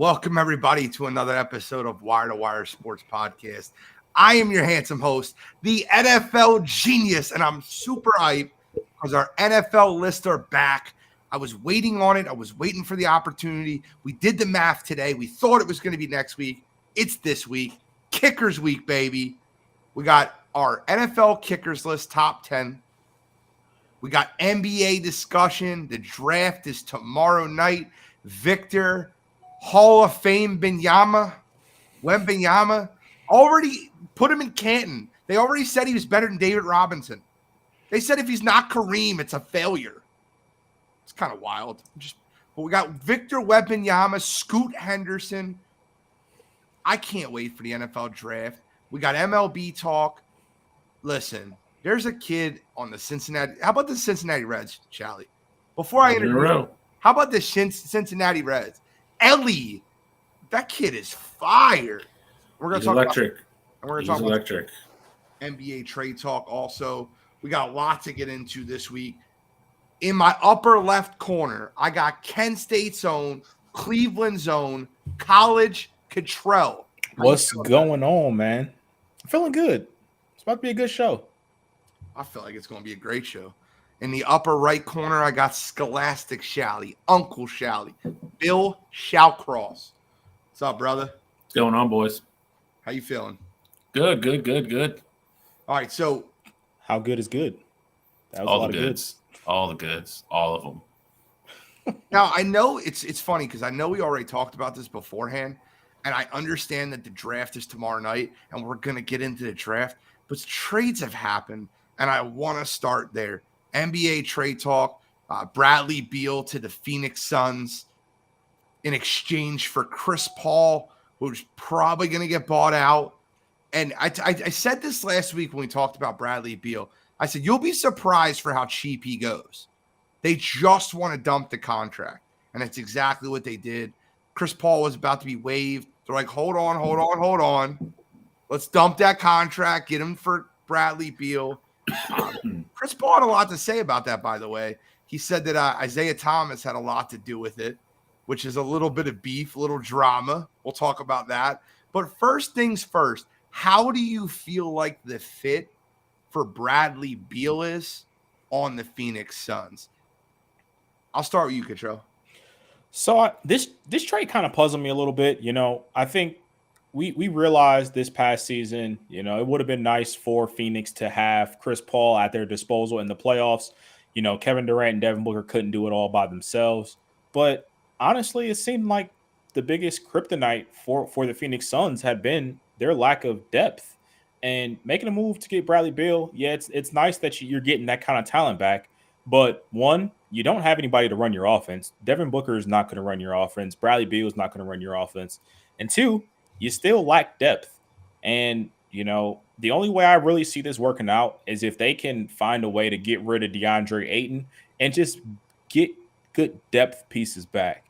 Welcome, everybody, to another episode of Wire to Wire Sports Podcast. I am your handsome host, the NFL genius, and I'm super hyped because our NFL lists are back. I was waiting on it. I was waiting for the opportunity. We did the math today. We thought it was going to be next week. It's this week. Kickers week, baby. We got our NFL kickers list, top 10. We got NBA discussion. The draft is tomorrow night. Victor Hall of Fame Wembanyama already put him in Canton. They already said he was better than David Robinson. They said if he's not Kareem, it's a failure. It's kind of wild. But we got Victor Wembanyama, Scoot Henderson. I can't wait for the NFL draft. We got MLB talk. Listen, there's a kid on the Cincinnati. How about the Cincinnati Reds, Charlie? Before I interview, how about the Cincinnati Reds? Ellie, that kid is fire. We're going to talk electric. About electric. NBA trade talk also. We got a lot to get into this week. In my upper left corner, I got Kent State's own, Cleveland's own, College Cottrell. What's going on, man? I'm feeling good. It's about to be a good show. I feel like it's going to be a great show. In the upper right corner, I got Scholastic Shally, Uncle Shally, Bill Shallcross. What's up, brother? What's going on, boys? How you feeling? Good. All right, so how good is good? That was all the goods. All the goods. All of them. Now, I know it's funny because I know we already talked about this beforehand, and I understand that the draft is tomorrow night, and we're going to get into the draft, but trades have happened, and I want to start there. NBA trade talk, Bradley Beal to the Phoenix Suns in exchange for Chris Paul, who's probably going to get bought out. And I said this last week when we talked about Bradley Beal. I said, you'll be surprised for how cheap he goes. They just want to dump the contract. And that's exactly what they did. Chris Paul was about to be waived. They're like, hold on. Let's dump that contract, get him for Bradley Beal. Chris Paul had a lot to say about that, by the way. He said that Isaiah Thomas had a lot to do with it, which is a little bit of beef, a little drama. We'll talk about that. But first things first, how do you feel like the fit for Bradley Beal is on the Phoenix Suns? I'll start with you, Cottrell. So this trade kind of puzzled me a little bit. You know, I think we realized this past season, you know, it would have been nice for Phoenix to have Chris Paul at their disposal in the playoffs. You know, Kevin Durant and Devin Booker couldn't do it all by themselves. But honestly, it seemed like the biggest kryptonite for the Phoenix Suns had been their lack of depth. And making a move to get Bradley Beal, yeah, it's nice that you're getting that kind of talent back. But one, you don't have anybody to run your offense. Devin Booker is not going to run your offense. Bradley Beal is not going to run your offense. And two, you still lack depth. And, you know, the only way I really see this working out is if they can find a way to get rid of DeAndre Ayton and just get good depth pieces back.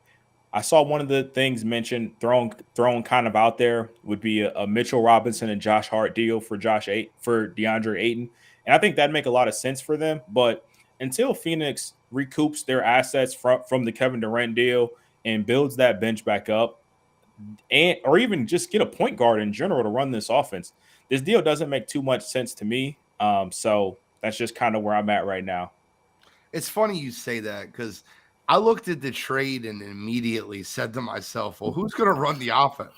I saw one of the things mentioned, thrown kind of out there, would be a Mitchell Robinson and Josh Hart deal for DeAndre Ayton. And I think that'd make a lot of sense for them. But until Phoenix recoups their assets from the Kevin Durant deal and builds that bench back up, or even just get a point guard in general to run this offense, this deal doesn't make too much sense to me. So that's just kind of where I'm at right now. It's funny you say that because I looked at the trade and immediately said to myself, well, who's going to run the offense?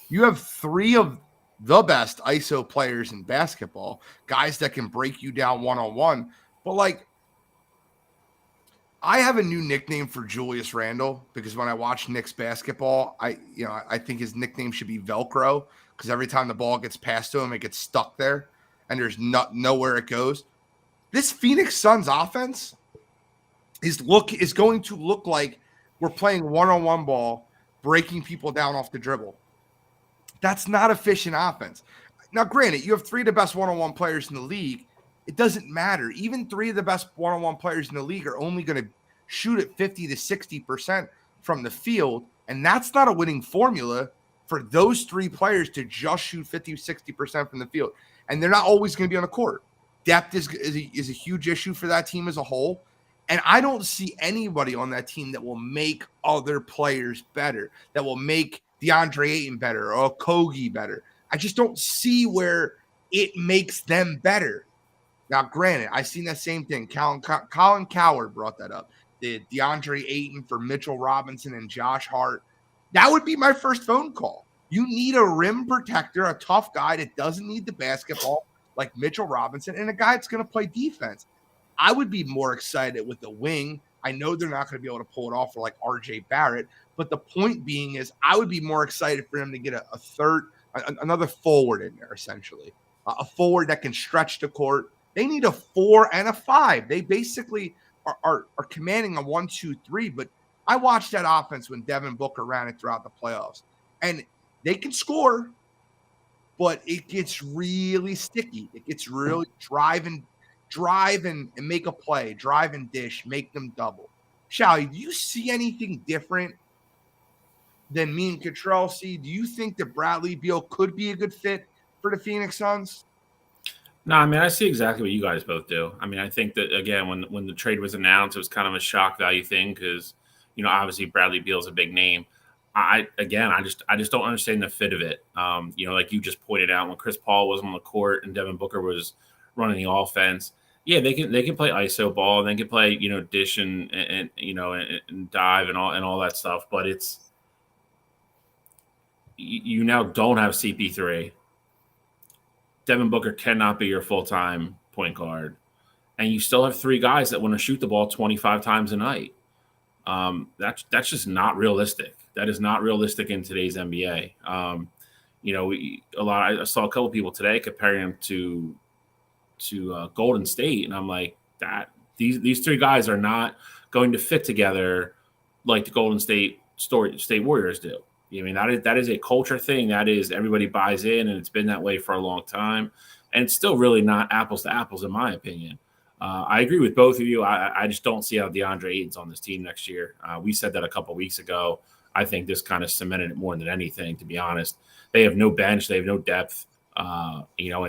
You have three of the best ISO players in basketball, guys that can break you down one-on-one. But, like, I have a new nickname for Julius Randle because when I watch Knicks basketball, I think his nickname should be Velcro because every time the ball gets passed to him, it gets stuck there and there's nowhere it goes. This Phoenix Suns offense is going to look like we're playing one-on-one ball, breaking people down off the dribble. That's not efficient offense. Now, granted, you have three of the best one-on-one players in the league. It doesn't matter. Even three of the best one-on-one players in the league are only going to shoot at 50 to 60% from the field, and that's not a winning formula for those three players to just shoot 50, 60% from the field. And they're not always going to be on the court. Depth is a huge issue for that team as a whole. And I don't see anybody on that team that will make other players better, that will make DeAndre Ayton better or Kogi better. I just don't see where it makes them better. Now, granted, I've seen that same thing. Colin Coward brought that up. The DeAndre Ayton for Mitchell Robinson and Josh Hart. That would be my first phone call. You need a rim protector, a tough guy that doesn't need the basketball like Mitchell Robinson, and a guy that's going to play defense. I would be more excited with the wing. I know they're not going to be able to pull it off for like RJ Barrett, but the point being is I would be more excited for him to get another forward in there, essentially. A forward that can stretch the court. They need a 4 and a 5. They basically are commanding a 1-2-3, but I watched that offense when Devin Booker ran it throughout the playoffs. And they can score, but it gets really sticky. It gets really drive and make a play, drive and dish, make them double. Shally, do you see anything different than me and Cottrell see? Do you think that Bradley Beal could be a good fit for the Phoenix Suns? No, I mean, I see exactly what you guys both do. I mean, I think that, again, when the trade was announced, it was kind of a shock value thing because, obviously Bradley Beal's a big name. I just don't understand the fit of it. Like you just pointed out, when Chris Paul was on the court and Devin Booker was running the offense, yeah, they can play ISO ball and they can play, dish and dive and all that stuff. But you now don't have CP3. Devin Booker cannot be your full-time point guard. And you still have 3 guys that want to shoot the ball 25 times a night. That's just not realistic. That is not realistic in today's NBA. I saw a couple people today comparing him to Golden State, and I'm like, that these 3 guys are not going to fit together like the Golden State Warriors do. I mean, that is a culture thing. That is, everybody buys in, and it's been that way for a long time. And it's still really not apples to apples, in my opinion. I agree with both of you. I just don't see how DeAndre Ayton's on this team next year. We said that a couple of weeks ago. I think this kind of cemented it more than anything, to be honest. They have no bench. They have no depth. And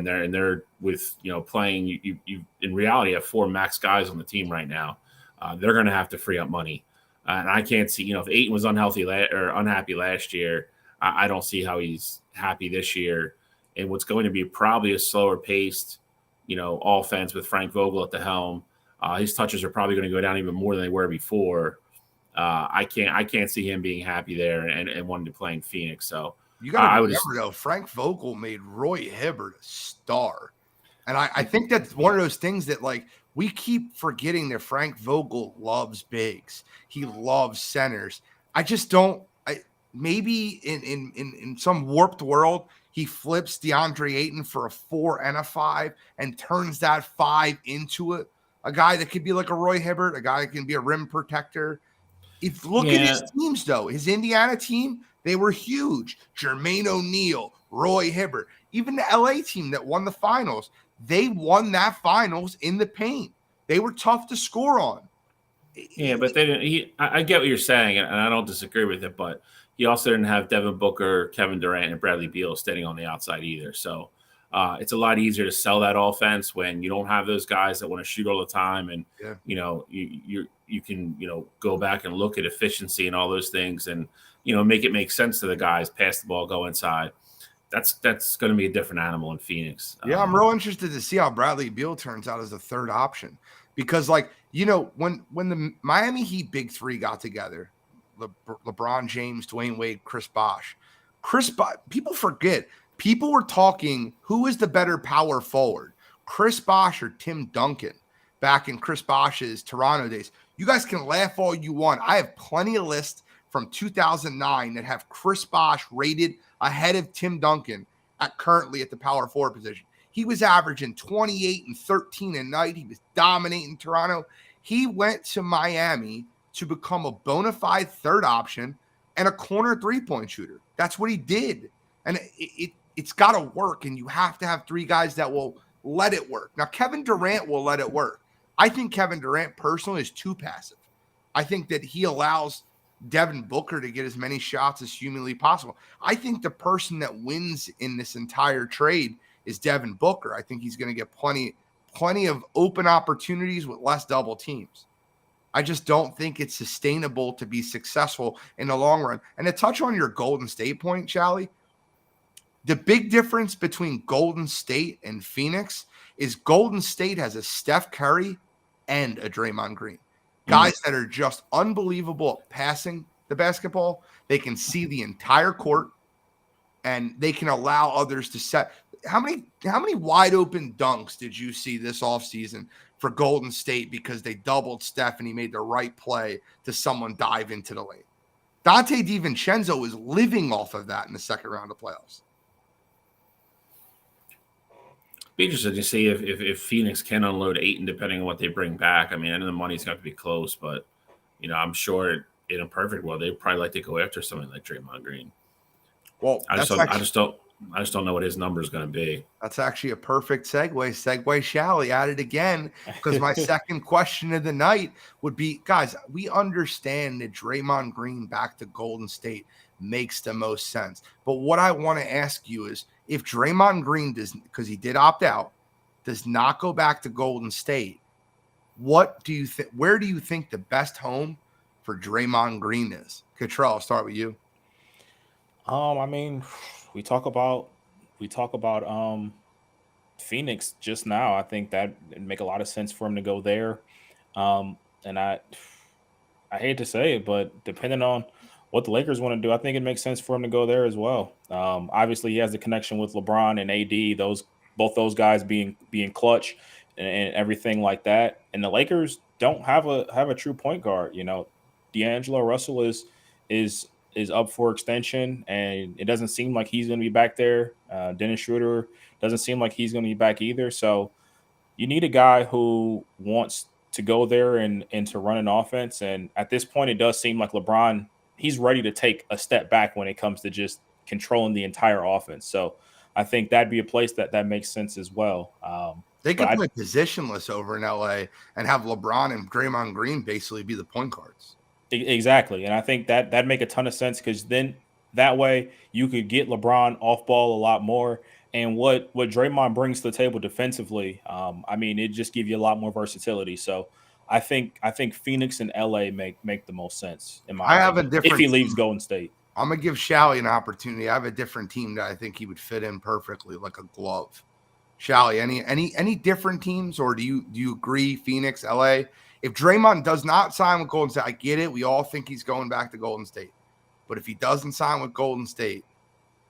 they're with, playing, you in reality have 4 max guys on the team right now. They're going to have to free up money. And I can't see, if Ayton was unhappy last year, I don't see how he's happy this year. And what's going to be probably a slower paced, offense with Frank Vogel at the helm. His touches are probably going to go down even more than they were before. I can't see him being happy there and wanting to play in Phoenix. So you got to remember, though, Frank Vogel made Roy Hibbert a star. And I think that's one of those things that, like, we keep forgetting that Frank Vogel loves bigs. He loves centers. I just don't. Maybe in some warped world, he flips DeAndre Ayton for a 4 and a 5 and turns that 5 into a guy that could be like a Roy Hibbert, a guy that can be a rim protector. If look at his teams, though, his Indiana team, they were huge. Jermaine O'Neal, Roy Hibbert, even the LA team that won the finals. They won that finals in the paint. They were tough to score on. Yeah, but they didn't. I get what you're saying, and I don't disagree with it. But he also didn't have Devin Booker, Kevin Durant, and Bradley Beal standing on the outside either. So it's a lot easier to sell that offense when you don't have those guys that want to shoot all the time, and you can go back and look at efficiency and all those things, and make it make sense to the guys. Pass the ball, go inside. That's going to be a different animal in Phoenix. Yeah, I'm real interested to see how Bradley Beal turns out as the third option because, when the Miami Heat big 3 got together, LeBron James, Dwayne Wade, Chris Bosh, people forget. People were talking who is the better power forward, Chris Bosh or Tim Duncan, back in Chris Bosh's Toronto days. You guys can laugh all you want. I have plenty of lists from 2009 that have Chris Bosh rated ahead of Tim Duncan currently at the power forward position. He was averaging 28 and 13 a night. He was dominating Toronto. He went to Miami to become a bona fide third option and a corner 3-point shooter. That's what he did. And it's got to work, and you have to have 3 guys that will let it work. Now, Kevin Durant will let it work. I think Kevin Durant personally is too passive. I think that he allows Devin Booker to get as many shots as humanly possible. I think the person that wins in this entire trade is Devin Booker. I think he's going to get plenty of open opportunities with less double teams. I just don't think it's sustainable to be successful in the long run. And to touch on your Golden State point, Shally, the big difference between Golden State and Phoenix is Golden State has a Steph Curry and a Draymond Green. Guys that are just unbelievable at passing the basketball. They can see the entire court, and they can allow others to set. How many wide open dunks did you see this offseason for Golden State because they doubled Steph and he made the right play to someone dive into the lane? Dante DiVincenzo is living off of that in the second round of playoffs. Be interested to see if Phoenix can unload Ayton, depending on what they bring back. I mean, I know the money's got to be close, but I'm sure in a perfect world they'd probably like to go after something like Draymond Green. Well, I just don't know what his number is going to be. That's actually a perfect segue. Shally at it again, because my second question of the night would be, guys, we understand that Draymond Green back to Golden State makes the most sense. But what I want to ask you is, if Draymond Green does, because he did opt out, does not go back to Golden State, what do you think? Where do you think the best home for Draymond Green is? Cottrell, I'll start with you. I mean, we talk about Phoenix just now. I think that it'd make a lot of sense for him to go there. And I hate to say it, but depending on what the Lakers want to do, I think it makes sense for him to go there as well. Obviously, he has the connection with LeBron and AD. Both those guys being clutch and everything like that. And the Lakers don't have a true point guard. D'Angelo Russell is up for extension, and it doesn't seem like he's going to be back there. Dennis Schroeder doesn't seem like he's going to be back either. So you need a guy who wants to go there and to run an offense. And at this point, it does seem like LeBron, he's ready to take a step back when it comes to just controlling the entire offense. So I think that'd be a place that makes sense as well. They could play positionless over in LA and have LeBron and Draymond Green basically be the point guards. Exactly. And I think that'd make a ton of sense, because then that way you could get LeBron off ball a lot more. And what Draymond brings to the table defensively, it just gives you a lot more versatility. So I think Phoenix and LA make the most sense in my opinion, if he leaves Golden State. I'm gonna give Shally an opportunity. I have a different team that I think he would fit in perfectly, like a glove. Shally, any different teams, or do you agree Phoenix, LA? If Draymond does not sign with Golden State, I get it. We all think he's going back to Golden State. But if he doesn't sign with Golden State,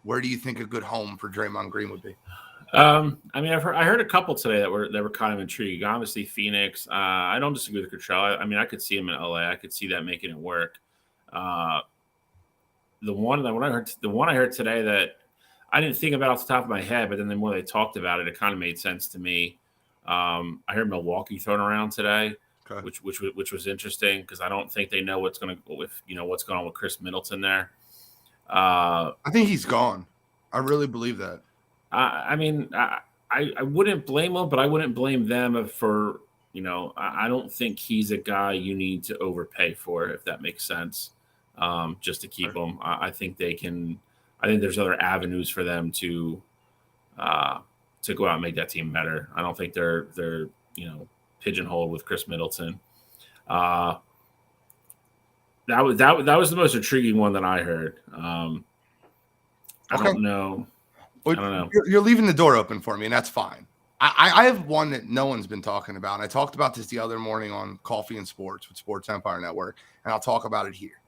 where do you think a good home for Draymond Green would be? I heard a couple today that were kind of intriguing. Obviously, Phoenix. I don't disagree with Cottrell. I could see him in LA. I could see that making it work. The one I heard today that I didn't think about off the top of my head, but then the more they talked about it, it kind of made sense to me. I heard Milwaukee thrown around today. Okay. Which was interesting, because I don't think they know what's going on with Chris Middleton there. I think he's gone. I really believe that. I wouldn't blame him, but I wouldn't blame them for I don't think he's a guy you need to overpay for, if that makes sense. Just to keep him, I think they can. I think there's other avenues for them to go out and make that team better. I don't think they're pigeonholed with Chris Middleton. That was the most intriguing one that I heard. I don't know. You're leaving the door open for me, and that's fine. I have one that no one's been talking about. And I talked about this the other morning on Coffee and Sports with Sports Empire Network, and I'll talk about it here.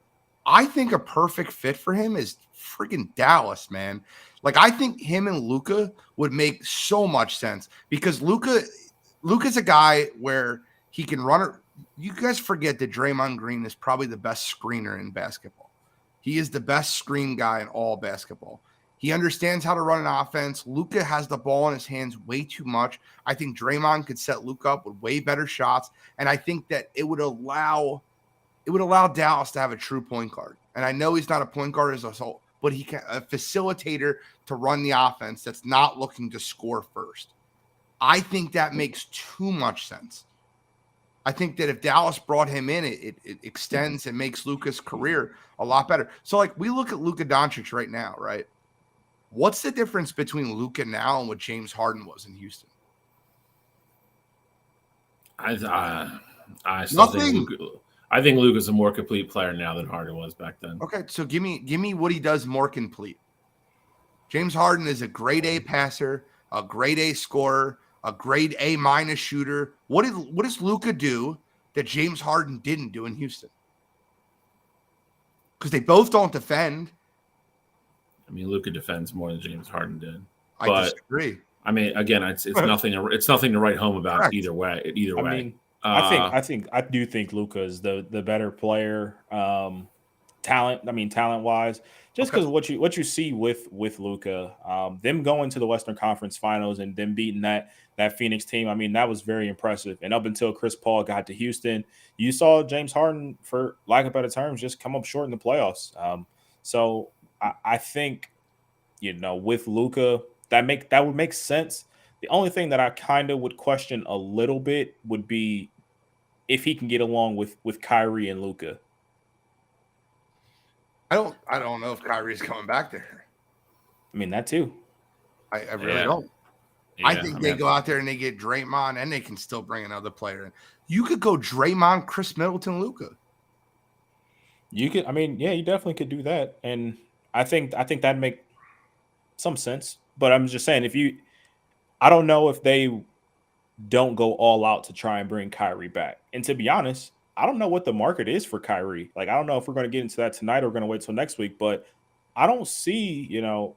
I think a perfect fit for him is freaking Dallas, man. Like, I think him and Luka would make so much sense, because Luka's a guy where he can run it. You guys forget that Draymond Green is probably the best screener in basketball. He is the best screen guy in all basketball. He understands how to run an offense. Luka has the ball in his hands way too much. I think Draymond could set Luka up with way better shots, and I think that it would allow Dallas to have a true point guard. And I know he's not a point guard as a whole, but he can a facilitator to run the offense that's not looking to score first. I think that makes too much sense. I think that if Dallas brought him in, it extends and makes Luka's career a lot better. So, like, we look at Luka Doncic right now, right? What's the difference between Luka now and what James Harden was in Houston? I still Nothing. think I think Luka's a more complete player now than Harden was back then. Okay, so give me what he does more complete. James Harden is a grade A passer, a grade A scorer, a grade A minus shooter. What does Luka do that James Harden didn't do in Houston? Because they both don't defend. I mean, Luka defends more than James Harden did. I disagree. I mean, again, it's nothing. It's nothing to write home about. Correct. Either way. I mean, I do think Luka is the better player. Talent wise, just because what you see with Luka, them going to the Western Conference Finals and them beating that Phoenix team. I mean, that was very impressive. And up until Chris Paul got to Houston, you saw James Harden, for lack of better terms, just come up short in the playoffs. So I think, with Luka, that would make sense. The only thing that I kind of would question a little bit would be if he can get along with Kyrie and Luka. I don't know if Kyrie's coming back there. I mean, that too. I really don't. Yeah, I think they go out there and they get Draymond, and they can still bring another player in. You could go Draymond, Chris Middleton, Luka. You could. I mean, yeah, you definitely could do that, and I think that'd make some sense. But I'm just saying, I don't know if they don't go all out to try and bring Kyrie back. And to be honest, I don't know what the market is for Kyrie. Like, I don't know if we're going to get into that tonight or we're going to wait till next week. But I don't see, a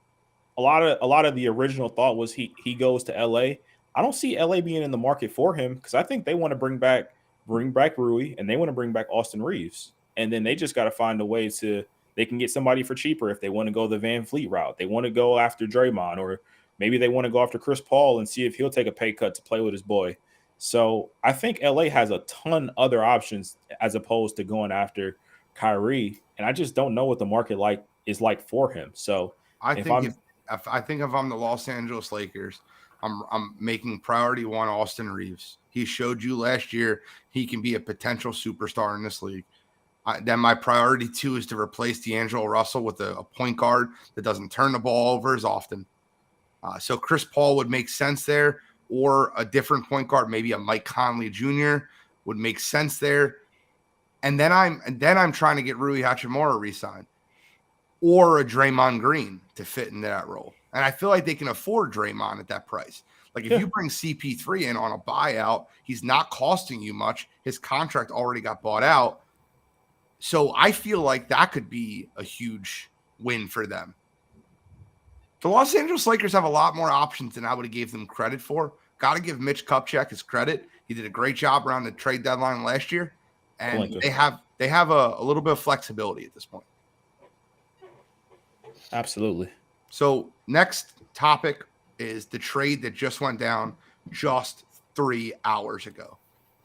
lot of the original thought was he goes to LA. I don't see LA being in the market for him because I think they want to bring back Rui and they want to bring back Austin Reeves. And then they just got to find a way they can get somebody for cheaper if they want to go the Van Fleet route. They want to go after Draymond, or maybe they want to go after Chris Paul and see if he'll take a pay cut to play with his boy. So I think LA has a ton other options as opposed to going after Kyrie, and I just don't know what the market is like for him. So I think if I'm the Los Angeles Lakers, I'm making priority one Austin Reeves. He showed you last year he can be a potential superstar in this league. Then my priority two is to replace D'Angelo Russell with a point guard that doesn't turn the ball over as often. So Chris Paul would make sense there, or a different point guard, maybe a Mike Conley Jr. would make sense there. And then I'm trying to get Rui Hachimura re-signed, or a Draymond Green to fit into that role. And I feel like they can afford Draymond at that price. Like if you bring CP3 in on a buyout, he's not costing you much. His contract already got bought out. So I feel like that could be a huge win for them. The Los Angeles Lakers have a lot more options than I would have gave them credit for. Got to give Mitch Kupchak his credit. He did a great job around the trade deadline last year. And they have a little bit of flexibility at this point. Absolutely. So next topic is the trade that just went down just 3 hours ago.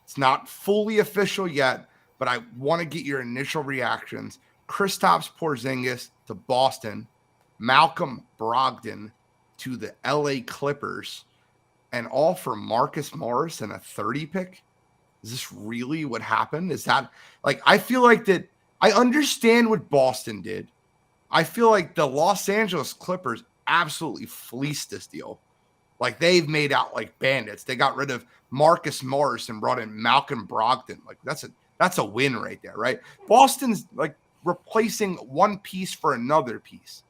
It's not fully official yet, but I want to get your initial reactions. Kristaps Porzingis to Boston, Malcolm Brogdon to the LA Clippers, and all for Marcus Morris and a 30 pick. Is this really what happened? Is that I feel like that I understand what Boston did. I feel like the Los Angeles Clippers absolutely fleeced this deal. Like they've made out like bandits. They got rid of Marcus Morris and brought in Malcolm Brogdon. Like that's a win right there, right? Boston's like replacing one piece for another piece.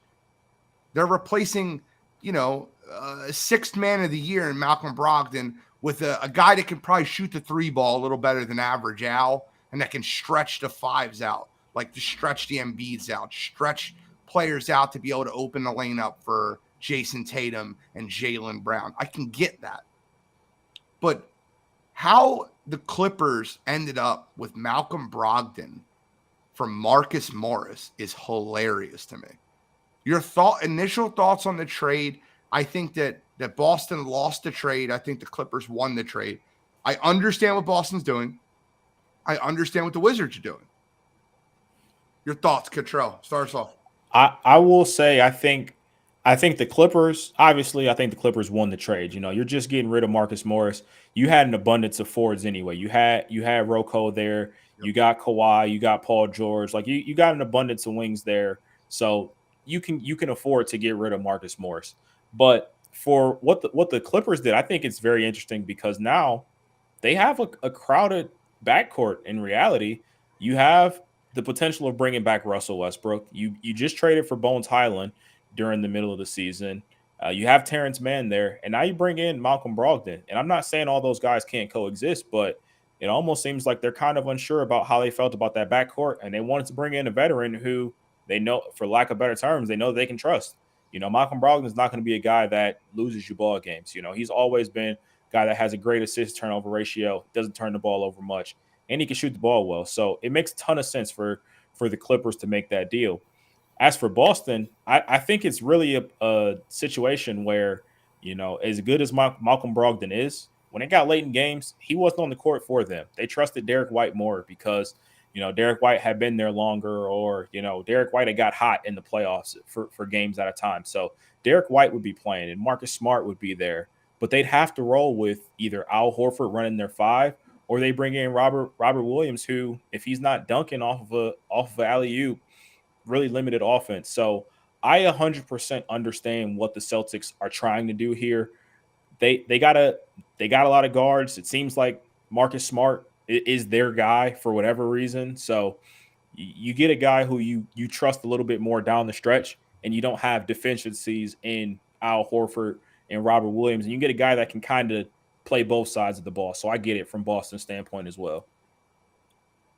They're replacing, sixth man of the year in Malcolm Brogdon with a guy that can probably shoot the three ball a little better than average Al, and that can stretch the fives out, like to stretch the Embiids out, stretch players out to be able to open the lane up for Jason Tatum and Jaylen Brown. I can get that. But how the Clippers ended up with Malcolm Brogdon from Marcus Morris is hilarious to me. Your initial thoughts on the trade? I think that Boston lost the trade. I think the Clippers won the trade. I understand what Boston's doing. I understand what the Wizards are doing. Your thoughts, Cottrell? Start us off. I will say I think the Clippers, obviously, I think the Clippers won the trade. You're just getting rid of Marcus Morris. You had an abundance of forwards anyway. You had Rocco there. Yep. You got Kawhi. You got Paul George. Like you got an abundance of wings there. So you can afford to get rid of Marcus Morris. But for what the Clippers did, I think it's very interesting because now they have a crowded backcourt in reality. you have the potential of bringing back Russell Westbrook. You just traded for Bones Highland during the middle of the season. You have Terrence Mann there, and now you bring in Malcolm Brogdon. And I'm not saying all those guys can't coexist, but it almost seems like they're kind of unsure about how they felt about that backcourt, and they wanted to bring in a veteran who they know, for lack of better terms, they know they can trust. Malcolm Brogdon is not going to be a guy that loses you ball games. He's always been a guy that has a great assist turnover ratio, doesn't turn the ball over much, and he can shoot the ball well. So it makes a ton of sense for the Clippers to make that deal. As for Boston, I think it's really a situation where, as good as Malcolm Brogdon is, when it got late in games, he wasn't on the court for them. They trusted Derek White more because, Derek White had been there longer, or, Derek White had got hot in the playoffs for games at a time. So Derek White would be playing and Marcus Smart would be there, but they'd have to roll with either Al Horford running their 5, or they bring in Robert Williams, who, if he's not dunking off of an alley-oop, really limited offense. So I 100% understand what the Celtics are trying to do here. They got a lot of guards. It seems like Marcus Smart is their guy for whatever reason. So you get a guy who you trust a little bit more down the stretch, and you don't have deficiencies in Al Horford and Robert Williams, and you get a guy that can kind of play both sides of the ball. So I get it from Boston's standpoint as well.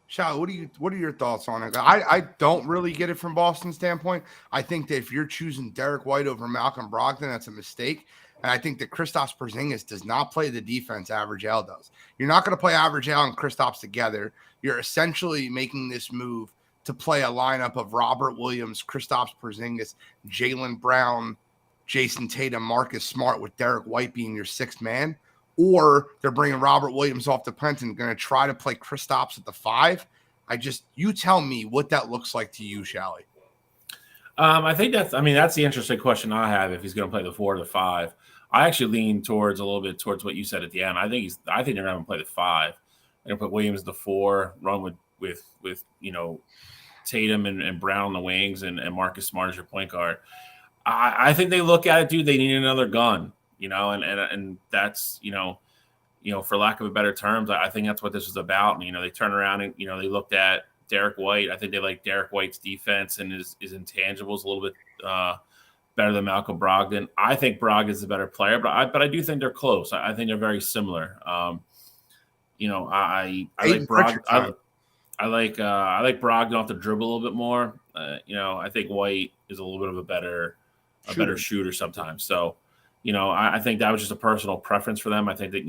Shao, what are your thoughts on it? I don't really get it from Boston's standpoint. I think that if you're choosing Derek White over Malcolm Brogdon, that's a mistake. And I think that Kristaps Porzingis does not play the defense Average Al does. You're not going to play Average Al and Kristaps together. You're essentially making this move to play a lineup of Robert Williams, Kristaps Porzingis, Jaylen Brown, Jason Tatum, Marcus Smart, with Derek White being your sixth man. Or they're bringing Robert Williams off the bench and going to try to play Kristaps at the 5. You tell me what that looks like to you, Shally. I think that's the interesting question I have, if he's going to play the 4 or the 5. I actually lean a little bit towards what you said at the end. I think they're going to play the 5. They're going to put Williams the 4, run with Tatum and Brown on the wings, and Marcus Smart as your point guard. I think they look at it, dude. They need another gun. And that's, for lack of a better terms, I think that's what this is about. And, they turn around and, they looked at Derek White. I think they like Derek White's defense and his intangibles a little bit better than Malcolm Brogdon. I think Brogdon's a better player, but I do think they're close. I think they're very similar. I like Brogdon. I like Brogdon off the dribble a little bit more. I think White is a little bit of a better shooter sometimes. So, I think that was just a personal preference for them. I think that,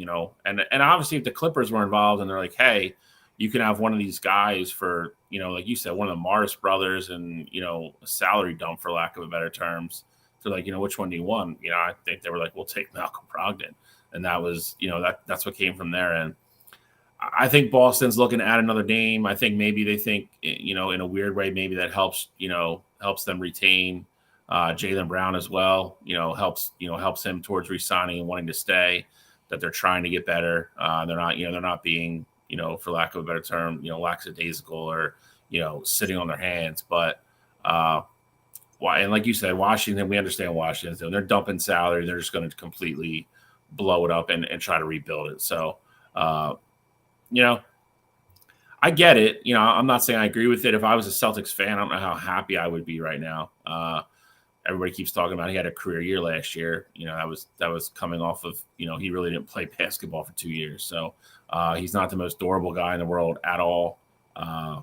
and obviously if the Clippers were involved and they're like, hey, you can have one of these guys for, like you said, one of the Morris brothers and, a salary dump, for lack of a better terms. So like, which one do you want? I think they were like, we'll take Malcolm Brogdon. And that was, that's what came from there. And I think Boston's looking to add another name. I think maybe they think, in a weird way, maybe that helps them retain Jaylen Brown as well, helps him towards re-signing and wanting to stay, that they're trying to get better. They're not being, for lack of a better term, lackadaisical or, sitting on their hands. But, and like you said, Washington, we understand Washington. They're dumping salary. They're just going to completely blow it up and try to rebuild it. So, I get it. I'm not saying I agree with it. If I was a Celtics fan, I don't know how happy I would be right now. Everybody keeps talking about he had a career year last year. That was coming off of, he really didn't play basketball for 2 years. So he's not the most durable guy in the world at all. And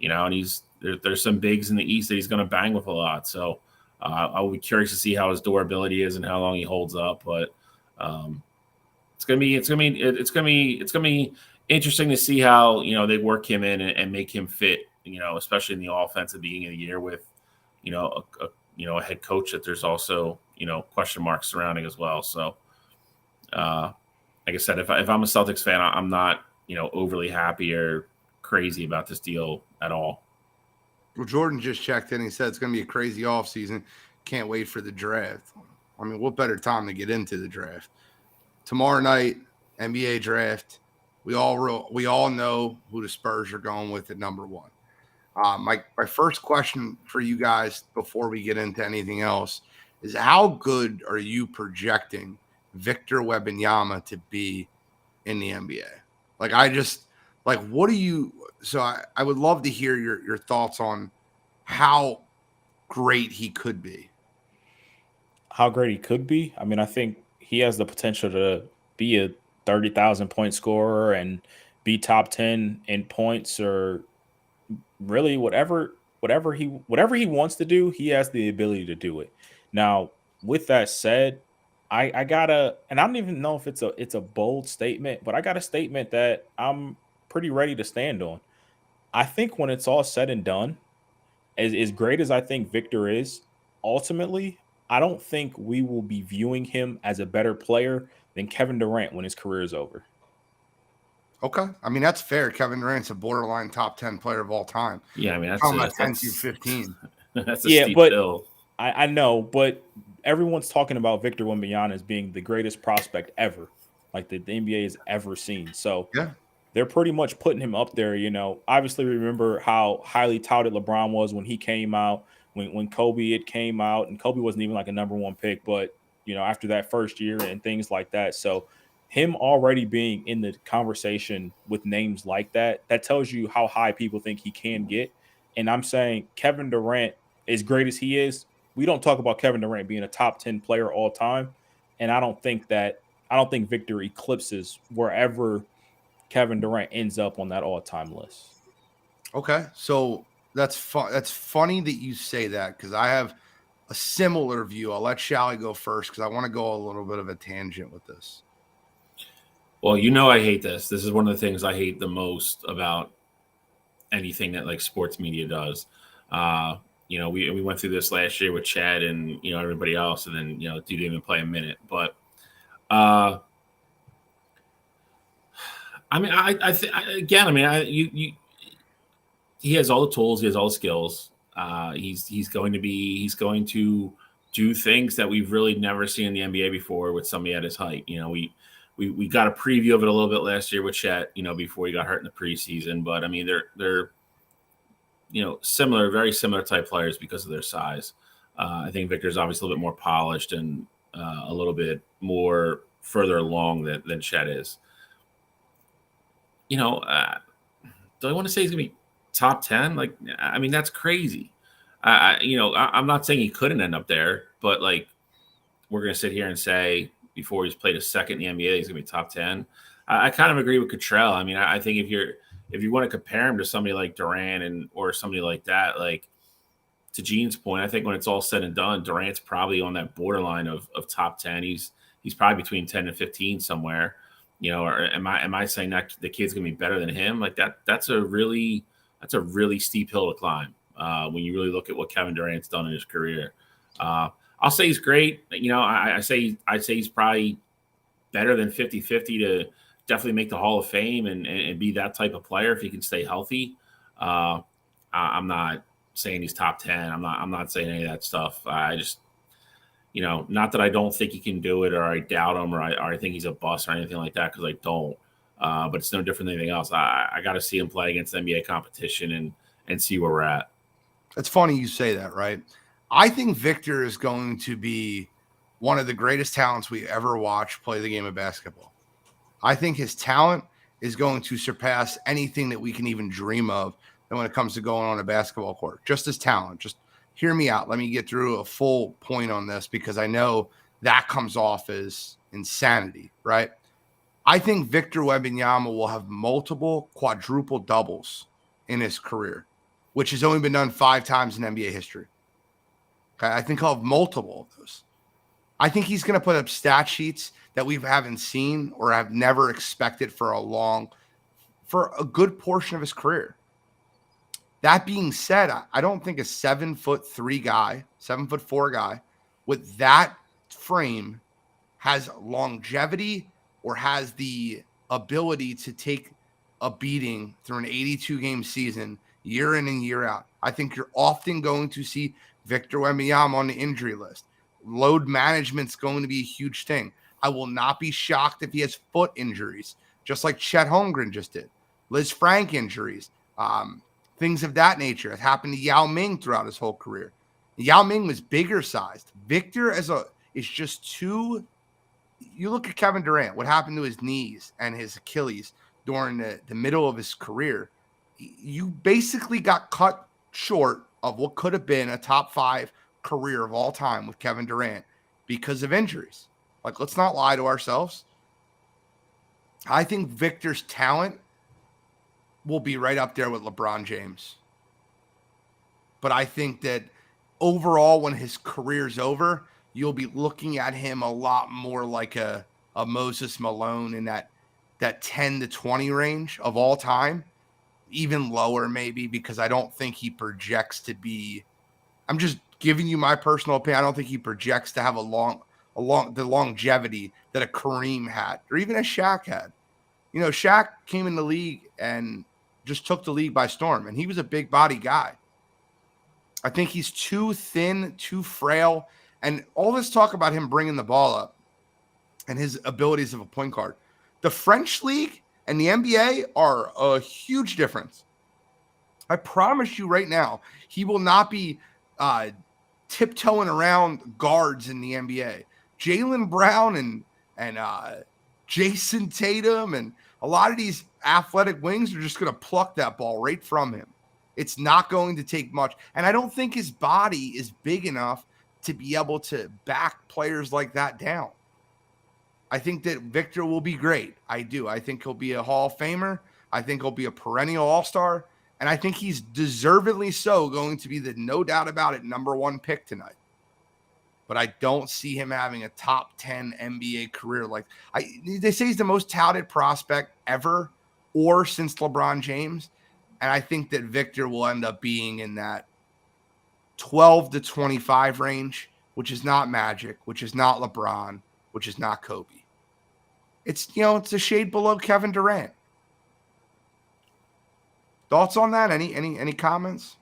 there's some bigs in the East that he's going to bang with a lot. So I'll be curious to see how his durability is and how long he holds up. But it's gonna be interesting to see how they work him in and make him fit. Especially in the offense at the beginning of the year with a head coach that there's also question marks surrounding as well. So like I said, if I'm a Celtics fan, I'm not overly happy or crazy about this deal at all. Well, Jordan just checked in. He said it's going to be a crazy offseason. Can't wait for the draft. I mean, what better time to get into the draft? Tomorrow night, NBA draft. We all know who the Spurs are going with at number 1. My first question for you guys before we get into anything else is, how good are you projecting Victor Wembanyama to be in the NBA? Like, Like, what do you? So I would love to hear your thoughts on how great he could be. How great he could be. I mean, I think he has the potential to be a 30,000 point scorer and be top 10 in points, or really whatever he wants to do, he has the ability to do it. Now, with that said, I gotta, and I don't even know if it's a bold statement, but I got a statement that I'm pretty ready to stand on. I think when it's all said and done, as great as I think Victor is, ultimately, I don't think we will be viewing him as a better player than Kevin Durant when his career is over. Okay. I mean, that's fair. Kevin Durant's a borderline top 10 player of all time. Yeah, I mean, Talking about 10 through 15. That's a Yeah, steep but hill. I know, but everyone's talking about Victor Wembanyama as being the greatest prospect ever, like the NBA has ever seen. So Yeah. they're pretty much putting him up there. Obviously, remember how highly touted LeBron was when he came out, when Kobe it came out, and Kobe wasn't even like a number one pick, but after that first year and things like that. So him already being in the conversation with names like that tells you how high people think he can get. And I'm saying Kevin Durant, as great as he is, we don't talk about Kevin Durant being a top 10 player all time. And I don't think Victor eclipses wherever Kevin Durant ends up on that all-time list. Okay. So that's fun. That's funny that you say that, because I have a similar view. I'll let Shally go first because I want to go a little bit of a tangent with this. Well, I hate this. This is one of the things I hate the most about anything that like sports media does. We went through this last year with Chad and everybody else, and then dude didn't even play a minute. But I mean, he has all the tools, he has all the skills. He's going to do things that we've really never seen in the NBA before with somebody at his height. We got a preview of it a little bit last year with Chet, before he got hurt in the preseason. But I mean, they're very similar type players because of their size. I think Victor's obviously a little bit more polished and a little bit more further along than Chet is. Do I want to say he's gonna be top 10? Like, I mean, that's crazy. I'm not saying he couldn't end up there, but like, we're gonna sit here and say before he's played a second in the NBA, he's gonna be top 10. I kind of agree with Cottrell. I mean, I think if you want to compare him to somebody like Durant or somebody like that, like to Gene's point, I think when it's all said and done, Durant's probably on that borderline of top 10. He's probably between 10 and 15 somewhere. Or am I saying that the kid's gonna be better than him? Like that's a really steep hill to climb when you really look at what Kevin Durant's done in his career. I'll say he's great. I'd say he's probably better than 50-50 to definitely make the Hall of Fame and be that type of player if he can stay healthy. I'm not saying he's top 10. I'm not saying any of that stuff. I just, not that I don't think he can do it or I doubt him or I think he's a bust or anything like that, because I don't. But it's no different than anything else. I got to see him play against NBA competition and see where we're at. It's funny you say that, right? I think Victor is going to be one of the greatest talents we ever watched play the game of basketball. I think his talent is going to surpass anything that we can even dream of when it comes to going on a basketball court. Just his talent. Just hear me out. Let me get through a full point on this, because I know that comes off as insanity, right? I think Victor Wembanyama will have multiple quadruple doubles in his career, which has only been done 5 times in NBA history. Okay, I think he'll have multiple of those. I think he's going to put up stat sheets that we haven't seen or have never expected for a good portion of his career. That being said, I don't think a 7'3" guy, 7'4" guy with that frame has longevity or has the ability to take a beating through an 82-game season year in and year out. I think you're often going to see Victor Wembanyama on the injury list. Load management's going to be a huge thing. I will not be shocked if he has foot injuries, just like Chet Holmgren just did. Liz Frank injuries, things of that nature. It happened to Yao Ming throughout his whole career. Yao Ming was bigger sized. Victor is just too. You look at Kevin Durant, what happened to his knees and his Achilles during the middle of his career, you basically got cut short of what could have been a top 5 career of all time with Kevin Durant because of injuries. Like, let's not lie to ourselves. I think Victor's talent will be right up there with LeBron James. But I think that overall, when his career's over, you'll be looking at him a lot more like a Moses Malone in that 10 to 20 range of all time, even lower maybe, because I don't think he projects to be, I'm just giving you my personal opinion. I don't think he projects to have the longevity that a Kareem had or even a Shaq had. You know, Shaq came in the league and just took the league by storm, and he was a big body guy. I think he's too thin, too frail, and all this talk about him bringing the ball up and his abilities of a point guard. The French league and the NBA are a huge difference. I promise you right now, he will not be tiptoeing around guards in the NBA. Jaylen Brown and Jason Tatum and a lot of these athletic wings are just going to pluck that ball right from him. It's not going to take much. And I don't think his body is big enough to be able to back players like that down. I think that Victor will be great. I do. I think he'll be a Hall of Famer. I think he'll be a perennial All-Star. And I think he's deservedly so going to be the, no doubt about it, number 1 pick tonight. But I don't see him having a top 10 NBA career. They say he's the most touted prospect ever or since LeBron James. And I think that Victor will end up being in that 12 to 25 range, which is not Magic, which is not LeBron, which is not Kobe. It's a shade below Kevin Durant. Thoughts on that? Any comments?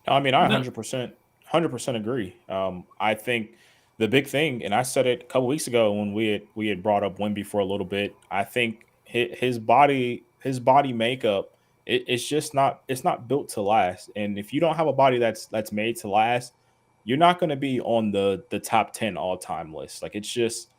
I mean, I 100% agree. I think the big thing, and I said it a couple weeks ago when we had brought up Wemby for a little bit. I think his body makeup, it's not built to last. And if you don't have a body that's made to last, you're not going to be on the top 10 all time list. Like it's just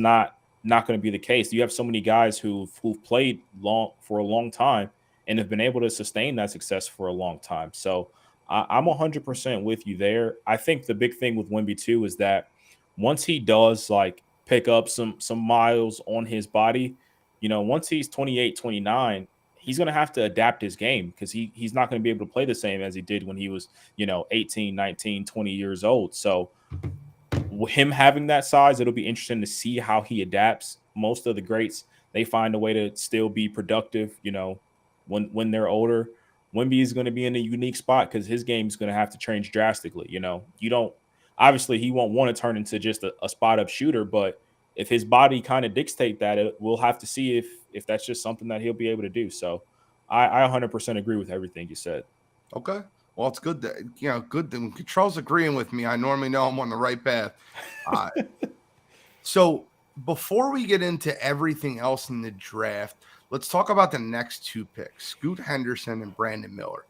not going to be the case. You have so many guys who've played for a long time and have been able to sustain that success for a long time. So I'm 100% with you there. I think the big thing with Wemby too is that once he does like pick up some miles on his body, once he's 28, 29, he's going to have to adapt his game because he's not going to be able to play the same as he did when he was, 18, 19, 20 years old. So him having that size, it'll be interesting to see how he adapts. Most of the greats, they find a way to still be productive, when they're older. Wemby is going to be in a unique spot because his game is going to have to change drastically. Obviously he won't want to turn into just a spot up shooter, but if his body kind of dictate that, we'll have to see if that's just something that he'll be able to do. So I 100% agree with everything you said. Okay. Well, it's good that, good that Control's agreeing with me. I normally know I'm on the right path. So before we get into everything else in the draft, let's talk about the next 2 picks, Scoot Henderson and Brandon Miller.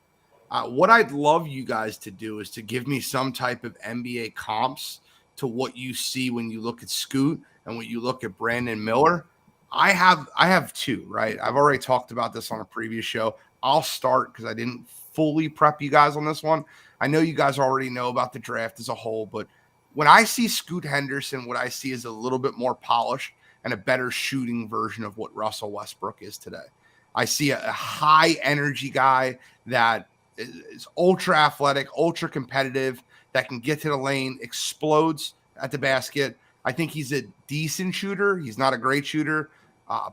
What I'd love you guys to do is to give me some type of NBA comps to what you see when you look at Scoot and when you look at Brandon Miller. I have 2, right? I've already talked about this on a previous show. I'll start because I didn't fully prep you guys on this one. I know you guys already know about the draft as a whole, but when I see Scoot Henderson, what I see is a little bit more polished and a better shooting version of what Russell Westbrook is today. I see a high energy guy that is ultra athletic, ultra competitive, that can get to the lane, explodes at the basket. I think he's a decent shooter. He's not a great shooter,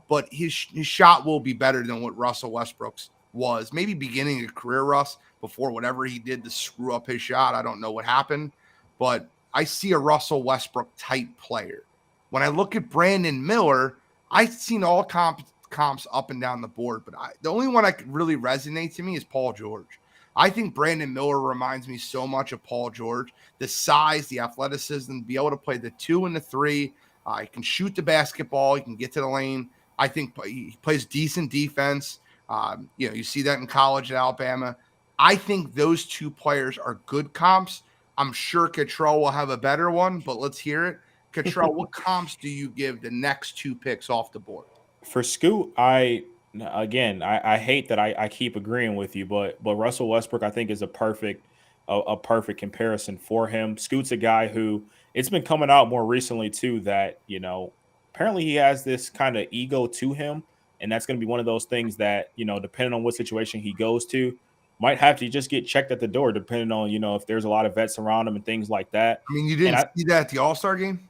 but his shot will be better than what Russell Westbrook's was. Maybe beginning of career, Russ, before whatever he did to screw up his shot. I don't know what happened, but I see a Russell Westbrook type player. When I look at Brandon Miller, I've seen all comps up and down the board, but the only one that could really resonate to me is Paul George. I think Brandon Miller reminds me so much of Paul George. The size, the athleticism, be able to play the 2 and the 3. He can shoot the basketball. He can get to the lane. I think he plays decent defense. You see that in college at Alabama. I think those 2 players are good comps. I'm sure Cottrell will have a better one, but let's hear it. Cottrell, what comps do you give the next 2 picks off the board? For Scoot, I Again, I hate that I keep agreeing with you, but Russell Westbrook I think is a perfect comparison for him. Scoot's a guy who it's been coming out more recently too that apparently he has this kind of ego to him, and that's going to be one of those things that depending on what situation he goes to, might have to just get checked at the door depending on if there's a lot of vets around him and things like that. I mean, you And didn't see that at the All-Star game?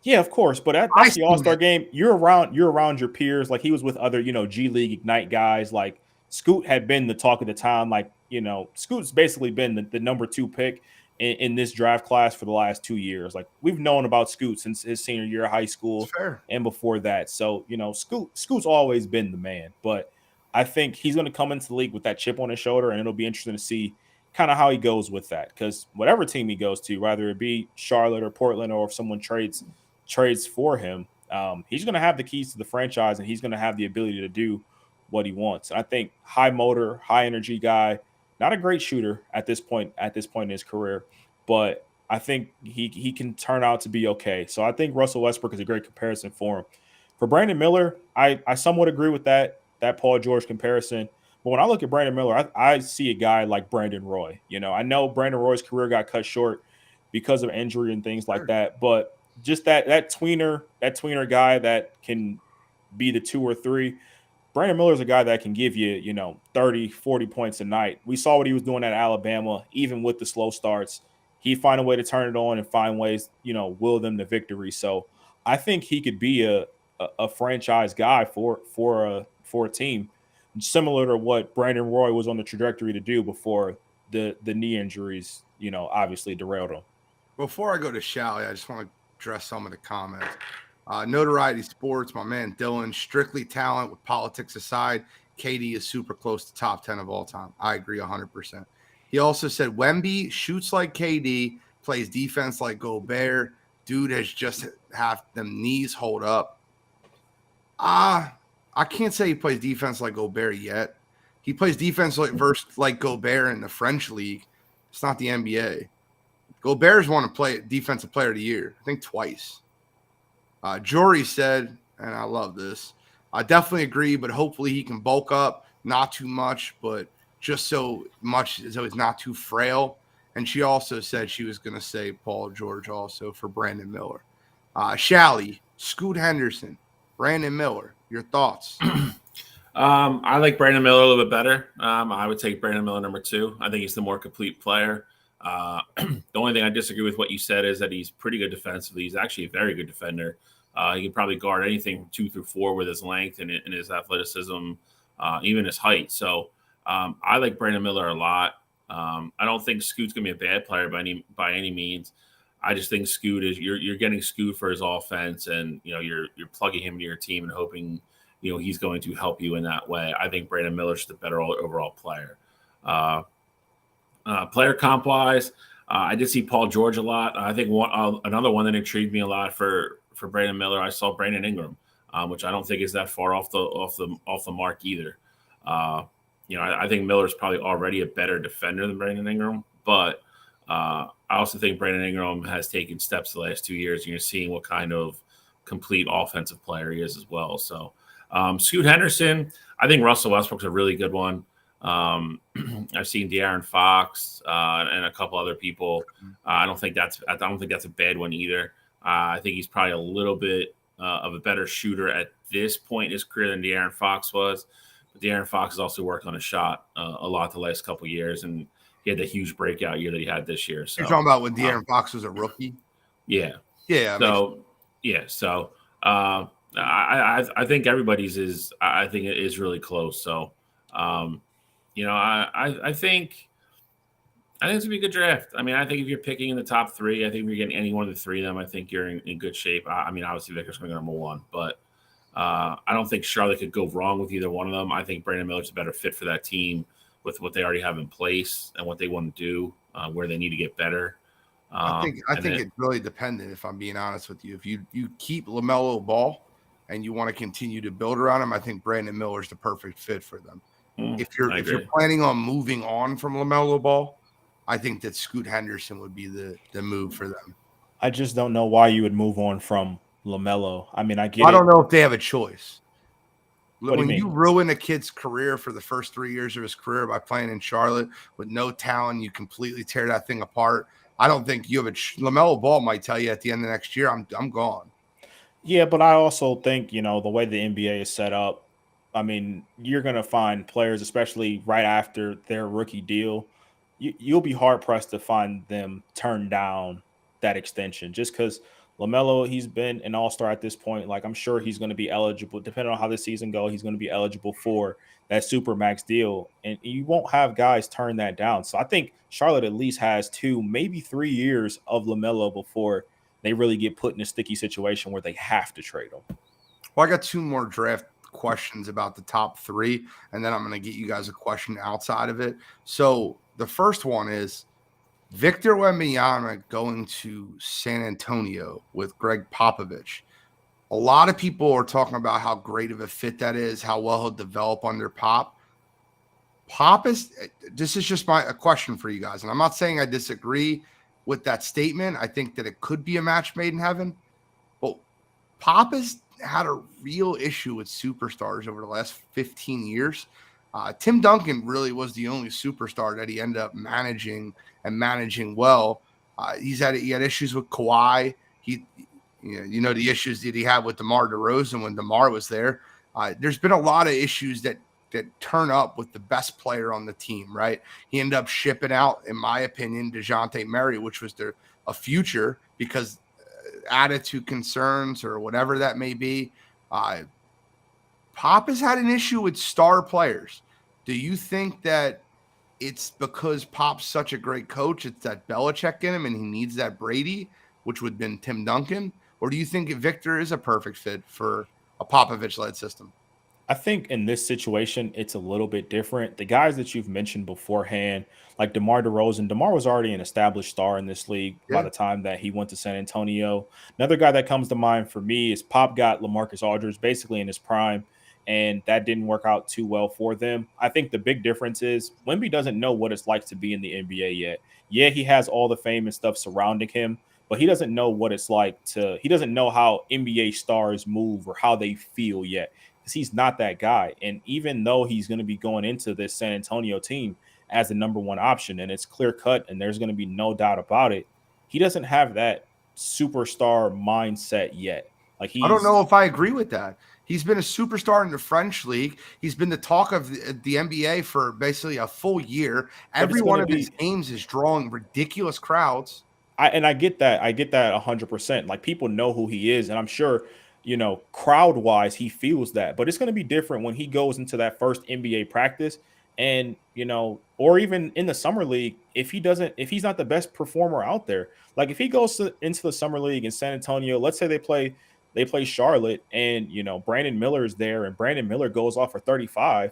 yeah, of course, but I that's the All seen Star it. game. You're around your peers. Like he was with other G League Ignite guys. Like Scoot had been the talk of the town. Like Scoot's basically been the number 2 pick in this draft class for the last 2 years. Like we've known about Scoot since his senior year of high It's school fair. and before that. So Scoot's always been the man. But I think he's going to come into the league with that chip on his shoulder, and it'll be interesting to see kind of how he goes with that. Because whatever team he goes to, whether it be Charlotte or Portland, or if someone trades for him, he's going to have the keys to the franchise, and he's going to have the ability to do what he wants. And I think high motor, high energy guy, not a great shooter at this point in his career, but I think he can turn out to be okay. So I think Russell Westbrook is a great comparison for him. For Brandon Miller, I somewhat agree with that Paul George comparison. But when I look at Brandon Miller, I see a guy like Brandon Roy. I know Brandon Roy's career got cut short because of injury and things like that, but just that tweener guy that can be the 2 or 3. Brandon Miller's a guy that can give you, 30, 40 points a night. We saw what he was doing at Alabama, even with the slow starts. He'd find a way to turn it on and find ways, will them to victory. So I think he could be a franchise guy for a team, similar to what Brandon Roy was on the trajectory to do before the knee injuries, obviously derailed him. Before I go to Shally, I just want to address some of the comments. Notoriety Sports, my man Dylan, strictly talent with politics aside, KD is super close to top 10 of all time. I agree 100%. He also said Wemby shoots like KD, plays defense like Gobert. Dude has just have them knees hold up. I can't say he plays defense like Gobert yet. He plays defense like Gobert in the French league. It's not the NBA. Gobert's won to play defensive player of the year, I think twice. Jory said, and I love this, I definitely agree, but hopefully he can bulk up, not too much, but just so much so he's not too frail. And she also said she was going to say Paul George also for Brandon Miller. Shally, Scoot Henderson, Brandon Miller, your thoughts? I like Brandon Miller a little bit better. I would take Brandon Miller number 2. I think he's the more complete player. The only thing I disagree with what you said is that he's pretty good defensively. He's actually a very good defender. He can probably guard anything from 2 through 4 with his length and his athleticism, even his height. So I like Brandon Miller a lot. I don't think Scoot's gonna be a bad player by any means. I just think Scoot is you're getting Scoot for his offense, and you're plugging him into your team and hoping he's going to help you in that way. I think Brandon Miller's the better overall player. Player comp wise, I did see Paul George a lot. I think another one that intrigued me a lot for Brandon Miller, I saw Brandon Ingram, which I don't think is that far off the mark either. I think Miller's probably already a better defender than Brandon Ingram, but I also think Brandon Ingram has taken steps the last 2 years, and you're seeing what kind of complete offensive player he is as well. So Scoot Henderson, I think Russell Westbrook's a really good one. I've seen De'Aaron Fox and a couple other people. I don't think that's a bad one either. I think he's probably a little bit of a better shooter at this point in his career than De'Aaron Fox was. But De'Aaron Fox has also worked on his shot a lot the last couple of years, and he had the huge breakout year that he had this year. So You're talking about when De'Aaron Fox was a rookie? Yeah. Yeah. So I think everybody's is. I think it is really close. So. I think it's gonna be a good draft. I mean, I think if you're picking in the top 3, I think if you're getting any one of the 3 of them, I think you're in good shape. I mean, obviously Vickers going to go number 1, but I don't think Charlotte could go wrong with either one of them. I think Brandon Miller's a better fit for that team with what they already have in place and what they want to do, where they need to get better. I think it's really dependent, if I'm being honest with you. If you keep LaMelo Ball and you want to continue to build around him, I think Brandon Miller's the perfect fit for them. If you're planning on moving on from LaMelo Ball, I think that Scoot Henderson would be the move for them. I just don't know why you would move on from LaMelo. I mean, I don't know if they have a choice. What do you When mean? you ruin a kid's career for the first 3 years of his career by playing in Charlotte with no talent, you completely tear that thing apart. I don't think you have LaMelo Ball might tell you at the end of next year, I'm gone. Yeah, but I also think, the way the NBA is set up, I mean, you're going to find players, especially right after their rookie deal, you'll be hard pressed to find them turn down that extension just because LaMelo, he's been an all-star at this point. Like, I'm sure he's going to be eligible, depending on how the season goes, he's going to be eligible for that super max deal. And you won't have guys turn that down. So I think Charlotte at least has 2, maybe 3 years of LaMelo before they really get put in a sticky situation where they have to trade them. Well, I got 2 more draft questions about the top 3, and then I'm going to get you guys a question outside of it. So the first one is Victor Wembanyama going to San Antonio with Greg Popovich. A lot of people are talking about how great of a fit that is, how well he'll develop under Pop. This is just a question for you guys, and I'm not saying I disagree with that statement. I think that it could be a match made in heaven, but Pop has had a real issue with superstars over the last 15 years. Tim Duncan really was the only superstar that he ended up managing well. He had issues with Kawhi. The issues that he had with DeMar DeRozan when DeMar was there. There's been a lot of issues that turn up with the best player on the team, right? He ended up shipping out, in my opinion, DeJounte Murray, which was a future because attitude concerns or whatever that may be. Pop has had an issue with star players. Do you think that it's because Pop's such a great coach, it's that Belichick in him and he needs that Brady, which would have been Tim Duncan? Or do you think Victor is a perfect fit for a Popovich-led system? I think in this situation, it's a little bit different. The guys that you've mentioned beforehand, like DeMar DeRozan, DeMar was already an established star in this league by the time that he went to San Antonio. Another guy that comes to mind for me is Pop got LaMarcus Aldridge basically in his prime, and that didn't work out too well for them. I think the big difference is Wemby doesn't know what it's like to be in the NBA yet. Yeah, he has all the fame and stuff surrounding him, but he doesn't know what it's like he doesn't know how NBA stars move or how they feel yet. He's not that guy. And even though he's going to be going into this San Antonio team as the number 1 option, and it's clear cut, and there's going to be no doubt about it, he doesn't have that superstar mindset yet. I don't know if I agree with that. He's been a superstar in the French league. He's been the talk of the NBA for basically a full year. Every one of his games is drawing ridiculous crowds. I get that. I get that 100%. Like, people know who he is, and I'm sure crowd wise, he feels that, but it's going to be different when he goes into that first NBA practice and, or even in the summer league, if he's not the best performer out there, like if he goes into the summer league in San Antonio, let's say they play Charlotte and, Brandon Miller is there and Brandon Miller goes off for 35.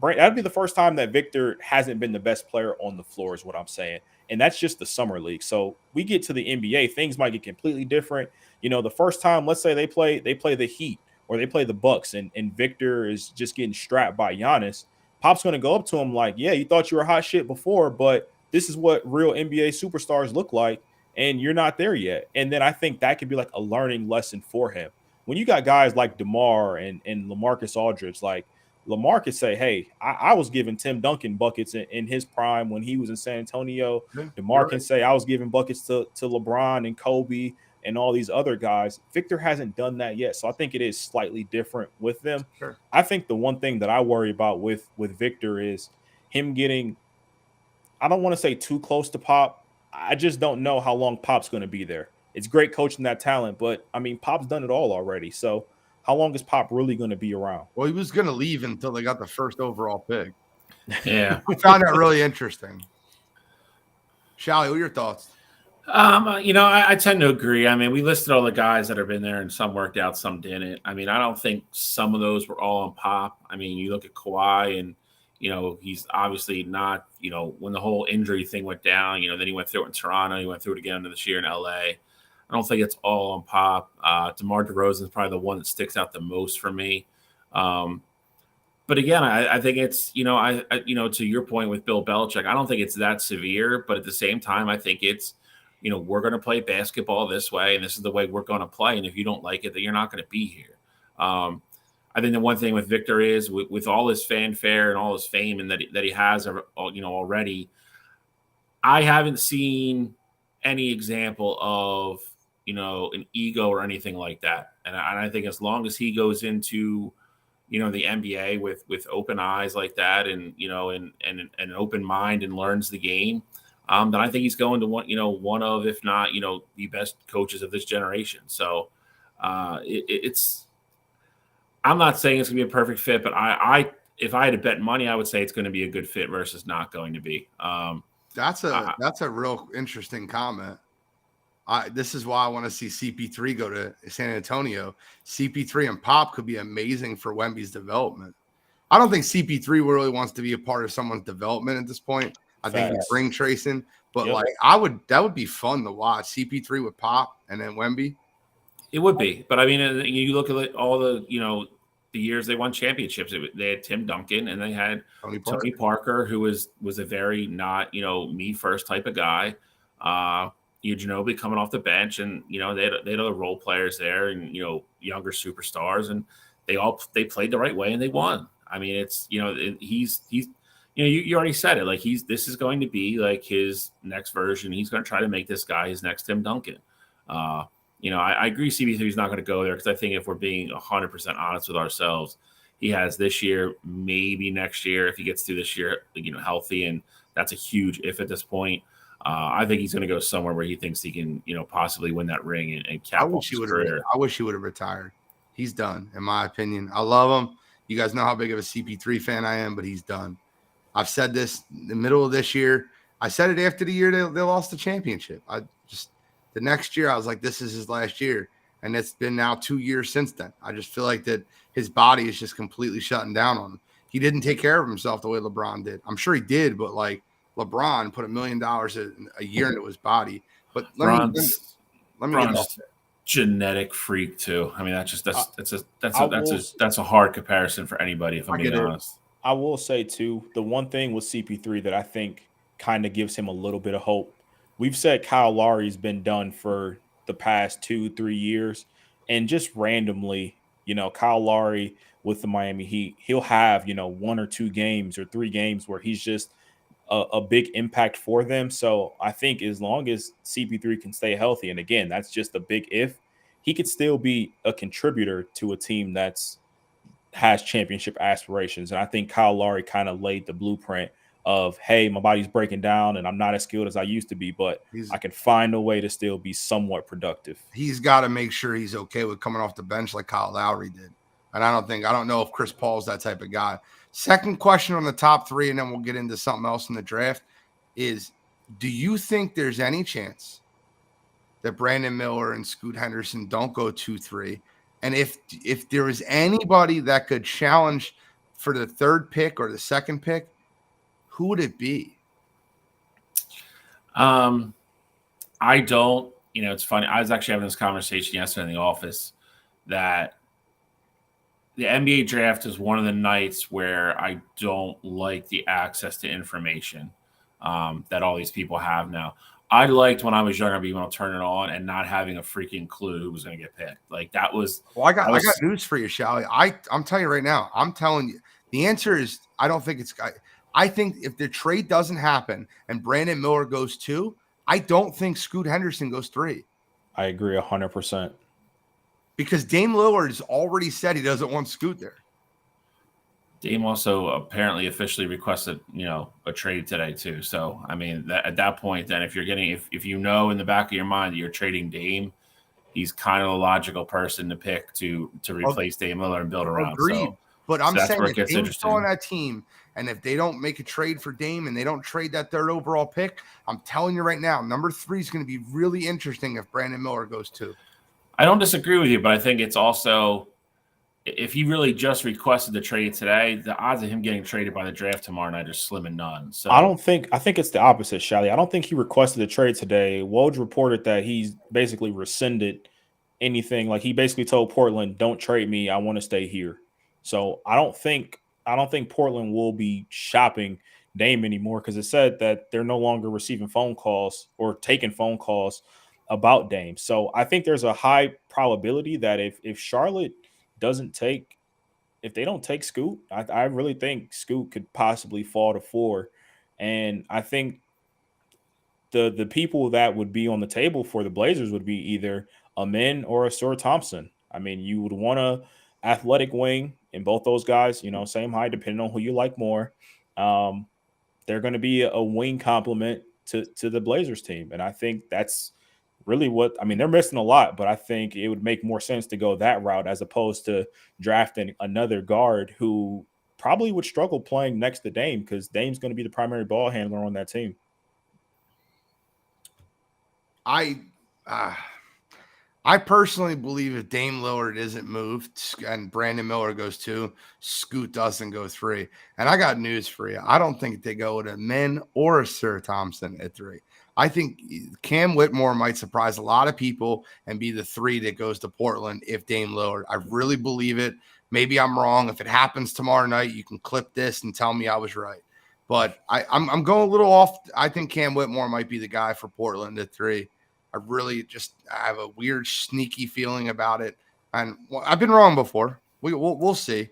That'd be the first time that Victor hasn't been the best player on the floor is what I'm saying. And that's just the summer league. So we get to the NBA, things might get completely different. The first time, let's say they play the Heat or they play the Bucks and Victor is just getting strapped by Giannis. Pop's going to go up to him like, yeah, you thought you were hot shit before, but this is what real NBA superstars look like, and you're not there yet. And then I think that could be like a learning lesson for him. When you got guys like DeMar and LaMarcus Aldridge, like Lamar could say, hey, I was giving Tim Duncan buckets in his prime when he was in San Antonio. DeMar can say I was giving buckets to LeBron and Kobe and all these other guys. Victor hasn't done that yet. So I think it is slightly different with them. Sure. I think the one thing that I worry about with Victor is him getting, I don't want to say too close to Pop. I just don't know how long Pop's going to be there. It's great coaching that talent, but I mean, Pop's done it all already. So how long is Pop really going to be around? Well, he was going to leave until they got the first overall pick. Yeah. I found that really interesting. Shally, what are your thoughts? I tend to agree. I mean, we listed all the guys that have been there and some worked out, some didn't. I mean, I don't think some of those were all on Pop. I mean, you look at Kawhi and, he's obviously not, when the whole injury thing went down, then he went through it in Toronto. He went through it again this year in LA. I don't think it's all on Pop. DeMar DeRozan is probably the one that sticks out the most for me. But again, I think it's, to your point with Bill Belichick, I don't think it's that severe. But at the same time, I think it's, we're going to play basketball this way, and this is the way we're going to play. And if you don't like it, then you're not going to be here. I think the one thing with Victor is with all his fanfare and all his fame and that he has, already, I haven't seen any example of, an ego or anything like that. And I think as long as he goes into, the NBA with open eyes like that, and an open mind, and learns the game, then I think he's going to one of, if not, the best coaches of this generation. So it's. I'm not saying it's gonna be a perfect fit, but if I had to bet money, I would say it's going to be a good fit versus not going to be. That's a real interesting comment. This is why I want to see CP3 go to San Antonio. CP3 and Pop could be amazing for Wemby's development. I don't think CP3 really wants to be a part of someone's development at this point. I think he's ring tracing, but that would be fun to watch. CP3 with Pop and then Wemby. It would be, but I mean, you look at all the the years they won championships. They had Tim Duncan and they had Tony Parker, who was a very not me first type of guy. Ginobili coming off the bench, and they had other role players there, and younger superstars, and they played the right way and they won. I mean, it's he's you already said it, like this is going to be like his next version. He's going to try to make this guy his next Tim Duncan. I agree CP3 is not going to go there, because I think if we're being 100% honest with ourselves, he has this year, maybe next year if he gets through this year, healthy, and that's a huge if at this point. I think he's going to go somewhere where he thinks he can, possibly win that ring and cap off his career. I wish he would have retired. He's done, in my opinion. I love him. You guys know how big of a CP3 fan I am, but he's done. I've said this in the middle of this year. I said it after the year they lost the championship. The next year, I was like, this is his last year. And it's been now 2 years since then. I just feel like that his body is just completely shutting down on him. He didn't take care of himself the way LeBron did. I'm sure he did, but like LeBron put $1 million a year into his body. But let me get off there. Genetic freak too. I mean, that's a hard comparison for anybody, if I'm being honest. I will say too, the one thing with CP3 that I think kind of gives him a little bit of hope. We've said Kyle Lowry's been done for the past 2-3 years, and just randomly, Kyle Lowry with the Miami Heat, he'll have 1 or 2 games or 3 games where he's just a big impact for them. So I think as long as CP3 can stay healthy, and again, that's just a big if, he could still be a contributor to a team has championship aspirations. And I think Kyle Lowry kind of laid the blueprint of, hey, my body's breaking down and I'm not as skilled as I used to be, but I can find a way to still be somewhat productive. He's got to make sure he's okay with coming off the bench like Kyle Lowry did. And I don't know if Chris Paul's that type of guy. Second question on the top 3, and then we'll get into something else in the draft, is do you think there's any chance that Brandon Miller and Scoot Henderson don't go 2-3? And if there is anybody that could challenge for the 3rd pick or the 2nd pick, who would it be? I don't, it's funny. I was actually having this conversation yesterday in the office that the NBA draft is one of the nights where I don't like the access to information that all these people have now. I liked when I was younger being able to turn it on and not having a freaking clue who was going to get picked. Like that was. Well, I got news for you, Shally. I'm telling you right now. I'm telling you, the answer is I don't think it's. I think if the trade doesn't happen and Brandon Miller goes 2, I don't think Scoot Henderson goes 3. I agree 100%. Because Dame Lillard has already said he doesn't want Scoot there. Dame also apparently officially requested, a trade today too. So, I mean, at that point, then if you're getting, if in the back of your mind that you're trading Dame, he's kind of a logical person to pick to replace Dame Lillard and build around. Agreed. So, but I'm saying if Dame's still on that team, and if they don't make a trade for Dame and they don't trade that 3rd overall pick, I'm telling you right now, number 3 is going to be really interesting if Brandon Miller goes 2. I don't disagree with you, but I think it's also, if he really just requested the trade today, the odds of him getting traded by the draft tomorrow night are slim and none. So I think it's the opposite, Shally. I don't think he requested the trade today. Woj reported that he's basically rescinded anything. Like he basically told Portland, don't trade me. I want to stay here. So I don't think Portland will be shopping Dame anymore, because it said that they're no longer receiving phone calls or taking phone calls about Dame. So I think there's a high probability that if Charlotte doesn't take if they don't take Scoot, I really think Scoot could possibly fall to 4. And I think the people that would be on the table for the Blazers would be either a Min or a Sir Thompson. I mean, you would want a athletic wing in both those guys, same height, depending on who you like more. Um, they're going to be a wing complement to the Blazers team. And I think that's really what, I mean, they're missing a lot, but I think it would make more sense to go that route as opposed to drafting another guard who probably would struggle playing next to Dame, because Dame's going to be the primary ball handler on that team. I personally believe if Dame Lillard isn't moved and Brandon Miller goes 2, Scoot doesn't go 3. And I got news for you. I don't think they go to Min or Sir Thompson at 3. I think Cam Whitmore might surprise a lot of people and be the 3 that goes to Portland if Dame Lillard. I really believe it. Maybe I'm wrong. If it happens tomorrow night, you can clip this and tell me I was right. But I'm going a little off. I think Cam Whitmore might be the guy for Portland at 3. I really I have a weird, sneaky feeling about it. And I've been wrong before. We'll see.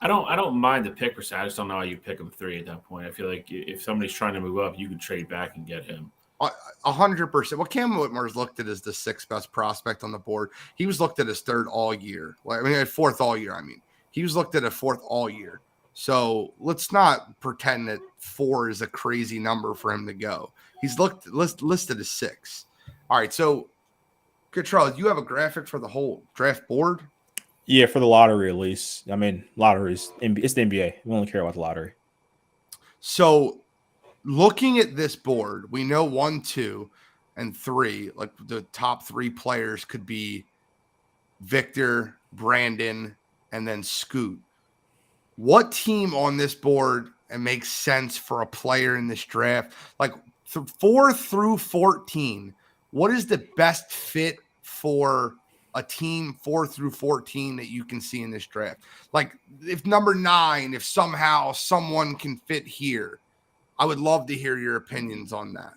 I don't mind the pick percent. I just don't know how you pick him 3 at that point. I feel like if somebody's trying to move up, you could trade back and get him. 100%. Well, Cam Whitmore is looked at as the 6th best prospect on the board. He was looked at as 3rd all year. Well, I mean, at 4th all year. I mean, he was looked at as 4th all year. So let's not pretend that 4 is a crazy number for him to go. He's listed as 6. All right. So, Charles, you have a graphic for the whole draft board? Yeah, for the lottery at least. I mean, lotteries. It's the NBA. We only care about the lottery. So, looking at this board, we know 1, 2, and 3, like the top 3 players could be Victor, Brandon, and then Scoot. What team on this board makes sense for a player in this draft? Like 4 through 14, what is the best fit for a team 4 through 14 that you can see in this draft? Like if number 9, if somehow someone can fit here, I would love to hear your opinions on that.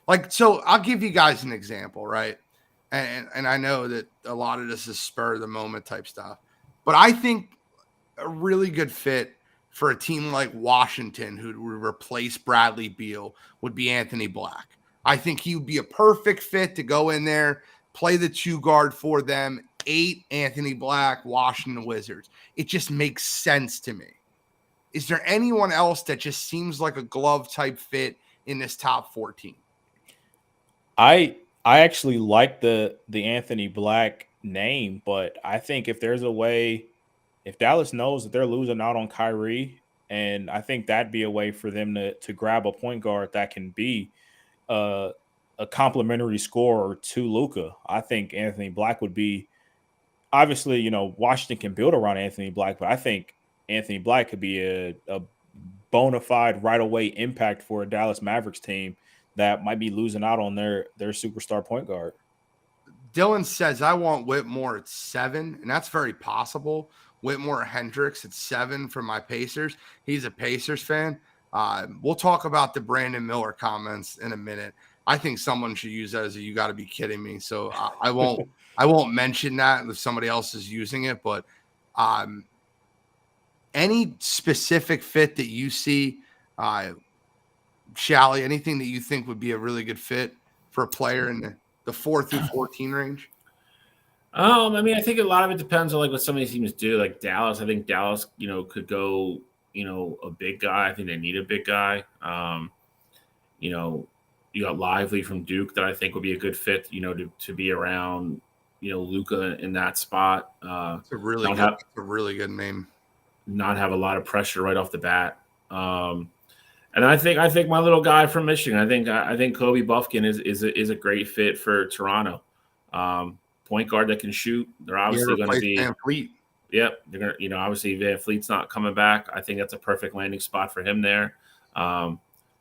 Like, so I'll give you guys an example, right? And I know that a lot of this is spur of the moment type stuff, but I think a really good fit for a team like Washington, who would replace Bradley Beal, would be Anthony Black. I think he would be a perfect fit to go in there, play the 2 guard for them. 8, Anthony Black, Washington Wizards. It just makes sense to me. Is there anyone else that just seems like a glove type fit in this top 14? I actually like the Anthony Black name, but I think if there's a way, if Dallas knows that they're losing out on Kyrie, and I think that'd be a way for them to grab a point guard that can be a complimentary scorer to Luka. I think Anthony Black would be, obviously, Washington can build around Anthony Black, but I think Anthony Black could be a bona fide right away impact for a Dallas Mavericks team that might be losing out on their superstar point guard. Dylan says, I want Whitmore at 7, and that's very possible. Whitmore Hendricks at 7 for my Pacers. He's a Pacers fan. We'll talk about the Brandon Miller comments in a minute. I think someone should use that as a "you got to be kidding me." So I won't mention that if somebody else is using it. But any specific fit that you see, Shally, anything that you think would be a really good fit for a player in the 4 through 14 range? I mean, I think a lot of it depends on like what some of these teams do. Like Dallas, I think Dallas, could go, a big guy. I think they need a big guy. You got Lively from Duke that I think would be a good fit, to be around, Luka in that spot. It's a really good name. Not have a lot of pressure right off the bat. And I think my little guy from Michigan, I think Kobe Buffkin is a great fit for Toronto. Point guard that can shoot. They're obviously going to be Van Fleet. Yep, they're going to, obviously Van Fleet's not coming back. I think that's a perfect landing spot for him there.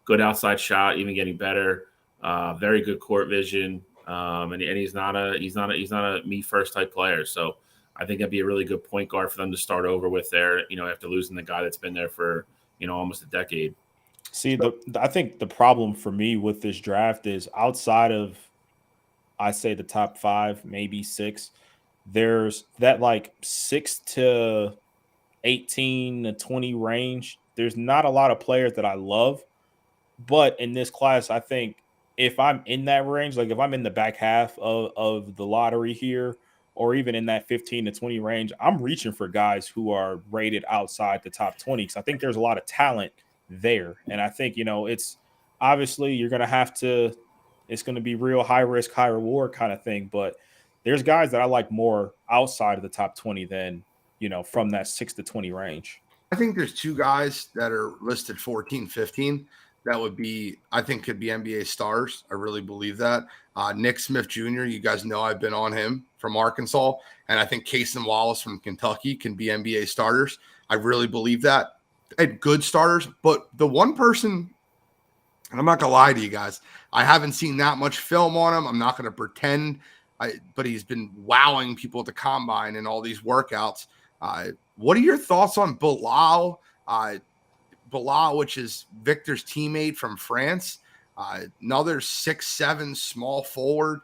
Good outside shot, even getting better. Very good court vision. And he's not a me first type player. So I think that'd be a really good point guard for them to start over with there, after losing the guy that's been there for, almost a decade. See, I think the problem for me with this draft is outside of, I say, the top 5, maybe 6, there's that like 6 to 18 to 20 range. There's not a lot of players that I love, but in this class, I think if I'm in that range, like if I'm in the back half of the lottery here, or even in that 15 to 20 range, I'm reaching for guys who are rated outside the top 20 because I think there's a lot of talent there. And I think, it's obviously you're going to have to, it's going to be real high risk, high reward kind of thing. But there's guys that I like more outside of the top 20 than, from that 6 to 20 range. I think there's two guys that are listed 14, 15 that would be, I think, could be NBA stars. I really believe that. Nick Smith Jr., you guys know I've been on him from Arkansas, and I think Cason Wallace from Kentucky can be NBA starters. I really believe that. And good starters, but the one person, and I'm not going to lie to you guys, I haven't seen that much film on him. I'm not going to pretend, but he's been wowing people at the combine and all these workouts. What are your thoughts on Bilal? Bilal, which is Victor's teammate from France, another 6'7" small forward.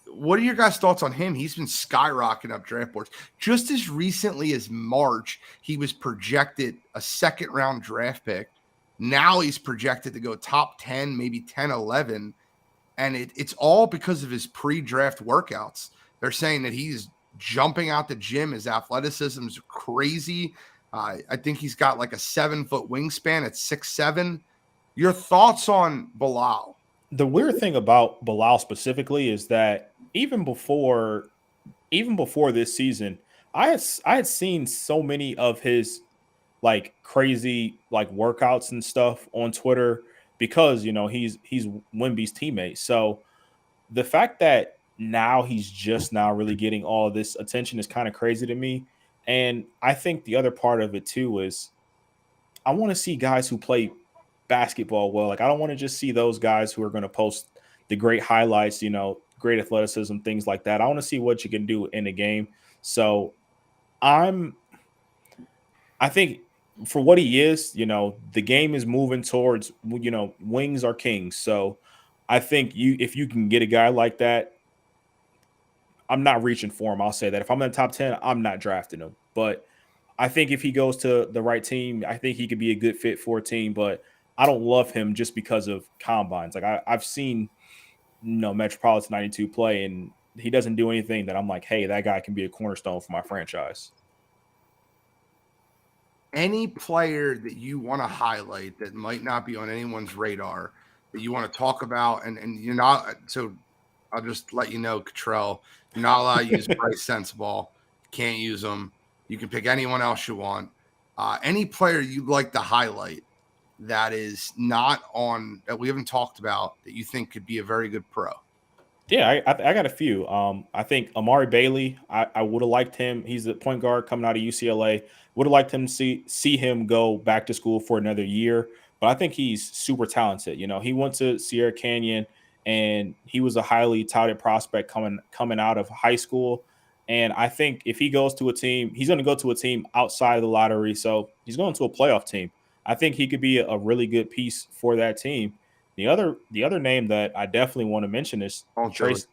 What are your guys' thoughts on him? He's been skyrocketing up draft boards. Just as recently as March, he was projected a second-round draft pick. Now he's projected to go top 10, maybe 10, 11. And it's all because of his pre-draft workouts. They're saying that he's jumping out the gym. His athleticism is crazy. I think he's got like a 7-foot wingspan at 6'7". Your thoughts on Bilal? The weird thing about Bilal specifically is that even before this season, I had seen so many of his like crazy like workouts and stuff on Twitter because he's Wemby's teammate. So the fact that now he's just now really getting all of this attention is kind of crazy to me. And I think the other part of it too is I want to see guys who play basketball well. Like I don't want to just see those guys who are going to post the great highlights, great athleticism, things like that. I want to see what you can do in a game. So I think for what he is, the game is moving towards, wings are kings. So I think if you can get a guy like that, I'm not reaching for him. I'll say that if I'm in the top 10, I'm not drafting him. But I think if he goes to the right team, I think he could be a good fit for a team. But I don't love him just because of combines. Like I've seen, Metropolitan 92 play, and he doesn't do anything that I'm like, hey, that guy can be a cornerstone for my franchise. Any player that you want to highlight that might not be on anyone's radar that you want to talk about, and you're not, so I'll just let you know, Cottrell, you're not allowed to use Bryce Sensabaugh. You can't use them. You can pick anyone else you want. Any player you'd like to highlight that is not on, that we haven't talked about, that you think could be a very good pro? Yeah, I got a few. I think Amari Bailey, I would have liked him. He's a point guard coming out of UCLA. Would have liked him to see him go back to school for another year. But I think he's super talented. He went to Sierra Canyon, and he was a highly touted prospect coming out of high school. And I think if he goes to a team, he's going to go to a team outside of the lottery. So he's going to a playoff team. I think he could be a really good piece for that team. The other name that I definitely want to mention is Trace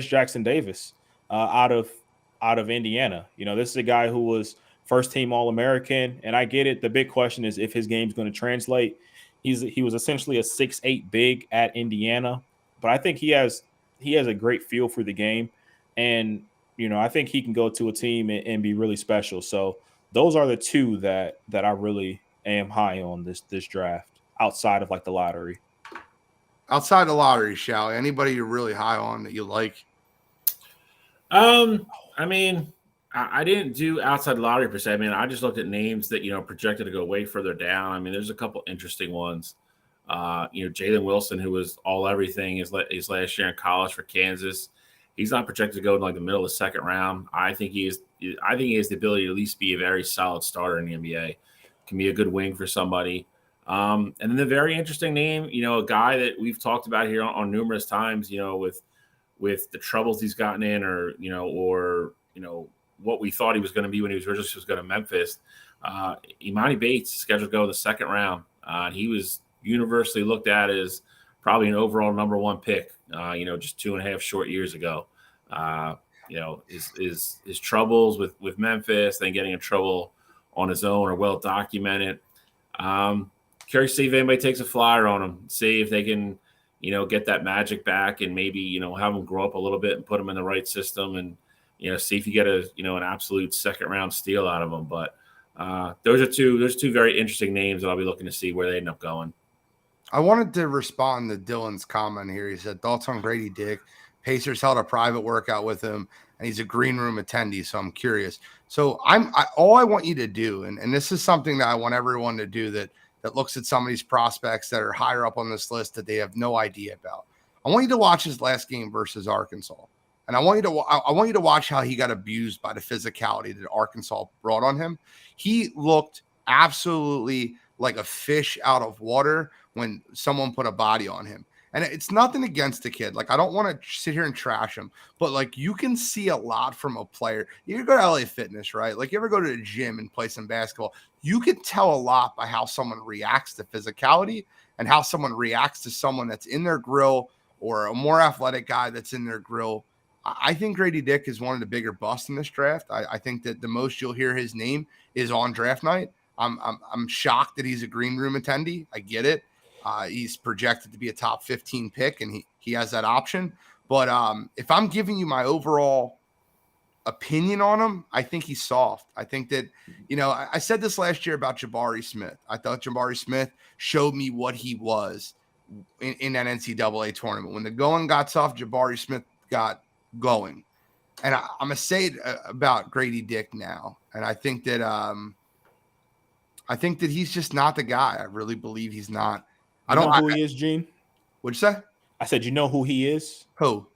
Jackson Davis out of Indiana. This is a guy who was first team All-American, and I get it. The big question is if his game's going to translate. He was essentially a 6'8" big at Indiana, but I think he has a great feel for the game, and I think he can go to a team and be really special. So those are the two that I really am high on this draft outside of like the lottery. Outside the lottery, Shally, anybody you're really high on that you like? I mean, I didn't do outside the lottery per se. I mean, I just looked at names that, projected to go way further down. I mean, there's a couple interesting ones. Jalen Wilson, who was all everything his last year in college for Kansas. He's not projected to go in like the middle of the second round. I think he has the ability to at least be a very solid starter in the NBA. Can be a good wing for somebody. And then the very interesting name, a guy that we've talked about here on numerous times, with the troubles he's gotten in, or what we thought he was going to be when he was originally going to Memphis. Imani Bates scheduled to go in the second round. He was universally looked at as probably an overall number one pick, just 2.5 short years ago. his troubles with Memphis, then getting in trouble on his own are well documented. Curious to see if anybody takes a flyer on him, see if they can, get that magic back and maybe, have him grow up a little bit and put him in the right system and, see if you get an absolute second round steal out of him. But there's two very interesting names that I'll be looking to see where they end up going. I wanted to respond to Dylan's comment here. He said, thoughts on Grady Dick. Pacers held a private workout with him, and he's a green room attendee, so I'm curious. So all I want you to do, and this is something that I want everyone to do that looks at some of these prospects that are higher up on this list that they have no idea about. I want you to watch his last game versus Arkansas, and I want you to watch how he got abused by the physicality that Arkansas brought on him. He looked absolutely like a fish out of water when someone put a body on him. And it's nothing against the kid. Like, I don't want to sit here and trash him, but like, you can see a lot from a player. You go to LA Fitness, right? Like, you ever go to the gym and play some basketball? You can tell a lot by how someone reacts to physicality and how someone reacts to someone that's in their grill or a more athletic guy that's in their grill. I think Grady Dick is one of the bigger busts in this draft. I think that the most you'll hear his name is on draft night. I'm shocked that he's a green room attendee. I get it. He's projected to be a top 15 pick, and he has that option. But if I'm giving you my overall opinion on him, I think he's soft. I think that, I said this last year about Jabari Smith. I thought Jabari Smith showed me what he was in that NCAA tournament. When the going got tough, Jabari Smith got going. And I'm going to say it about Grady Dick now. And I think that he's just not the guy. I really believe he's not. I don't know who he is, Gene. What'd you say? I said, you know who he is? Who?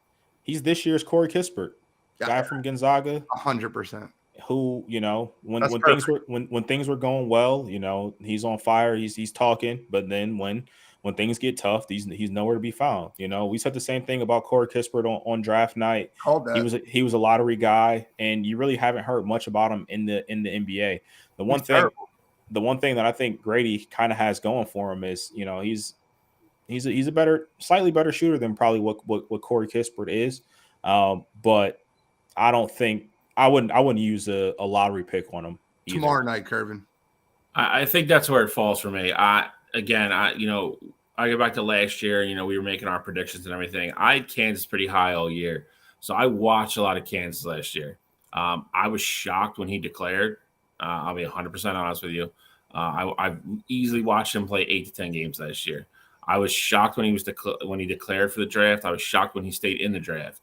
He's this year's Corey Kispert, guy from Gonzaga. 100%. Who, when things were going well, he's on fire. He's talking, but then when things get tough, he's nowhere to be found. We said the same thing about Corey Kispert on draft night. He was a lottery guy, and you really haven't heard much about him in the NBA. The one thing that I think Grady kind of has going for him is, he's a slightly better shooter than probably what Corey Kispert is. But I wouldn't use a lottery pick on him either. Tomorrow night, Kervin. I think that's where it falls for me. I go back to last year, we were making our predictions and everything. I had Kansas pretty high all year. So I watched a lot of Kansas last year. I was shocked when he declared. I'll be 100% honest with you. I've easily watched him play 8 to 10 games last year. I was shocked when he declared for the draft. I was shocked when he stayed in the draft.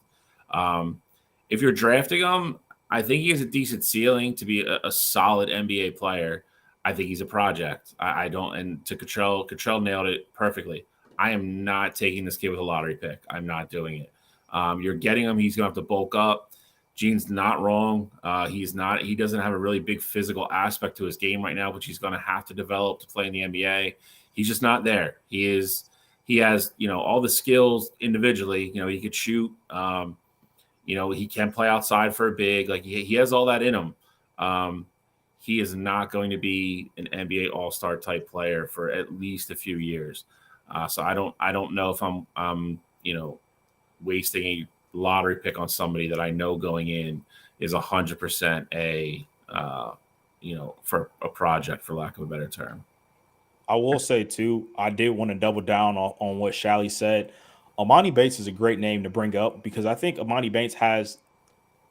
If you're drafting him, I think he has a decent ceiling to be a solid NBA player. I think he's a project. I don't. And to Cottrell nailed it perfectly. I am not taking this kid with a lottery pick. I'm not doing it. You're getting him. He's going to have to bulk up. Gene's not wrong. He doesn't have a really big physical aspect to his game right now, which he's going to have to develop to play in the NBA. He's just not there. He has, all the skills individually. He could shoot. He can play outside for a big. Like he has all that in him. He is not going to be an NBA All-Star type player for at least a few years. So I don't know if I'm wasting a lottery pick on somebody that I know going in is 100% for a project, for lack of a better term. I will say too, I did want to double down on what Shally said. Amani Bates is a great name to bring up because I think Amani Bates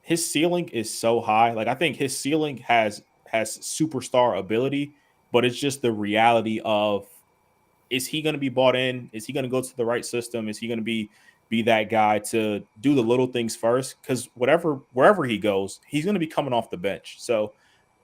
his ceiling is so high. Like I think his ceiling has superstar ability, but it's just the reality of, is he going to be bought in? Is he going to go to the right system? Is he going to be that guy to do the little things first? Because wherever he goes, he's going to be coming off the bench. So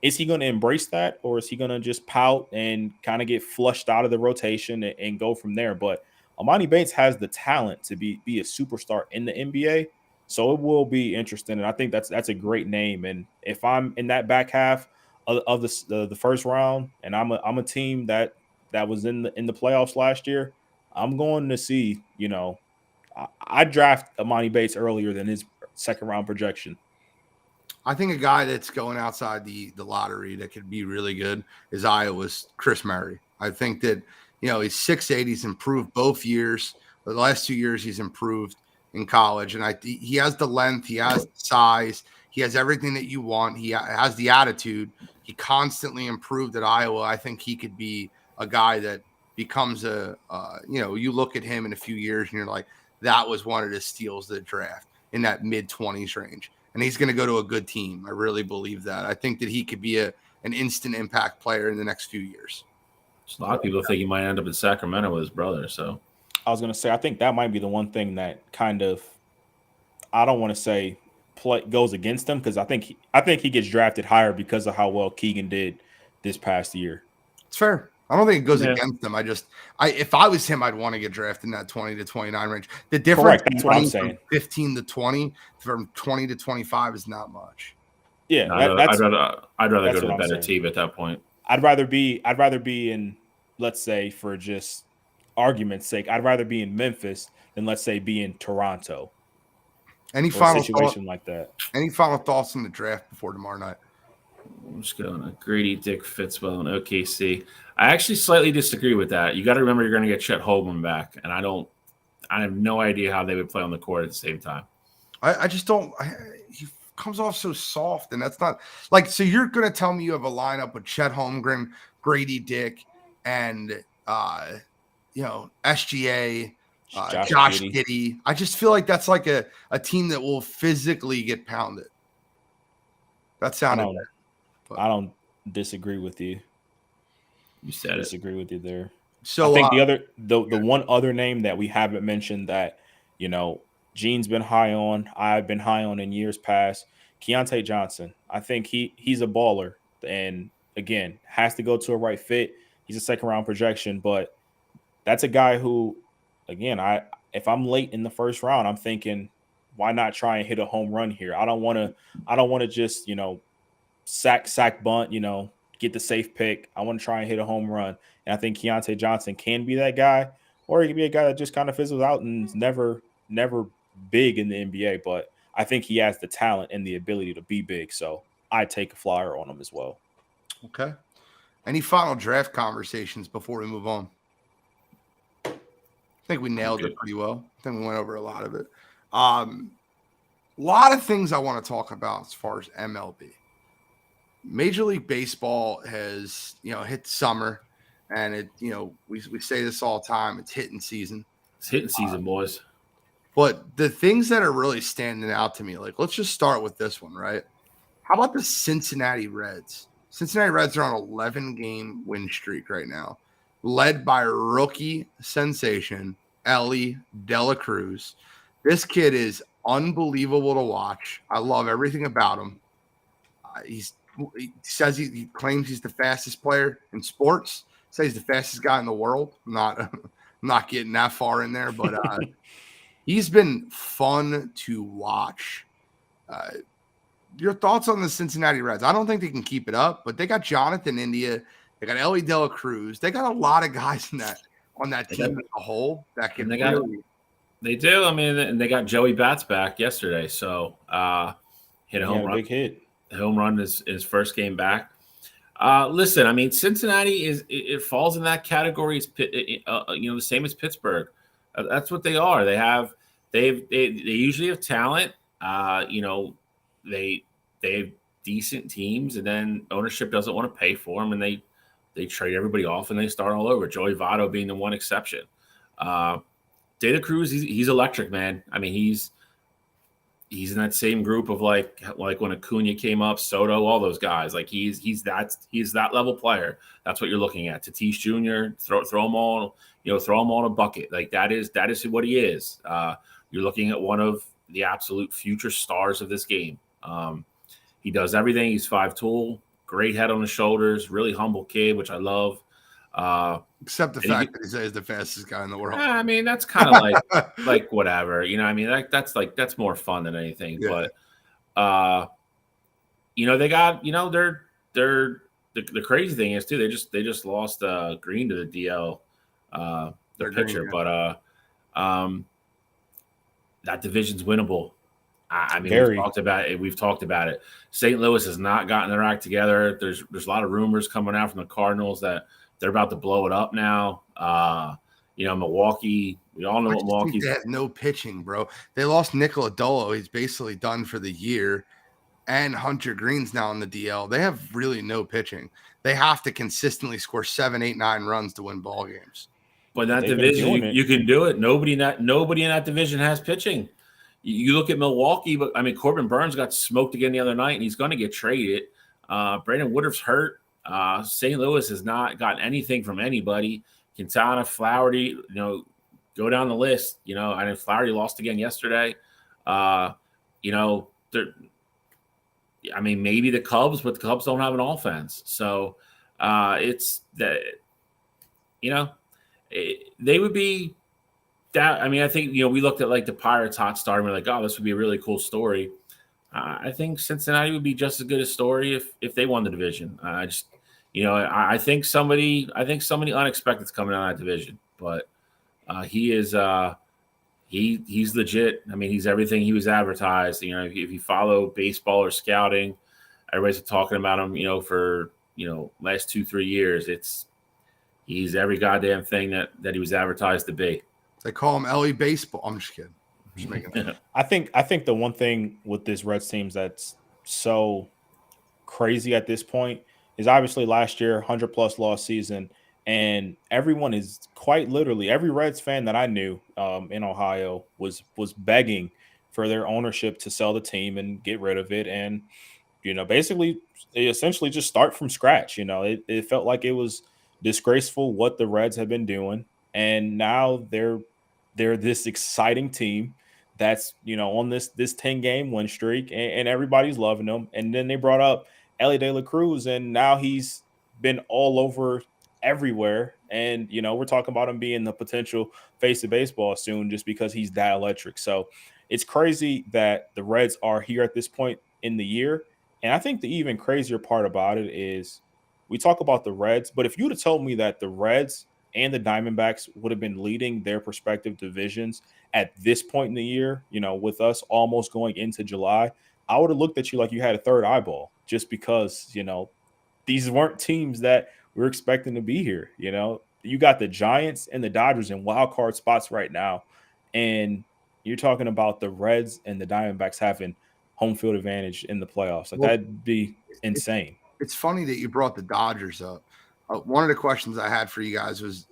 is he going to embrace that, or is he going to just pout and kind of get flushed out of the rotation and go from there? But Amani Bates has the talent to be a superstar in the NBA. So it will be interesting. And I think that's a great name. And if I'm in that back half of the first round, and I'm a team that was in the playoffs last year, I'm going to see, I draft Amani Bates earlier than his second round projection. I think a guy that's going outside the lottery that could be really good is Iowa's Chris Murray. I think that, he's 6'8", he's improved both years. The last 2 years he's improved. in college, and he has the length, he has the size, he has everything that you want. He has the attitude. He constantly improved at Iowa. I think he could be a guy that becomes you look at him in a few years and you're like, that was one of the steals of the draft in that mid-20s range. And he's going to go to a good team. I really believe that. I think that he could be an instant impact player in the next few years. A lot of people think he might end up in Sacramento with his brother. So I was going to say, I think that might be the one thing that kind of, I don't want to say goes against him, because I think he gets drafted higher because of how well Keegan did this past year. It's fair. I don't think it goes against him. If I was him, I'd want to get drafted in that 20 to 29 range. The difference That's what I'm saying. 15 to 20 from 20 to 25 is not much. Yeah, no, I'd rather go to a better team at that point. I'd rather be in, let's say, for just argument's sake, I'd rather be in Memphis than, let's say, be in Toronto. Any final situation like that? Any final thoughts on the draft before tomorrow night? I'm just going to Grady Dick Fitzwell and OKC. I actually slightly disagree with that. You got to remember you're going to get Chet Holmgren back, and I have no idea how they would play on the court at the same time. I just don't. He comes off so soft, and that's not like. So you're going to tell me you have a lineup with Chet Holmgren, Grady Dick, and SGA, Josh Giddey. I just feel like that's like a team that will physically get pounded. That sounded. I don't disagree with you. You said disagree with you there. So I think the one other name that we haven't mentioned that Gene's been high on, I've been high on in years past, Keontae Johnson. I think he's a baller, and again has to go to a right fit. He's a second round projection, but that's a guy who, again, if I'm late in the first round, I'm thinking, why not try and hit a home run here? I don't want to just sack bunt, get the safe pick. I want to try and hit a home run. And I think Keontae Johnson can be that guy, or he can be a guy that just kind of fizzles out and is never big in the NBA. But I think he has the talent and the ability to be big. So I take a flyer on him as well. Okay. Any final draft conversations before we move on? I think we nailed it pretty well. I think we went over a lot of it. A lot of things I want to talk about as far as MLB. Major League Baseball has, hit summer, and we say this all the time. It's hitting season. It's hitting season, boys. But the things that are really standing out to me, like, let's just start with this one, right? How about the Cincinnati Reds? Cincinnati Reds are on an 11-game win streak right now, led by rookie sensation Elly De La Cruz. This kid is unbelievable to watch. I love everything about him. He claims he's the fastest player in sports. Says he's the fastest guy in the world. I'm not getting that far in there, but he's been fun to watch. Your thoughts on the Cincinnati Reds? I don't think they can keep it up, but they got Jonathan India. They got Elly De La Cruz. They got a lot of guys on that team as a whole that can They do. I mean, they got Joey Bats back yesterday, so hit a home run. Big hit. Home run is his first game back. Listen, I mean, Cincinnati it falls in that category. It's the same as Pittsburgh. That's what they are. They usually have talent. They have decent teams, and then ownership doesn't want to pay for them, and they trade everybody off and they start all over. Joey Votto being the one exception. De La Cruz, he's electric, man. I mean, he's in that same group of like when Acuna came up, Soto, all those guys. Like he's that level player. That's what you're looking at. Tatis Jr. Throw them all, throw them all in a bucket. Like that is what he is. You're looking at one of the absolute future stars of this game. He does everything. He's 5'2", great head on his shoulders, really humble kid, which I love. Except the fact that he's the fastest guy in the world. I mean, that's kind of like whatever, I mean, that's more fun than anything. Yeah. But they got, they're the crazy thing is too, they just lost Green to the DL, their pitcher, but that division's winnable. I mean, we've talked about it. St. Louis has not gotten their act together. There's a lot of rumors coming out from the Cardinals that they're about to blow it up now. Milwaukee. We all know I what just think Milwaukee's. they have no pitching, bro. They lost Nicola Dolo. He's basically done for the year. And Hunter Green's now on the DL. They have really no pitching. They have to consistently score 7, 8, 9 runs to win ball games. But in that They've been division, doing it. you can do it. Nobody in that division has pitching. You look at Milwaukee, but I mean, Corbin Burns got smoked again the other night, and he's going to get traded. Brandon Woodruff's hurt. St. Louis has not gotten anything from anybody. Quintana, Flaherty, go down the list. I mean, Flaherty lost again yesterday. Maybe the Cubs, but the Cubs don't have an offense. So it's that, they would be that. I mean, I think, we looked at like the Pirates hot start and we're like, oh, this would be a really cool story. I think Cincinnati would be just as good a story if they won the division. I think somebody unexpected is coming out of that division, but he is he's legit. I mean, he's everything he was advertised. If you follow baseball or scouting, everybody's talking about him. For last 2-3 years, he's every goddamn thing that he was advertised to be. They call him Ellie Baseball. I'm just kidding. I'm just making that. I think the one thing with this Reds team that's so crazy at this point is obviously last year 100+ loss season, and everyone is quite literally, every Reds fan that I knew in Ohio was begging for their ownership to sell the team and get rid of it, and basically they essentially just start from scratch. It felt like it was disgraceful what the Reds have been doing, and now they're this exciting team that's on this 10-game win streak, and everybody's loving them. And then they brought up Ellie De La Cruz, and now he's been all over everywhere. And we're talking about him being the potential face of baseball soon, just because he's that electric. So it's crazy that the Reds are here at this point in the year. And I think the even crazier part about it is we talk about the Reds, but if you would have told me that the Reds and the Diamondbacks would have been leading their respective divisions at this point in the year, with us almost going into July, I would have looked at you like you had a third eyeball, just because, these weren't teams that we're expecting to be here. You got the Giants and the Dodgers in wild card spots right now. And you're talking about the Reds and the Diamondbacks having home field advantage in the playoffs. That'd be insane. It's funny that you brought the Dodgers up. One of the questions I had for you guys was,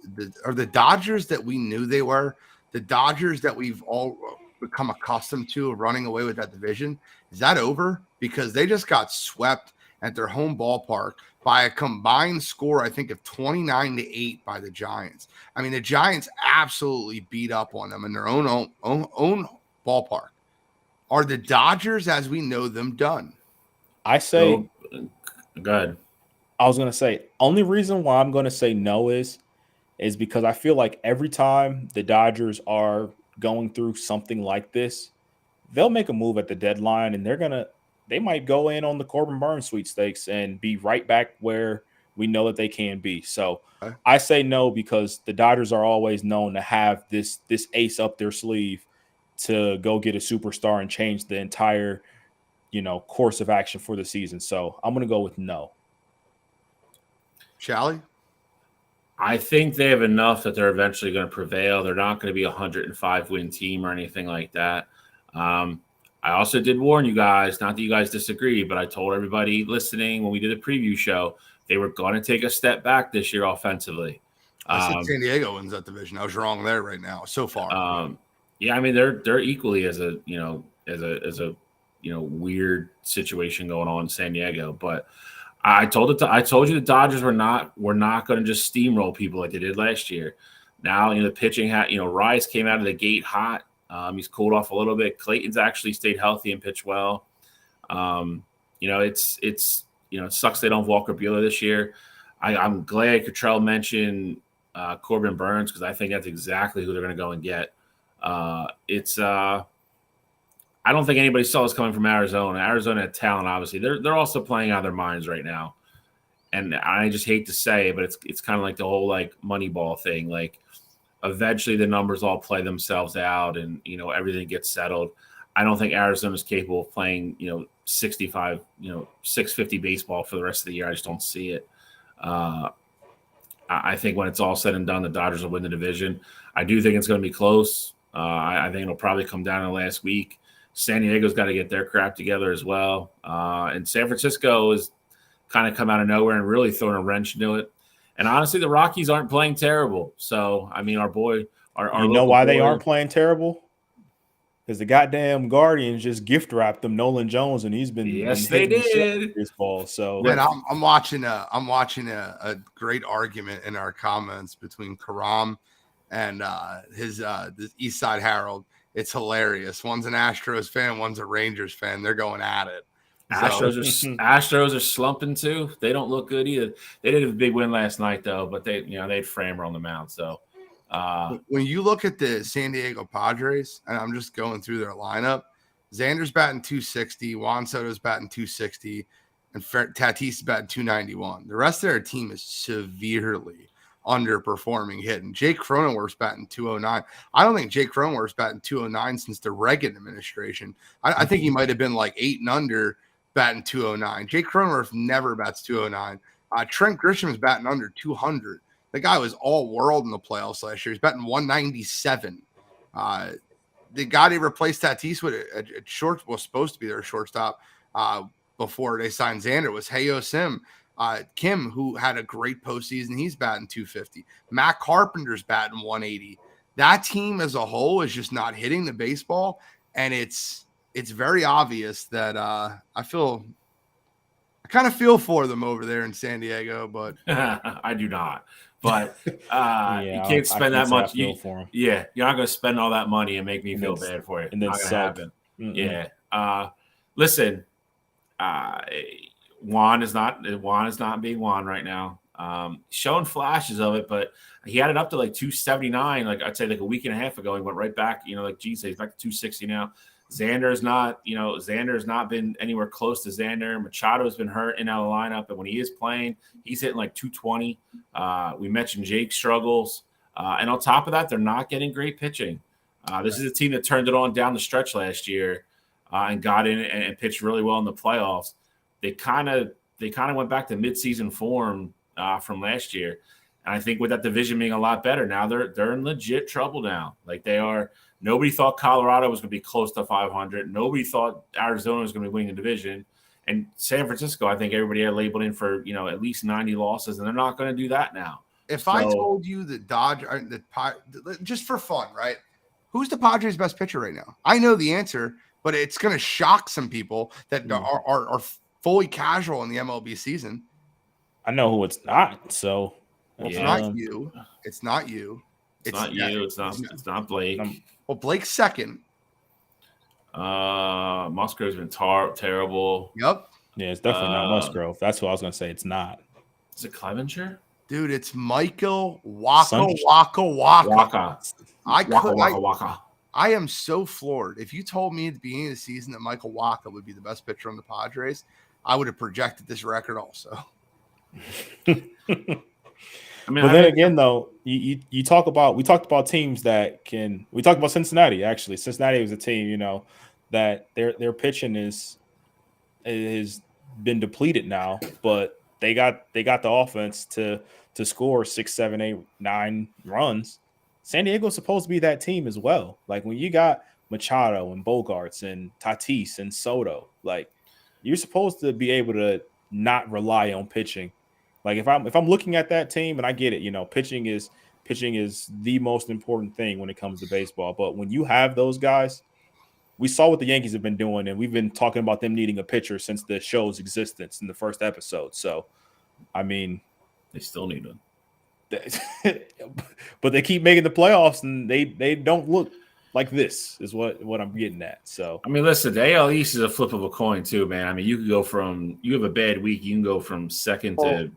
are the Dodgers that we knew they were, the Dodgers that we've all become accustomed to running away with that division, is that over? Because they just got swept at their home ballpark by a combined score, I think, of 29-8 by the Giants. I mean, the Giants absolutely beat up on them in their own ballpark. Are the Dodgers, as we know them, done? I say, go ahead. I was going to say, only reason why I'm going to say no is because I feel like every time the Dodgers are going through something like this, they'll make a move at the deadline, and they might go in on the Corbin Burns sweepstakes and be right back where we know that they can be. So okay. I say no, because the Dodgers are always known to have this ace up their sleeve to go get a superstar and change the entire, course of action for the season. So I'm going to go with no. Shally? I think they have enough that they're eventually going to prevail. They're not going to be a 105-win team or anything like that. I also did warn you guys, not that you guys disagree, but I told everybody listening when we did a preview show, they were going to take a step back this year offensively. I said San Diego wins that division. I was wrong there right now so far. Yeah, I mean they're equally as a weird situation going on in San Diego, but I told you the Dodgers were not going to just steamroll people like they did last year. Now, the pitching Rice came out of the gate hot. He's cooled off a little bit. Clayton's actually stayed healthy and pitched well. It sucks they don't have Walker Buehler this year. I'm glad Cottrell mentioned Corbin Burns, because I think that's exactly who they're going to go and get. I don't think anybody saw this coming from Arizona. Arizona had talent, obviously. They're also playing out of their minds right now. And I just hate to say it, but it's kind of like the whole Moneyball thing. Eventually the numbers all play themselves out, and everything gets settled. I don't think Arizona's capable of playing 650 baseball for the rest of the year. I just don't see it. I I think when it's all said and done, the Dodgers will win the division. I do think it's going to be close. I think it'll probably come down to the last week. San Diego's got to get their crap together as well. And San Francisco has kind of come out of nowhere and really thrown a wrench into it. And honestly, the Rockies aren't playing terrible. So, I mean, our you know why they aren't playing terrible? Because the goddamn Guardians just gift wrapped them Nolan Jones, and he's been they did this ball. So man, I'm watching a great argument in our comments between Karam and the East Side Herald. It's hilarious. One's an Astros fan, one's a Rangers fan. They're going at it. Astros are slumping too. They don't look good either. They did have a big win last night though, but they had Framber on the mound. So when you look at the San Diego Padres, and I'm just going through their lineup, Xander's batting 260, Juan Soto's batting 260, and Tatis is batting 291. The rest of their team is severely underperforming hitting. Jake Cronenworth's batting 209. I don't think Jake Cronenworth's batting 209 since the Reagan administration. I think he might have been like 8 and under batting 209. Jake Cronenworth never bats 209. Trent Grisham's batting under 200. The guy was all world in the playoffs last year. He's batting 197. The guy they replaced Tatis with at short was supposed to be their shortstop before they signed Xander was Heo Sim. Kim, who had a great postseason, he's batting 250. Matt Carpenter's batting 180. That team as a whole is just not hitting the baseball, and it's very obvious that I kind of feel for them over there in San Diego, but I do not. But you can't spend that much. You're not going to spend all that money and make me feel bad for it. And then not going to happen. Yeah. Listen, Juan is not being Juan right now. Showing flashes of it, but he had it up to like 279. Like I'd say like a week and a half ago, he went right back. Like geez, he's back to 260 now. Xander's not been anywhere close to Xander. Machado's been hurt in our lineup, and when he is playing, he's hitting like 220. We mentioned Jake's struggles, and on top of that, they're not getting great pitching. This is a team that turned it on down the stretch last year and got in and pitched really well in the playoffs. They kind of went back to midseason form from last year, and I think with that division being a lot better now, they're in legit trouble now. Like they are. Nobody thought Colorado was going to be close to 500. Nobody thought Arizona was going to be winning the division. And San Francisco, I think everybody had labeled in for, at least 90 losses, and they're not going to do that now. If I told you the just for fun, right? Who's the Padres' best pitcher right now? I know the answer, but it's going to shock some people that are fully casual in the MLB season. I know who it's not, so. It's not you. It's not you. It's not you. It's not Blake. Well, Blake's second. Musgrove's been terrible. Yep. Yeah, it's definitely not Musgrove. That's what I was going to say. It's not. Is it Clevenger? Dude, it's Michael Waka. I am so floored. If you told me at the beginning of the season that Michael Waka would be the best pitcher on the Padres, I would have projected this record also. Then again, though, we talked about teams that can. We talked about Cincinnati. Actually, Cincinnati was a team, that their pitching has been depleted now, but they got the offense to score 6, 7, 8, 9 runs. San Diego's supposed to be that team as well. Like when you got Machado and Bogarts and Tatis and Soto, like you're supposed to be able to not rely on pitching. Like if I'm looking at that team, and I get it, pitching is the most important thing when it comes to baseball. But when you have those guys, we saw what the Yankees have been doing, and we've been talking about them needing a pitcher since the show's existence in the first episode. So, I mean, they still need them, but they keep making the playoffs, and they don't look like this. Is what I'm getting at. So, I mean, listen, the AL East is a flip of a coin too, man. I mean, you have a bad week, you can go from second to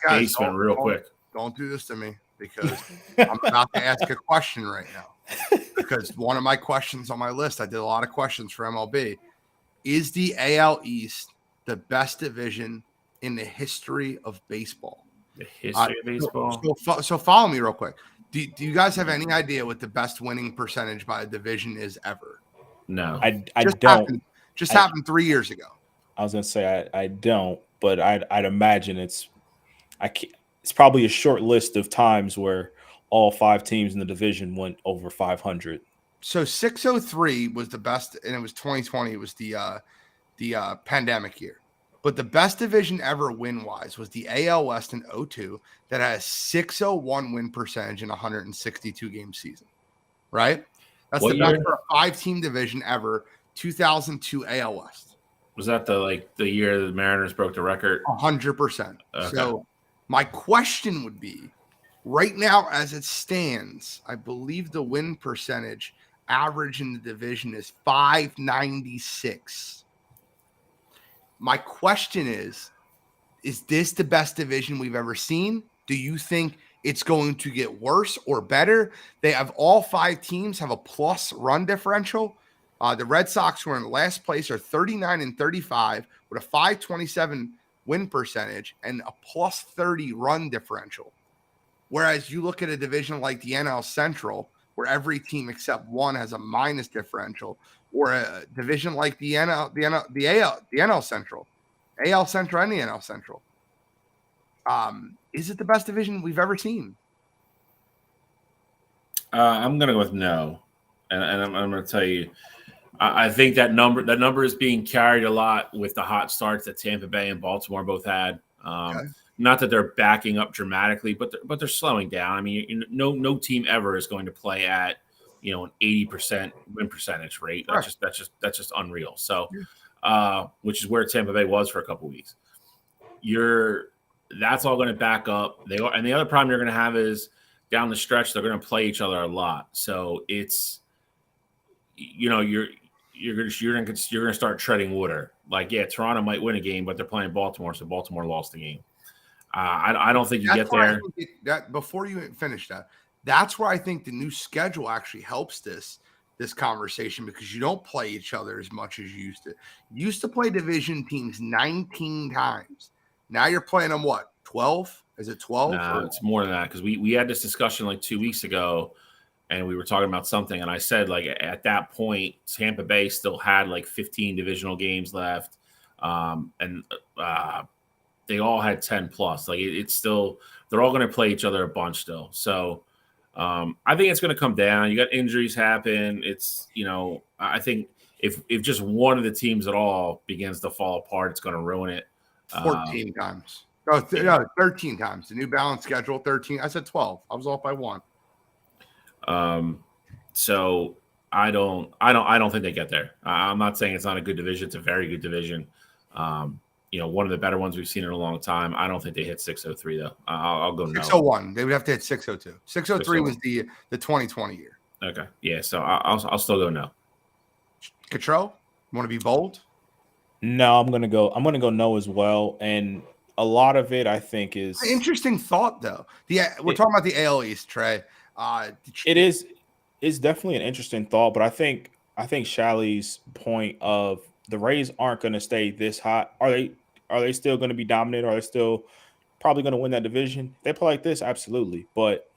basement real quick. Don't do this to me because I'm about to ask a question right now. Because one of my questions on my list, I did a lot of questions for MLB. Is the AL East the best division in the history of baseball? The history of baseball. So follow me real quick. Do you guys have any idea what the best winning percentage by a division is ever? No, I don't. Happened 3 years ago. I was gonna say I don't, but I'd imagine it's. it's probably a short list of times where all 5 teams in the division went over 500. So 603 was the best, and it was 2020. It was the pandemic year. But the best division ever win-wise was the AL West in 02 that had a 601 win percentage in a 162-game season, right? That's What the best year? for a 5-team division ever, 2002 AL West. Was that the year the Mariners broke the record? 100%. Okay. So my question would be, right now as it stands, I believe the win percentage average in the division is 596. My question is this the best division we've ever seen? Do you think it's going to get worse or better? They have all 5 teams have a plus run differential. The Red Sox, who are in last place, are 39-35 with a 527 win percentage and a plus 30 run differential. Whereas you look at a division like the NL Central, where every team except one has a minus differential, or a division like the NL Central, AL Central, and the NL Central. Is it the best division we've ever seen? I'm going to go with no, and I'm going to tell you, I think that number is being carried a lot with the hot starts that Tampa Bay and Baltimore both had. Okay. Not that they're backing up dramatically, but they're slowing down. I mean, no team ever is going to play at an 80% win percentage rate. That's just unreal. So, which is where Tampa Bay was for a couple of weeks. That's all going to back up. And the other problem you're going to have is down the stretch they're going to play each other a lot. So it's you're going to start treading water. Like, yeah, Toronto might win a game, but they're playing Baltimore, so Baltimore lost the game. I don't think you get there. Before you finish that, that's where I think the new schedule actually helps this conversation, because you don't play each other as much as you used to. You used to play division teams 19 times. Now you're playing them, what, 12? Is it 12? No, it's more than that, because we had this discussion like 2 weeks ago, and we were talking about something, and I said, like, at that point, Tampa Bay still had like 15 divisional games left, and they all had 10 plus. Like, it's still, they're all going to play each other a bunch still. So I think it's going to come down. You got injuries happen. It's, I think if just one of the teams at all begins to fall apart, it's going to ruin it. 14 times. No, 13 times. The New Balance schedule, 13. I said 12. I was off by 1. So I don't think they get there. I'm not saying it's not a good division. It's a very good division. One of the better ones we've seen in a long time. I don't think they hit 603 though. I'll go no. 601. They would have to hit 602. 603 was the 2020 year. Okay. Yeah. So I'll still go no. Cottrell, you want to be bold? No, I'm gonna go no as well. And a lot of it, I think, is interesting thought though. We're talking about the AL East, Trey. It's definitely an interesting thought, but I think Shally's point of the Rays aren't going to stay this hot. Are they still going to be dominant? Are they still probably going to win that division? They play like this, absolutely. But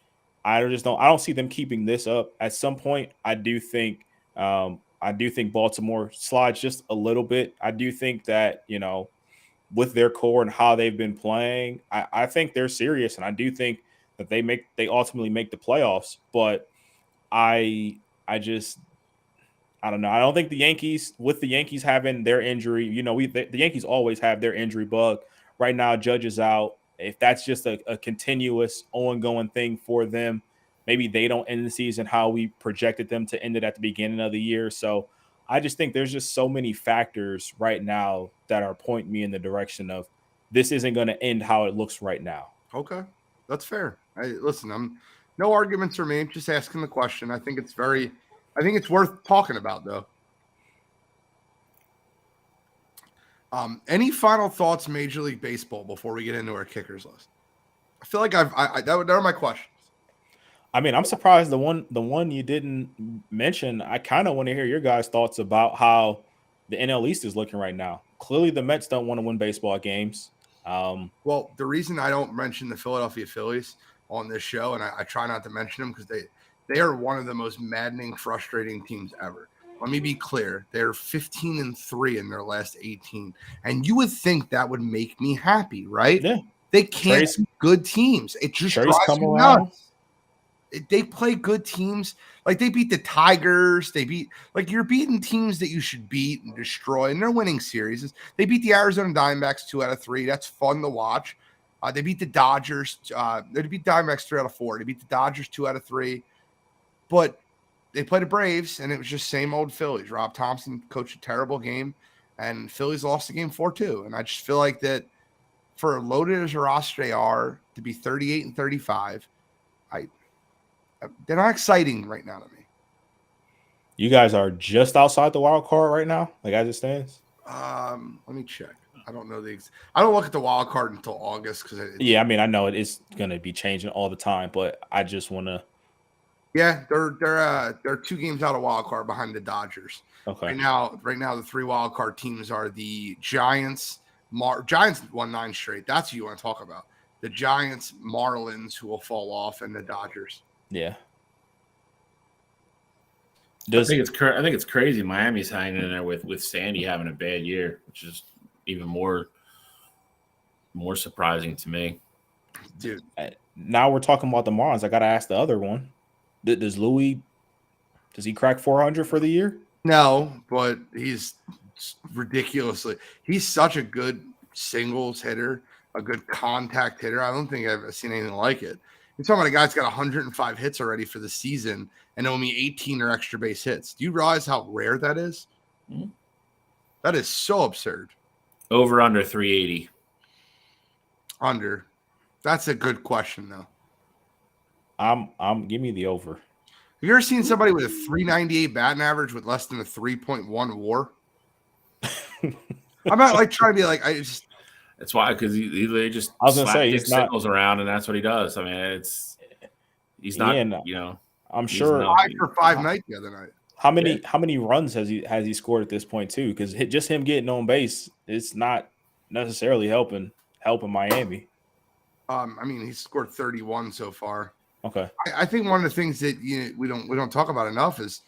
I don't see them keeping this up. At some point, I do think Baltimore slides just a little bit. I do think that, with their core and how they've been playing, I think they're serious, and I do think that they ultimately make the playoffs. But I don't know. I don't think the Yankees having their injury, the Yankees always have their injury bug. Right now, Judge is out. If that's just a continuous ongoing thing for them, maybe they don't end the season how we projected them to end it at the beginning of the year. So I just think there's just so many factors right now that are pointing me in the direction of this isn't going to end how it looks right now. Okay, that's fair. I'm no arguments for me. Just asking the question. I think it's worth talking about, though. Any final thoughts, Major League Baseball, before we get into our kickers list? I feel like that are my questions. I mean, I'm surprised the one you didn't mention. I kind of want to hear your guys' thoughts about how the NL East is looking right now. Clearly, the Mets don't want to win baseball games. Well, the reason I don't mention the Philadelphia Phillies on this show, and I try not to mention them because they are one of the most maddening, frustrating teams ever. Let me be clear. They're 15-3 in their last 18. And you would think that would make me happy, right? Yeah. They can't beat good teams. It just drives me nuts. They play good teams. Like they beat the Tigers. They beat you're beating teams that you should beat and destroy, and they're winning series. They beat the Arizona Diamondbacks 2 out of 3. That's fun to watch. They beat the Dodgers. They beat Diamondbacks 3 out of 4. They beat the Dodgers 2 out of 3. But they played the Braves, and it was just same old Phillies. Rob Thompson coached a terrible game, and Phillies lost the game 4-2. And I just feel like that for loaded as a roster they are to be 38 and 35, they're not exciting right now to me. You guys are just outside the wild card right now, like as it stands. Let me check. I don't know I don't look at the wild card until August because I mean I know it is going to be changing all the time, but I just want to. Yeah, they're 2 games out of wild card behind the Dodgers. Okay. Right now the 3 wild card teams are the Giants. Giants won 9 straight. That's who you want to talk about. The Giants, Marlins, who will fall off, and the Dodgers. Yeah. I think it's crazy. Miami's hanging in there with Sandy having a bad year, which is even more surprising to me. Dude. Now we're talking about the Marlins. I got to ask the other one. Does he crack 400 for the year? No, but he's he's such a good singles hitter, a good contact hitter. I don't think I've seen anything like it. You're talking about a guy that's got 105 hits already for the season and only 18 are extra base hits. Do you realize how rare that is? Mm-hmm. That is so absurd. Over under 380. Under. That's a good question though. Give me the over. Have you ever seen somebody with a 398 batting average with less than a 3.1 WAR? I'm not trying to be That's why, because he just I was gonna say he's not signals around, and that's what he does. I mean, he's not. I'm sure 5 for 5 night the other night. How many runs has he scored at this point too? Because just him getting on base, it's not necessarily helping Miami. I mean, he's scored 31 so far. Okay. I think one of the things that we don't talk about enough is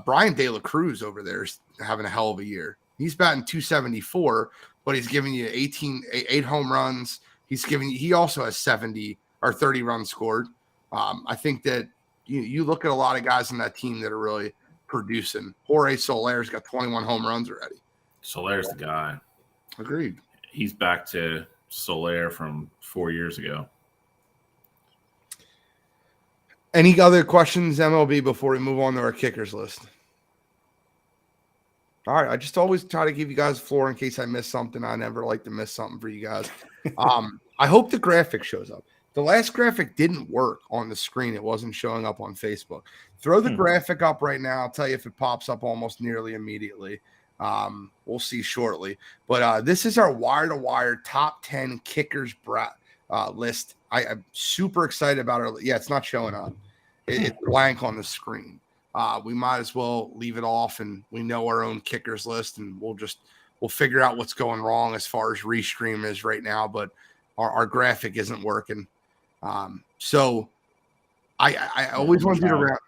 Brian De La Cruz over there is having a hell of a year. He's batting 274, but he's giving you 8 home runs. He also has 70 or 30 runs scored. I think that you look at a lot of guys on that team that are really producing. Jorge Soler's got 21 home runs already. Soler's the guy. Agreed. He's back to Soler from 4 years ago. Any other questions, MLB, before we move on to our kickers list? All right. I just always try to give you guys a floor in case I miss something. I never like to miss something for you guys. I hope the graphic shows up. The last graphic didn't work on the screen. It wasn't showing up on Facebook. Throw the graphic up right now. I'll tell you if it pops up almost nearly immediately. We'll see shortly. But this is our wire-to-wire top 10 kickers list. I'm super excited about it. Yeah, it's not showing up. It's blank on the screen. We might as well leave it off, and we know our own kickers list, and we'll figure out what's going wrong as far as restream is right now. But our graphic isn't working. So I always want you to wrap.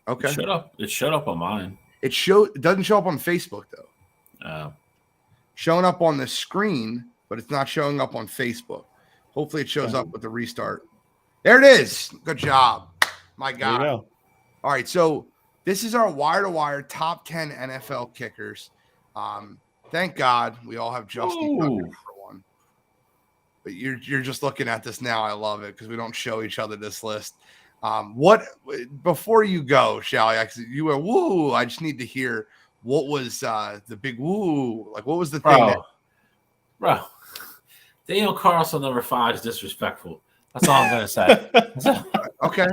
Okay. It showed up on mine. It doesn't show up on Facebook though. Showing up on the screen, but it's not showing up on Facebook. Hopefully it shows up with the restart. There it is. Good job. My God. There you go. All right. So this is our wire-to-wire top 10 NFL kickers. Thank God we all have Justin Tucker for one. But you're just looking at this now. I love it because we don't show each other this list. Before you go, Shally, you were woo. I just need to hear what was the big woo. Like, what was the thing? Bro, Daniel Carlson number 5 is disrespectful. That's all I'm gonna say. Okay.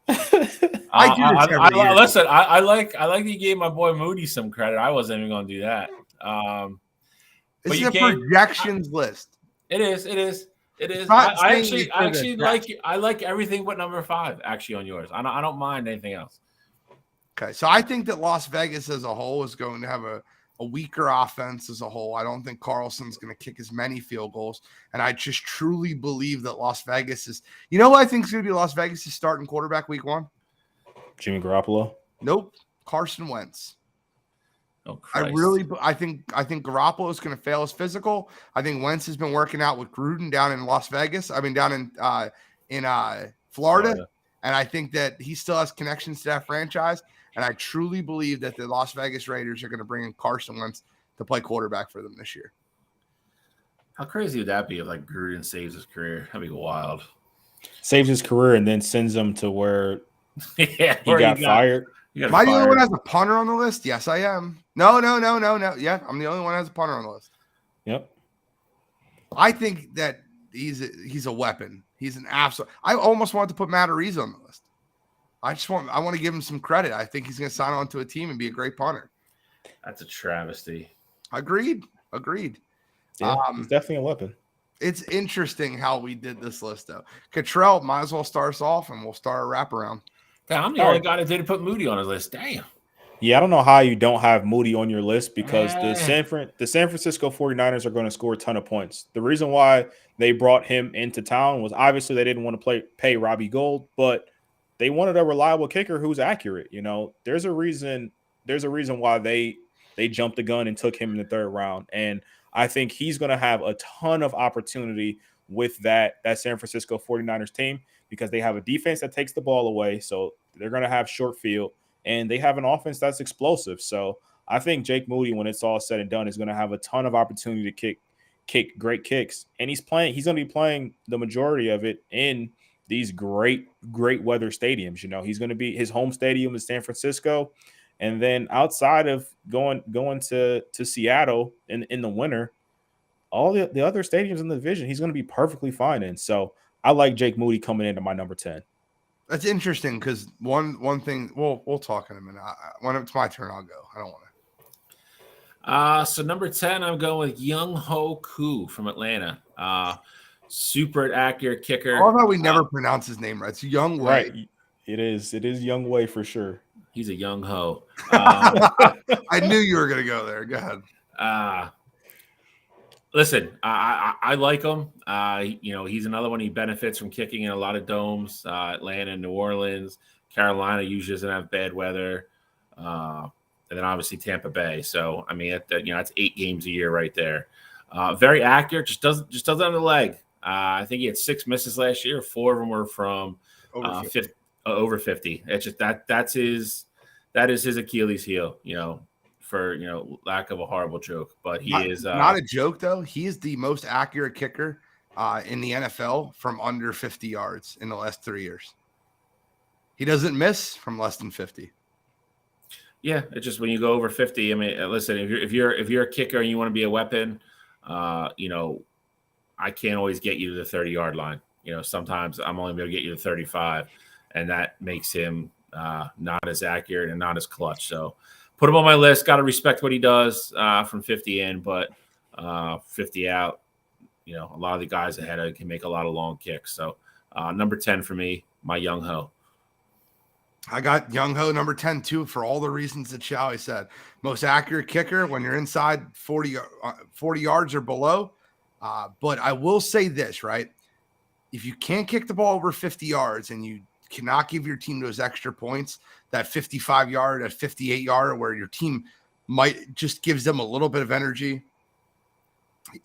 Listen, I like that you gave my boy Moody some credit. I wasn't even gonna do that. This is a projections list. It is. I like everything but number 5 actually on yours. I don't mind anything else. Okay, so I think that Las Vegas as a whole is going to have a weaker offense as a whole. I don't think Carlson's going to kick as many field goals, and I just truly believe that Las Vegas is. You know what I think is going to be Las Vegas' starting quarterback week 1? Jimmy Garoppolo. Nope, Carson Wentz. Oh, I Christ. think Garoppolo is going to fail his physical. I think Wentz has been working out with Gruden down in Las Vegas. I mean, down in Florida. And I think that he still has connections to that franchise. And I truly believe that the Las Vegas Raiders are going to bring in Carson Wentz to play quarterback for them this year. How crazy would that be if like Gruden saves his career? That'd be wild. Saves his career and then sends him to where yeah, he got fired. Am I the only one that has a punter on the list? Yes, I am. No. Yeah, I'm the only one that has a punter on the list. Yep. I think that he's a weapon. He's an absolute. I almost wanted to put Matt Ariza on the list. I want to give him some credit. I think he's going to sign on to a team and be a great punter. That's a travesty. Agreed. Yeah, he's definitely a weapon. It's interesting how we did this list, though. Cottrell might as well start us off, and we'll start a wraparound. Damn, I'm the only guy that didn't put Moody on his list. Damn. Yeah, I don't know how you don't have Moody on your list because the San Francisco 49ers are going to score a ton of points. The reason why they brought him into town was obviously they didn't want to pay Robbie Gould, but they wanted a reliable kicker who's accurate. You know, there's a reason why they jumped the gun and took him in the third round. And I think he's going to have a ton of opportunity with that San Francisco 49ers team because they have a defense that takes the ball away. So they're going to have short field and they have an offense that's explosive. So I think Jake Moody, when it's all said and done, is going to have a ton of opportunity to kick great kicks. And he's going to be playing the majority of it in these great weather stadiums. You know, he's going to be his home stadium is San Francisco. And then outside of going to Seattle in the winter, all the other stadiums in the division, he's going to be perfectly fine in. So I like Jake Moody coming into my number 10. That's interesting because one thing we'll talk in a minute. When it's my turn, I'll go. I don't want to. So number 10, I'm going with Young Ho Koo from Atlanta. Super accurate kicker. I love how we never pronounce his name right. It's Young Wei. Right. It is Young Wei for sure. He's a young ho. I knew you were going to go there. Go ahead. Listen, I like him. You know, he's another one. He benefits from kicking in a lot of domes. Atlanta, New Orleans, Carolina usually doesn't have bad weather, and then obviously Tampa Bay. So I mean, that's 8 games a year right there. Very accurate. Just doesn't have the leg. I think he had 6 misses last year. 4 of them were from over 50. It's just that is his Achilles heel. You know. For lack of a horrible joke, but he is not a joke though. He is the most accurate kicker in the NFL from under 50 yards in the last 3 years. He doesn't miss from less than 50. Yeah, it's just when you go over 50. I mean, listen, if you're a kicker and you want to be a weapon, I can't always get you to the 30-yard line. You know, sometimes I'm only going to get you to 35, and that makes him not as accurate and not as clutch. So. Put him on my list. Got to respect what he does from 50 in, but 50 out. You know, a lot of the guys ahead of can make a lot of long kicks. So number 10 for me, my Young Ho. I got Young Ho number 10 too for all the reasons that Showie said. Most accurate kicker when you're inside 40 yards or below. But I will say this, right? If you can't kick the ball over 50 yards and you cannot give your team those extra points, that 55-yard, that 58-yard, where your team might just gives them a little bit of energy,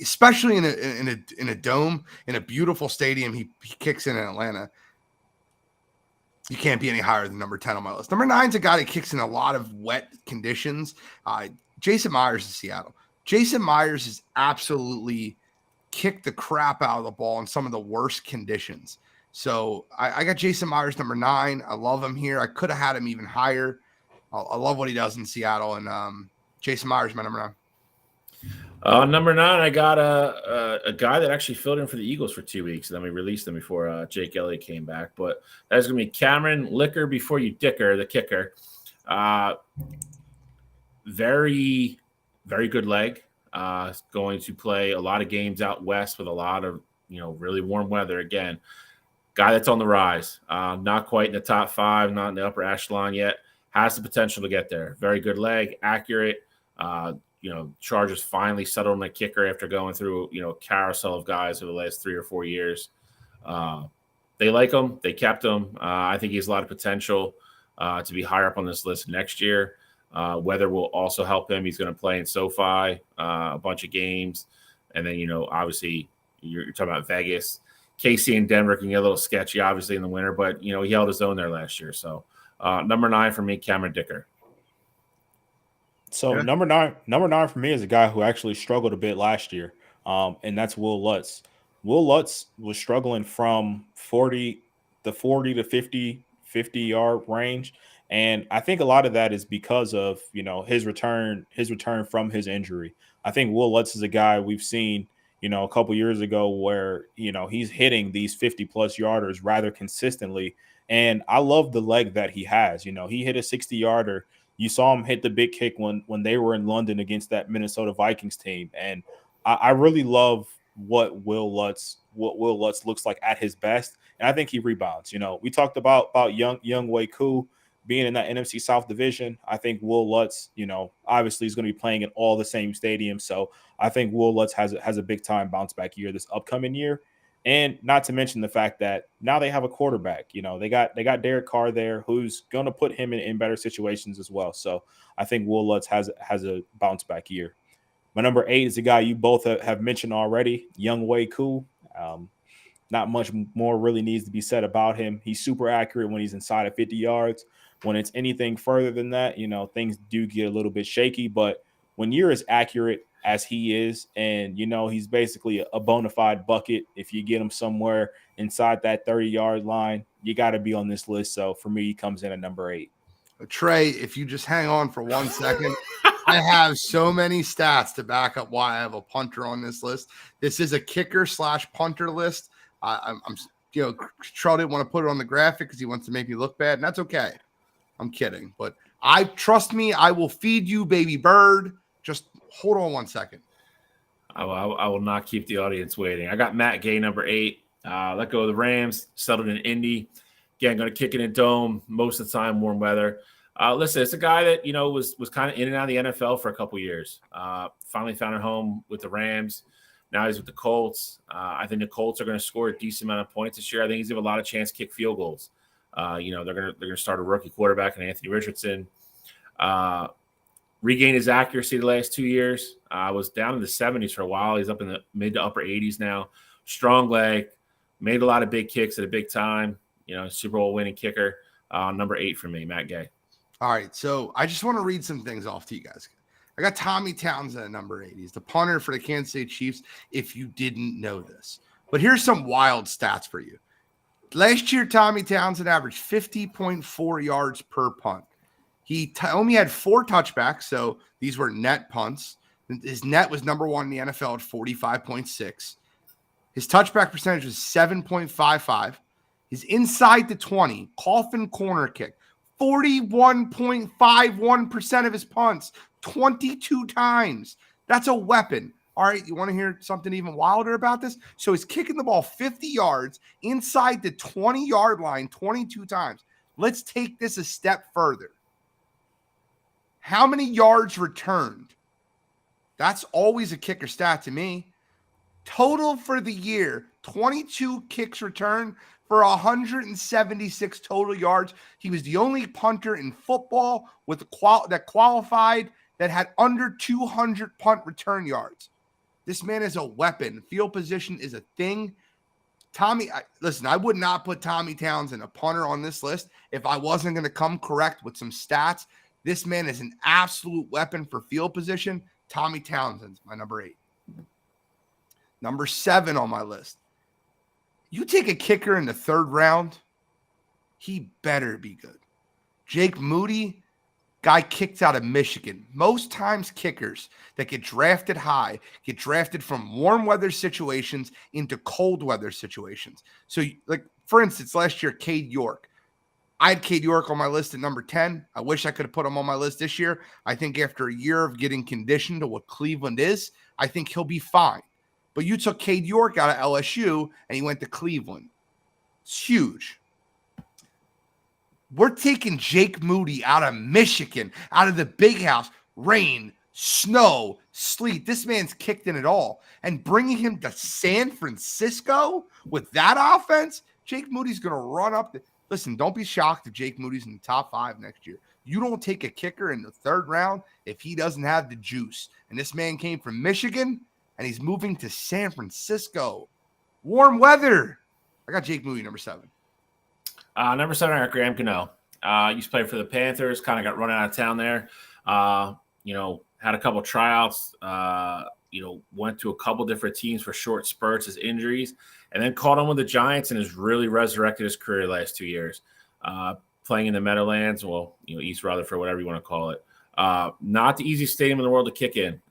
especially in a dome, in a beautiful stadium. He kicks in Atlanta. You can't be any higher than number 10 on my list. Number 9 is a guy that kicks in a lot of wet conditions. Jason Myers in Seattle. Jason Myers has absolutely kicked the crap out of the ball in some of the worst conditions. So I got Jason Myers number 9. I love him here. I could have had him even higher. I love what he does in Seattle. And Jason Myers, my number 9. Number 9, I got a guy that actually filled in for the Eagles for 2 weeks. And then we released him before Jake Elliott came back. But that's going to be Cameron Licker before you dicker, the kicker. Very, very good leg. Going to play a lot of games out west with a lot of, really warm weather again. Guy that's on the rise, not quite in the top 5, not in the upper echelon yet, has the potential to get there. Very good leg, accurate. Chargers finally settled on the kicker after going through, a carousel of guys over the last 3 or 4 years. They like him. They kept him. I think he has a lot of potential to be higher up on this list next year. Weather will also help him. He's going to play in SoFi a bunch of games. And then, obviously you're talking about Vegas. KC and Denver can get a little sketchy, obviously, in the winter, but, he held his own there last year. So number 9 for me, Cameron Dicker. So number nine for me is a guy who actually struggled a bit last year, and that's Will Lutz. Will Lutz was struggling from 40 to 50-yard range, and I think a lot of that is because of his return from his injury. I think Will Lutz is a guy we've seen a couple years ago where he's hitting these 50+ yarders rather consistently, and I love the leg that he has. He hit a 60-yarder. You saw him hit the big kick when they were in London against that Minnesota Vikings team. And I really love what Will Lutz looks like at his best. And I think he rebounds. We talked about Young Wei Koo being in that NFC South division. I think Will Lutz, obviously is going to be playing in all the same stadiums. So I think Will Lutz has a big time bounce back year this upcoming year. And not to mention the fact that now they have a quarterback. They got Derek Carr there, who's going to put him in better situations as well. So I think Will Lutz has a bounce back year. My number 8 is a guy you both have mentioned already, Young Wei Koo. Not much more really needs to be said about him. He's super accurate when he's inside of 50 yards. When it's anything further than that, things do get a little bit shaky. But when you're as accurate as he is, and he's basically a bona fide bucket. If you get him somewhere inside that 30-yard line, you got to be on this list. So for me, he comes in at number 8. Trey, if you just hang on for 1 second, I have so many stats to back up why I have a punter on this list. This is a kicker/punter list. I'm Charles didn't want to put it on the graphic because he wants to make me look bad, and that's okay. I'm kidding, but trust me, I will feed you, baby bird. Just hold on 1 second. I will not keep the audience waiting. I got Matt Gay, number 8. Let go of the Rams, settled in Indy. Again, going to kick it in dome most of the time, warm weather. Listen, it's a guy that, was kind of in and out of the NFL for a couple years. Finally found a home with the Rams. Now he's with the Colts. I think the Colts are going to score a decent amount of points this year. I think he's going to have a lot of chance to kick field goals. They're going to start a rookie quarterback in Anthony Richardson. Regained his accuracy the last 2 years. Was down in the 70s for a while. He's up in the mid to upper 80s now. Strong leg. Made a lot of big kicks at a big time. Super Bowl winning kicker. Number 8 for me, Matt Gay. All right, so I just want to read some things off to you guys. I got Tommy Townsend at number 8. He's the punter for the Kansas City Chiefs, if you didn't know this. But here's some wild stats for you. Last year, Tommy Townsend averaged 50.4 yards per punt. He only had 4 touchbacks, so these were net punts. His net was number 1 in the NFL at 45.6. His touchback percentage was 7.55. His inside the 20, coffin corner kick, 41.51% of his punts, 22 times. That's a weapon. All right, you want to hear something even wilder about this? So he's kicking the ball 50 yards inside the 20-yard line 22 times. Let's take this a step further. How many yards returned? That's always a kicker stat to me. Total for the year, 22 kicks returned for 176 total yards. He was the only punter in football with that qualified that had under 200 punt return yards. This man is a weapon. Field position is a thing. Listen, I would not put Tommy Townsend, a punter, on this list if I wasn't going to come correct with some stats. This man is an absolute weapon for field position. Tommy Townsend's my number 8. Number 7 on my list. You take a kicker in the 3rd round, he better be good. Jake Moody, guy kicked out of Michigan. Most times kickers that get drafted high get drafted from warm weather situations into cold weather situations. So, like, for instance, last year, Cade York. I had Cade York on my list at number 10. I wish I could have put him on my list this year. I think after a year of getting conditioned to what Cleveland is, I think he'll be fine. But you took Cade York out of LSU and he went to Cleveland. It's huge. We're taking Jake Moody out of Michigan, out of the big house, rain, snow, sleet. This man's kicked in it all. And bringing him to San Francisco with that offense, Jake Moody's going to run up. Listen, don't be shocked if Jake Moody's in the top 5 next year. You don't take a kicker in the 3rd round if he doesn't have the juice. And this man came from Michigan, and he's moving to San Francisco. Warm weather. I got Jake Moody, number 7. Number 7, I got Graham Cano. Used to play for the Panthers, kind of got run out of town there. Had a couple tryouts, went to a couple different teams for short spurts as injuries, and then caught on with the Giants and has really resurrected his career the last 2 years. Playing in the Meadowlands, East Rutherford, whatever you want to call it. Not the easiest stadium in the world to kick in.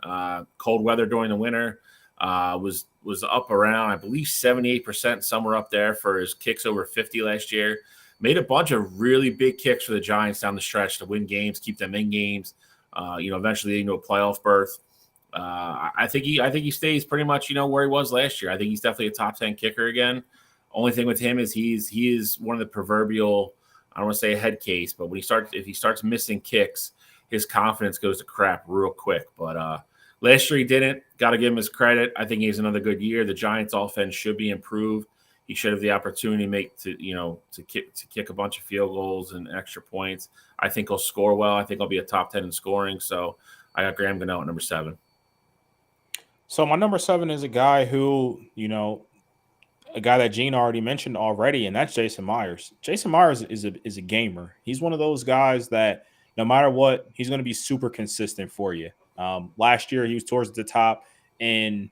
Cold weather during the winter. Was up around, I believe, 78%, somewhere up there for his kicks over 50 last year. Made a bunch of really big kicks for the Giants down the stretch to win games, keep them in games. Eventually into a playoff berth. I think he stays pretty much, where he was last year. I think he's definitely a top 10 kicker again. Only thing with him is he is one of the proverbial, I don't want to say a head case, but if he starts missing kicks, his confidence goes to crap real quick. But last year he didn't. Got to give him his credit. I think he has another good year. The Giants' offense should be improved. He should have the opportunity to kick a bunch of field goals and extra points. I think he'll score well. I think he'll be a top 10 in scoring. So I got Graham Gano at number 7. So my number 7 is a guy who, a guy that Gene already mentioned already, and that's Jason Myers. Jason Myers is a gamer. He's one of those guys that no matter what, he's going to be super consistent for you. Last year, he was towards the top in,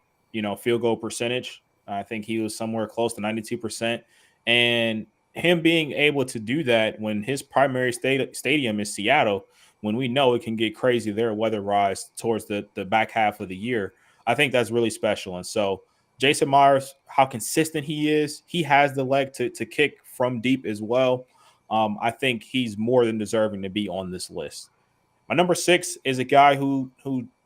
field goal percentage. I think he was somewhere close to 92%. And him being able to do that when his primary stadium is Seattle, when we know it can get crazy there weather-wise towards the back half of the year, I think that's really special. And so Jason Myers, how consistent he is, he has the leg to kick from deep as well. I think he's more than deserving to be on this list. My number 6 is a guy who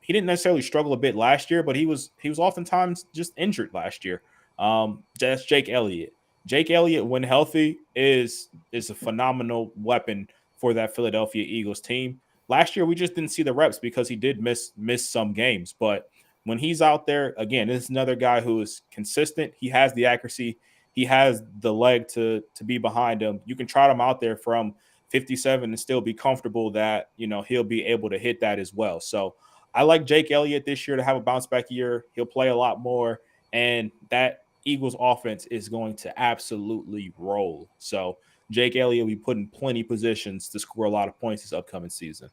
he didn't necessarily struggle a bit last year, but he was oftentimes just injured last year. That's Jake Elliott. Jake Elliott, when healthy, is a phenomenal weapon for that Philadelphia Eagles team. Last year, we just didn't see the reps because he did miss some games. But when he's out there, again, this is another guy who is consistent. He has the accuracy. He has the leg to be behind him. You can trot him out there from 57 and still be comfortable that, he'll be able to hit that as well. So I like Jake Elliott this year to have a bounce back year. He'll play a lot more, and that Eagles offense is going to absolutely roll. So Jake Elliott will be put in plenty positions to score a lot of points this upcoming season.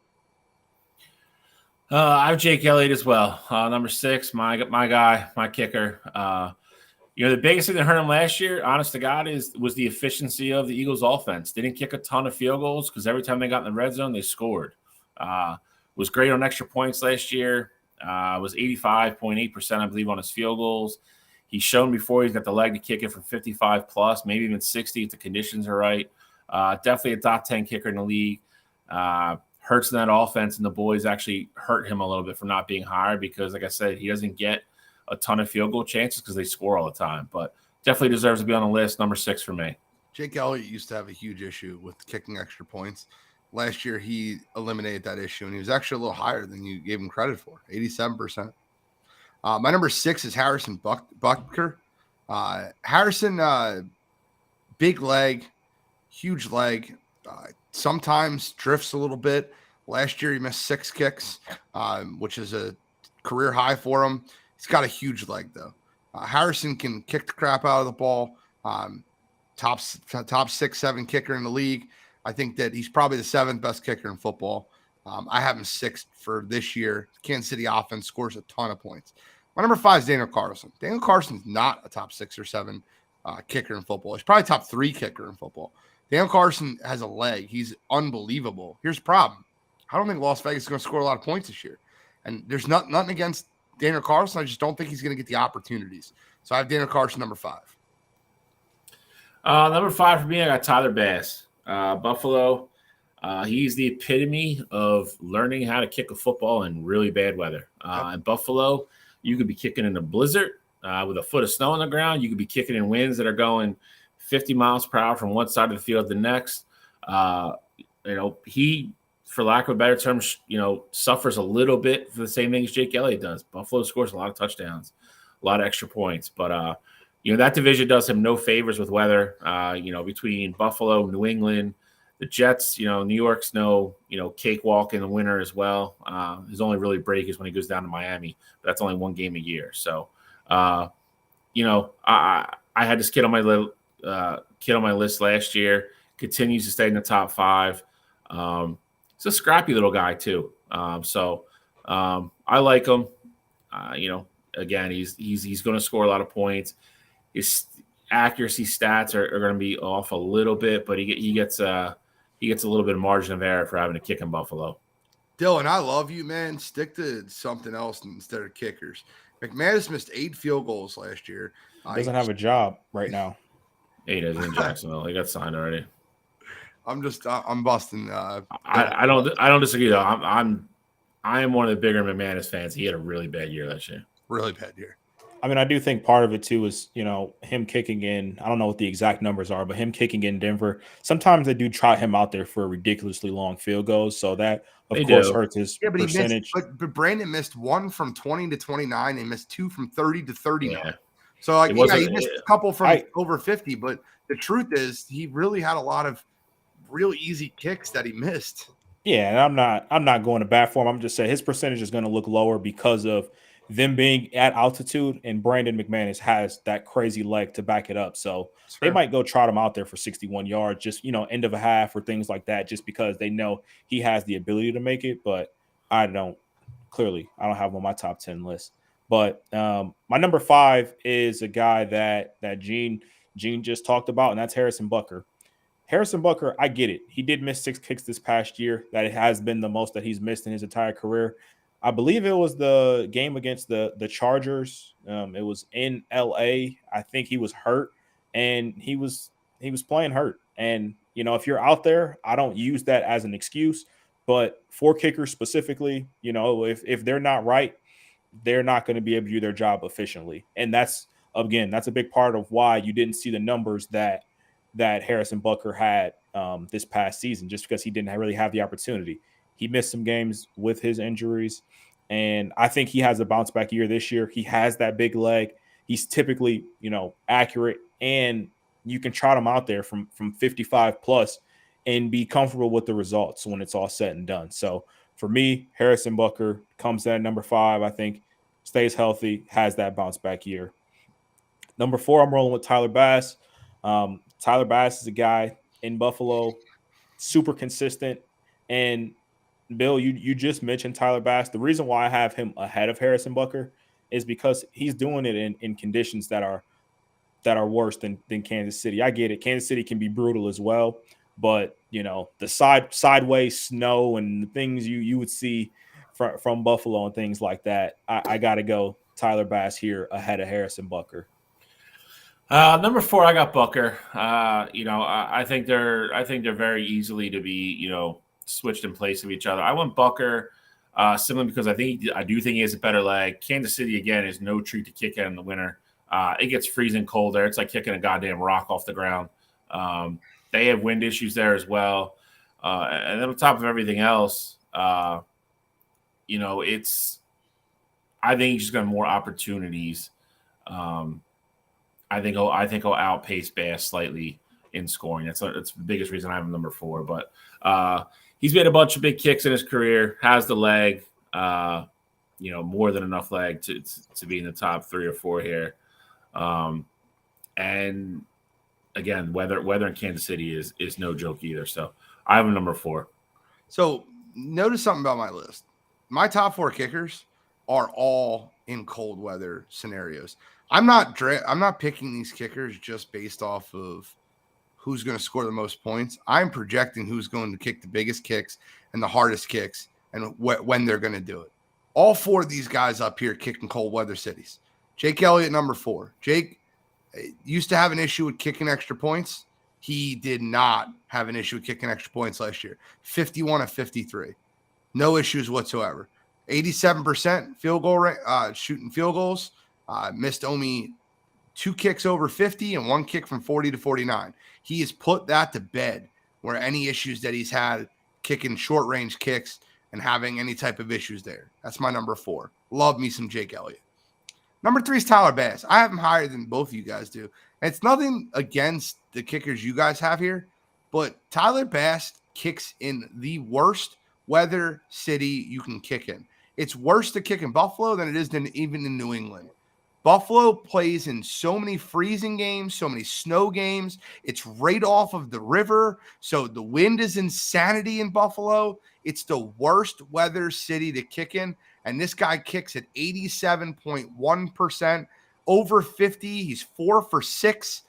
I have Jake Elliott as well. Number 6, my guy, my kicker. The biggest thing that hurt him last year, honest to God, was the efficiency of the Eagles offense. They didn't kick a ton of field goals because every time they got in the red zone, they scored. Was great on extra points last year. Was 85.8%, I believe, on his field goals. He's shown before he's got the leg to kick it from 55 plus, maybe even 60 if the conditions are right. Definitely a top 10 kicker in the league. Hurts in that offense, and the boys actually hurt him a little bit for not being higher because, like I said, he doesn't get a ton of field goal chances because they score all the time. But definitely deserves to be on the list. Number 6 for me. Jake Elliott used to have a huge issue with kicking extra points. Last year, he eliminated that issue, and he was actually a little higher than you gave him credit for, 87%. My number 6 is Harrison Butker. Harrison, big leg, huge leg, sometimes drifts a little bit. Last year, he missed 6 kicks, which is a career high for him. He's got a huge leg, though. Harrison can kick the crap out of the ball. Top 6, 7 kicker in the league. I think that he's probably the 7th best kicker in football. I have him 6th for this year. Kansas City offense scores a ton of points. My number 5 is Daniel Carlson. Daniel Carson's not a top 6 or 7 kicker in football. He's probably top 3 kicker in football. Daniel Carson has a leg. He's unbelievable. Here's the problem. I don't think Las Vegas is going to score a lot of points this year. And there's nothing against Daniel Carson. I just don't think he's going to get the opportunities. So I have Daniel Carson number 5. Number 5 for me, I got Tyler Bass. Buffalo. He's the epitome of learning how to kick a football in really bad weather. In Buffalo, you could be kicking in a blizzard with a foot of snow on the ground. You could be kicking in winds that are going 50 miles per hour from one side of the field to the next. He, for lack of a better term, suffers a little bit for the same thing as Jake Elliott does. Buffalo scores a lot of touchdowns, a lot of extra points. But, that division does him no favors with weather. Between Buffalo, New England, the Jets, New York's no, cakewalk in the winter as well. His only really break is when he goes down to Miami, but that's only one game a year. So, I had this kid on my list last year. Continues to stay in the top 5. He's a scrappy little guy too. I like him. Again, he's going to score a lot of points. His accuracy stats are going to be off a little bit, but he gets a little bit of margin of error for having to kick in Buffalo. Dylan, I love you, man. Stick to something else instead of kickers. McManus missed 8 field goals last year. He doesn't have a job right now. He does in Jacksonville. He got signed already. I'm busting. I don't disagree though. I am one of the bigger McManus fans. He had a really bad year last year. Really bad year. I mean, I do think part of it too is, him kicking in. I don't know what the exact numbers are, but him kicking in Denver. Sometimes they do trot him out there for ridiculously long field goals, so that of course hurts his percentage. But Brandon missed 1 from 20 to 29. He missed 2 from 30 to 39. Yeah. So he missed a couple from over 50. But the truth is, he really had a lot of real easy kicks that he missed. Yeah, and I'm not going to bat for him. I'm just saying his percentage is going to look lower because of them being at altitude, and Brandon McManus has that crazy leg to back it up. So they might go trot him out there for 61 yards, just, end of a half or things like that, just because they know he has the ability to make it. But I don't have him on my top 10 list. But my number 5 is a guy that Gene just talked about, and that's Harrison Butker. Harrison Butker, I get it. He did miss 6 kicks this past year. That has been the most that he's missed in his entire career. I believe it was the game against the Chargers. It was in LA. I think he was hurt, and he was playing hurt. And if you're out there, I don't use that as an excuse. But for kickers specifically, if they're not right, they're not going to be able to do their job efficiently. And that's a big part of why you didn't see the numbers that Harrison Butker had this past season, just because he didn't really have the opportunity. He missed some games with his injuries, and I think he has a bounce back year this year. He has that big leg. He's typically, accurate, and you can trot him out there from 55 plus and be comfortable with the results when it's all said and done. So for me, Harrison Butker comes in at number 5. I think stays healthy, has that bounce back year. Number 4, I'm rolling with Tyler Bass. Tyler Bass is a guy in Buffalo, super consistent. And Bill, you just mentioned Tyler Bass. The reason why I have him ahead of Harrison Butker is because he's doing it in conditions that are worse than Kansas City. I get it. Kansas City can be brutal as well, but the sideways snow and the things you would see from Buffalo and things like that. I got to go Tyler Bass here ahead of Harrison Butker. Number 4, I got Butker. I think they're very easily to be, switched in place of each other. I went Butker simply because I do think he has a better leg. Kansas City, again, is no treat to kick at in the winter. It gets freezing cold there. It's like kicking a goddamn rock off the ground. They have wind issues there as well. And then on top of everything else, I think he's just got more opportunities. I think he'll outpace Bass slightly in scoring. That's the biggest reason I have him number 4. But he's made a bunch of big kicks in his career, has the leg, more than enough leg to be in the top 3 or 4 here. And again, weather in Kansas City is no joke either. So I have him number 4. So notice something about my list. My top 4 kickers are all in cold weather scenarios. I'm not picking these kickers just based off of who's going to score the most points. I'm projecting who's going to kick the biggest kicks and the hardest kicks and when they're going to do it. All 4 of these guys up here kick in cold weather cities. Jake Elliott, number 4. Jake used to have an issue with kicking extra points. He did not have an issue with kicking extra points last year. 51 of 53. No issues whatsoever. 87% field goal rate, shooting field goals. Missed only 2 kicks over 50 and 1 kick from 40 to 49. He has put that to bed, where any issues that he's had kicking short range kicks and having any type of issues there. That's my number 4. Love me some Jake Elliott. Number 3 is Tyler Bass. I have him higher than both of you guys do. And it's nothing against the kickers you guys have here, but Tyler Bass kicks in the worst weather city you can kick in. It's worse to kick in Buffalo than it is even in New England. Buffalo plays in so many freezing games, so many snow games. It's right off of the river, so the wind is insanity in Buffalo. It's the worst weather city to kick in, and this guy kicks at 87.1%, over 50. He's 4 for 6.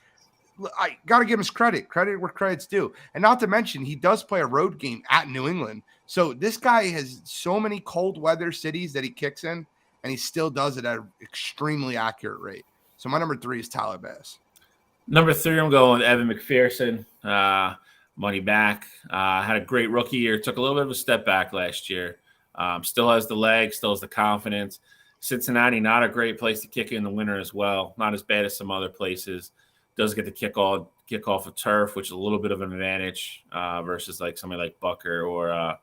I got to give him his credit where credit's due. And not to mention, he does play a road game at New England. So this guy has so many cold weather cities that he kicks in, and he still does it at an extremely accurate rate. So my number 3 is Tyler Bass. Number 3, I'm going with Evan McPherson. Money back. Had a great rookie year. Took a little bit of a step back last year. Still has the leg, still has the confidence. Cincinnati, not a great place to kick in the winter as well. Not as bad as some other places. Does get the kick off of turf, which is a little bit of an advantage versus like somebody like Bucker or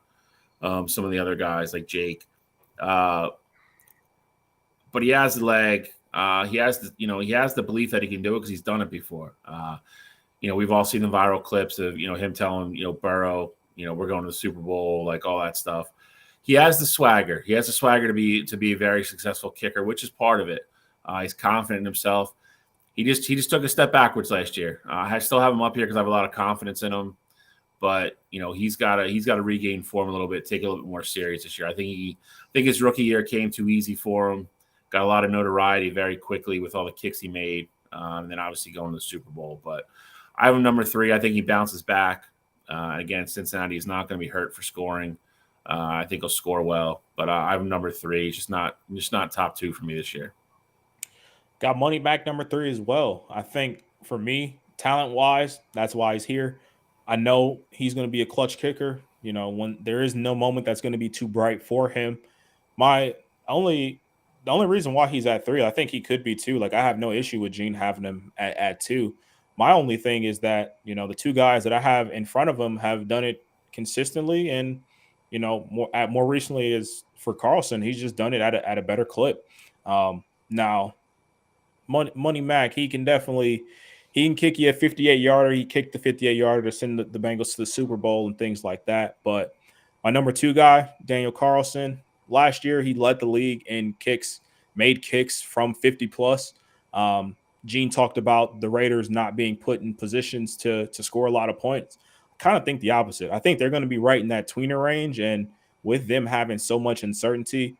some of the other guys like Jake. But he has the leg. He has the belief that he can do it because he's done it before. We've all seen the viral clips of him telling Burrow, we're going to the Super Bowl, like all that stuff. He has the swagger. He has the swagger to be a very successful kicker, which is part of it. He's confident in himself. He just took a step backwards last year. I still have him up here because I have a lot of confidence in him, but he's got to regain form a little bit, take it a little bit more serious this year. I think his rookie year came too easy for him. Got a lot of notoriety very quickly with all the kicks he made, and then obviously going to the Super Bowl. But I have him number 3. I think he bounces back. Again, Cincinnati is not going to be hurt for scoring. I think he'll score well, but I have him number 3. He's just not top 2 for me this year. Got money back number 3 as well. I think for me, talent-wise, that's why he's here. I know he's going to be a clutch kicker. When there is no moment that's going to be too bright for him. The only reason why he's at 3, I think he could be 2. Like, I have no issue with Gene having him at 2. My only thing is that, the 2 guys that I have in front of him have done it consistently. And, more recently is for Carlson, he's just done it at a better clip. Now, Money Mac, he can kick you a 58-yarder. He kicked the 58-yarder to send the Bengals to the Super Bowl and things like that. But my number 2 guy, Daniel Carlson, last year he led the league in kicks, made kicks from 50+. Gene talked about the Raiders not being put in positions to score a lot of points. I kind of think the opposite. I think they're going to be right in that tweener range, and with them having so much uncertainty,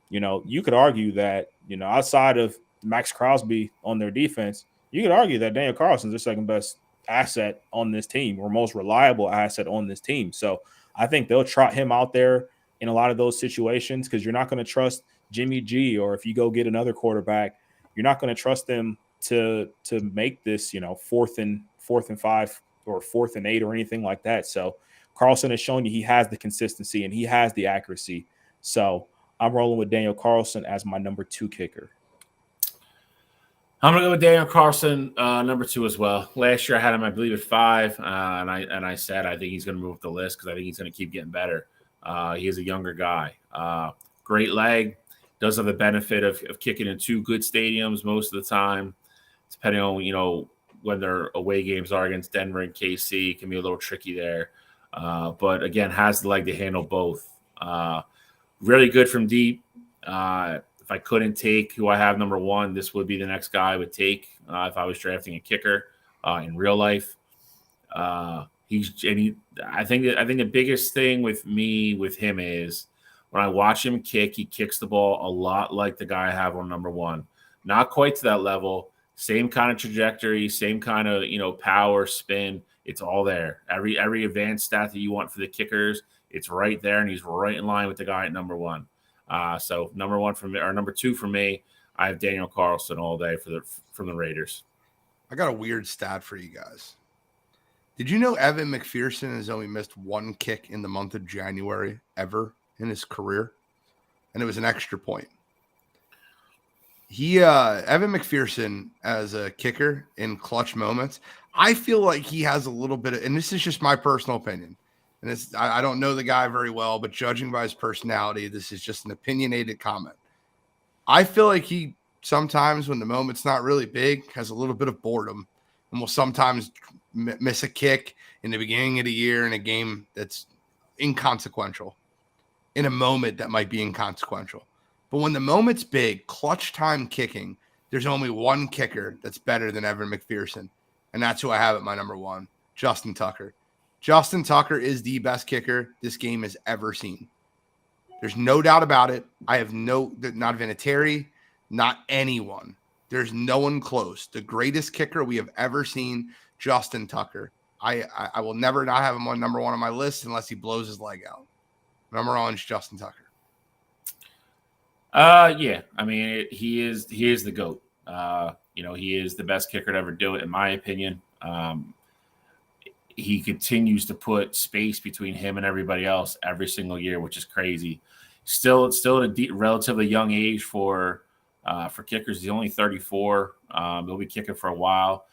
you could argue that, outside of Max Crosby on their defense, you could argue that Daniel Carlson's their second best asset on this team, or most reliable asset on this team. So I think they'll trot him out there in a lot of those situations because you're not going to trust Jimmy G, or if you go get another quarterback, you're not going to trust them to make this, 4th and 5 or 4th and 8 or anything like that. So Carlson has shown you he has the consistency and he has the accuracy. So I'm rolling with Daniel Carlson as my number 2 kicker. I'm going to go with Daniel Carlson, number 2 as well. Last year I had him, I believe, at 5, and I said I think he's going to move up the list because I think he's going to keep getting better. He is a younger guy. Great leg. Does have the benefit of kicking in 2 good stadiums most of the time. Depending on, when their away games are against Denver and KC, it can be a little tricky there. But, again, has the leg to handle both. Really good from deep. If I couldn't take who I have number 1, this would be the next guy I would take if I was drafting a kicker in real life. I think the biggest thing with him is when I watch him kick, he kicks the ball a lot like the guy I have on number 1. Not quite to that level. Same kind of trajectory, same kind of power, spin. It's all there. Every advanced stat that you want for the kickers, it's right there, and he's right in line with the guy at number 1. So number 1 for me, or number 2 for me, I have Daniel Carlson all day from the Raiders. I got a weird stat for you guys. Did you know Evan McPherson has only missed 1 kick in the month of January ever in his career? And it was an extra point. Evan McPherson as a kicker in clutch moments, I feel like he has a little bit of, and this is just my personal opinion, and I don't know the guy very well, but judging by his personality, this is just an opinionated comment. I feel like he sometimes when the moment's not really big, has a little bit of boredom, and will sometimes miss a kick in the beginning of the year in a game that's inconsequential, in a moment that might be inconsequential. But when the moment's big, clutch time kicking, there's only one kicker that's better than Evan McPherson, and that's who I have at my number one, Justin Tucker. Justin Tucker is the best kicker this game has ever seen. There's no doubt about it. I have not Vinatieri, not anyone. There's no one close. The greatest kicker we have ever seen, Justin Tucker. I will never not have him on number one on my list unless he blows his leg out. Number one is Justin Tucker. Yeah. I mean, he is the GOAT. He is the best kicker to ever do it, in my opinion. He continues to put space between him and everybody else every single year, which is crazy. Still at a relatively young age for kickers. He's only 34. He'll be kicking for a while.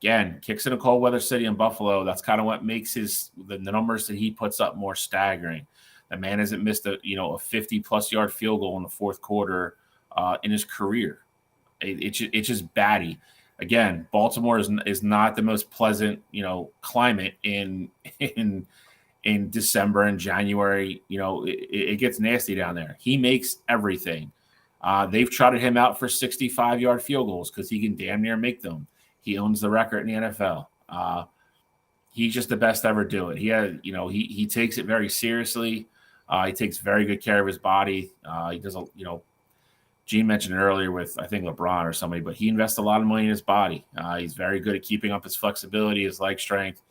Again, kicks in a cold weather city in Buffalo. That's kind of what makes the numbers that he puts up more staggering. The man hasn't missed a 50-plus yard field goal in the fourth quarter in his career. It's just batty. Again, Baltimore is not the most pleasant, climate in December and January. It gets nasty down there. He makes everything. They've trotted him out for 65-yard field goals because he can damn near make them. He owns the record in the NFL. He's just the best to ever do it. He takes it very seriously. He takes very good care of his body. He does Gene mentioned it earlier with, I think, LeBron or somebody, but he invests a lot of money in his body. He's very good at keeping up his flexibility, his leg strength.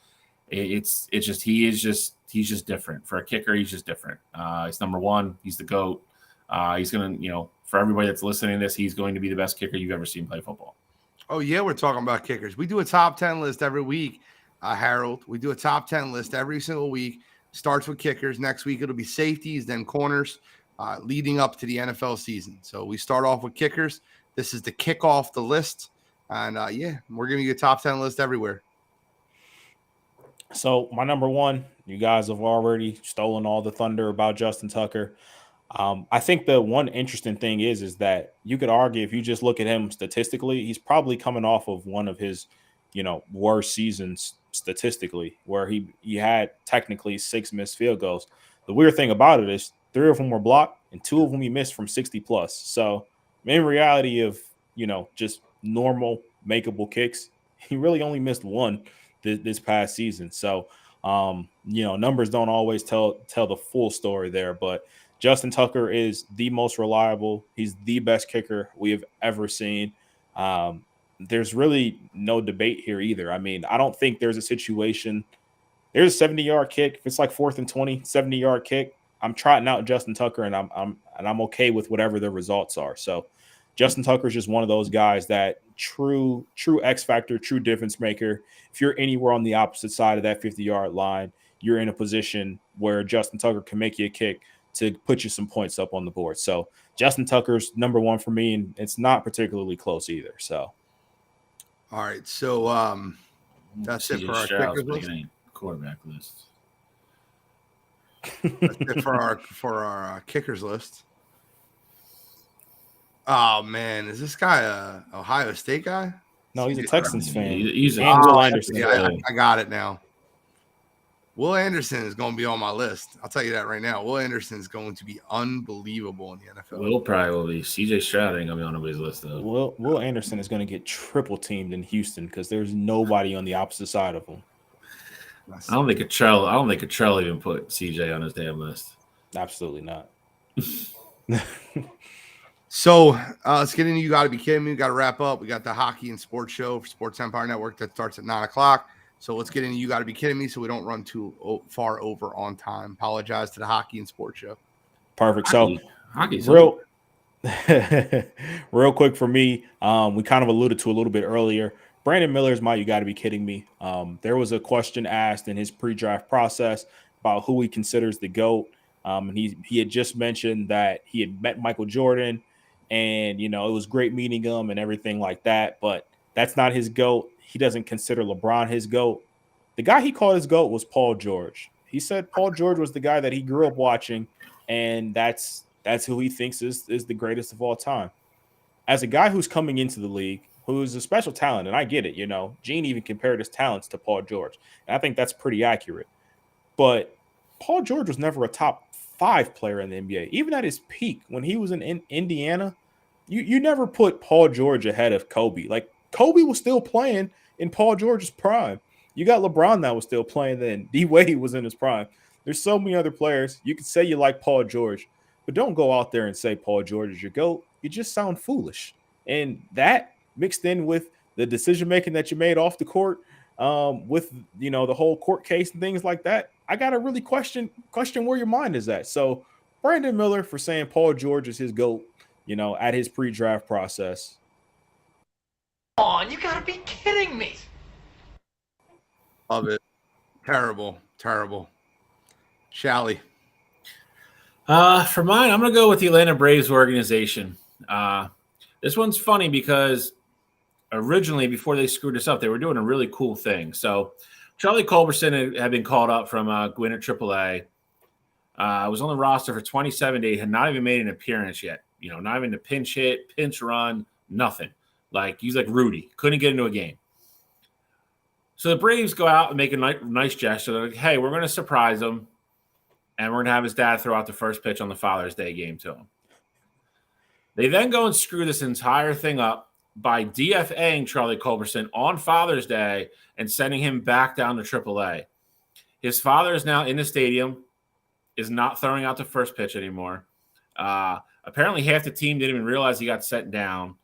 He's just different. For a kicker, he's just different. He's number one. He's the GOAT. He's going to, for everybody that's listening to this, he's going to be the best kicker you've ever seen play football. Oh, yeah, we're talking about kickers. We do a top 10 list every week, Harold. We do a top 10 list every single week. Starts with kickers. Next week, it'll be safeties, then corners, leading up to the NFL season. So we start off with kickers. This is the kick off the list. And, we're giving you a top 10 list everywhere. So my number one, you guys have already stolen all the thunder about Justin Tucker. I think the one interesting thing is that you could argue if you just look at him statistically, he's probably coming off of one of his, worst seasons statistically, where he had technically 6 missed field goals. The weird thing about it is 3 of them were blocked and 2 of them he missed from 60 plus. So in reality of, just normal makeable kicks, he really only missed 1 this past season. So, numbers don't always tell the full story there, but Justin Tucker is the most reliable. He's the best kicker we have ever seen. There's really no debate here either. I mean, I don't think there's a situation. There's a 70-yard kick. If it's like 4th and 20, 70-yard kick, I'm trotting out Justin Tucker, and I'm okay with whatever the results are. So Justin Tucker is just one of those guys that true X factor, true difference maker. If you're anywhere on the opposite side of that 50-yard line, you're in a position where Justin Tucker can make you a kick to put you some points up on the board. So Justin Tucker's number one for me, and it's not particularly close either. So, all right. So that's it for our kickers list. Quarterback list. That's it for our kickers list. Oh man, is this guy a Ohio State guy? No, he's a Texans fan. He's Will Anderson. Yeah, I got it now. Will Anderson is going to be on my list. I'll tell you that right now. Will Anderson is going to be unbelievable in the NFL. Will probably will be. CJ Stroud ain't going to be on nobody's list, though. Will Anderson is going to get triple teamed in Houston because there's nobody on the opposite side of him. I don't think Cottrell even put CJ on his damn list. Absolutely not. So let's get into You Got to Be Kidding Me. We got to wrap up. We got the Hockey and Sports Show for Sports Empire Network that starts at 9 o'clock. So let's get into You Got to Be Kidding Me so we don't run too far over on time. Apologize to the Hockey and Sports Show. Perfect. So Hockey's real quick for me, we kind of alluded to a little bit earlier. Brandon Miller is my You Got to Be Kidding Me. There was a question asked in his pre-draft process about who he considers the GOAT. And he had just mentioned that he had met Michael Jordan and, it was great meeting him and everything like that. But that's not his GOAT. He doesn't consider LeBron his GOAT. The guy he called his GOAT was Paul George. He said Paul George was the guy that he grew up watching, and that's who he thinks is the greatest of all time. as a guy who's coming into the league, who's a special talent, and I get it, Gene even compared his talents to Paul George. And I think that's pretty accurate. But Paul George was never a top 5 player in the NBA. Even at his peak, when he was in Indiana, you never put Paul George ahead of Kobe. Like, Kobe was still playing in Paul George's prime. You got LeBron that was still playing then. D Wade was in his prime. There's so many other players. You could say you like Paul George, but don't go out there and say Paul George is your GOAT. You just sound foolish. And that mixed in with the decision-making that you made off the court, with, the whole court case and things like that, I got to really question where your mind is at. So Brandon Miller for saying Paul George is his GOAT, at his pre-draft process. Come on, you got to be kidding me. Love it. Terrible. Shally. For mine, I'm going to go with the Atlanta Braves organization. This one's funny because originally, before they screwed us up, they were doing a really cool thing. So Charlie Culberson had been called up from Gwinnett AAA. Was on the roster for 27 days, had not even made an appearance yet. Not even a pinch hit, pinch run, nothing. Like, he's like Rudy. Couldn't get into a game. So the Braves go out and make a nice gesture. They're like, hey, we're going to surprise him, and we're going to have his dad throw out the first pitch on the Father's Day game to him. They then go and screw this entire thing up by DFAing Charlie Culberson on Father's Day and sending him back down to AAA. His father is now in the stadium, is not throwing out the first pitch anymore. Apparently half the team didn't even realize he got sent down.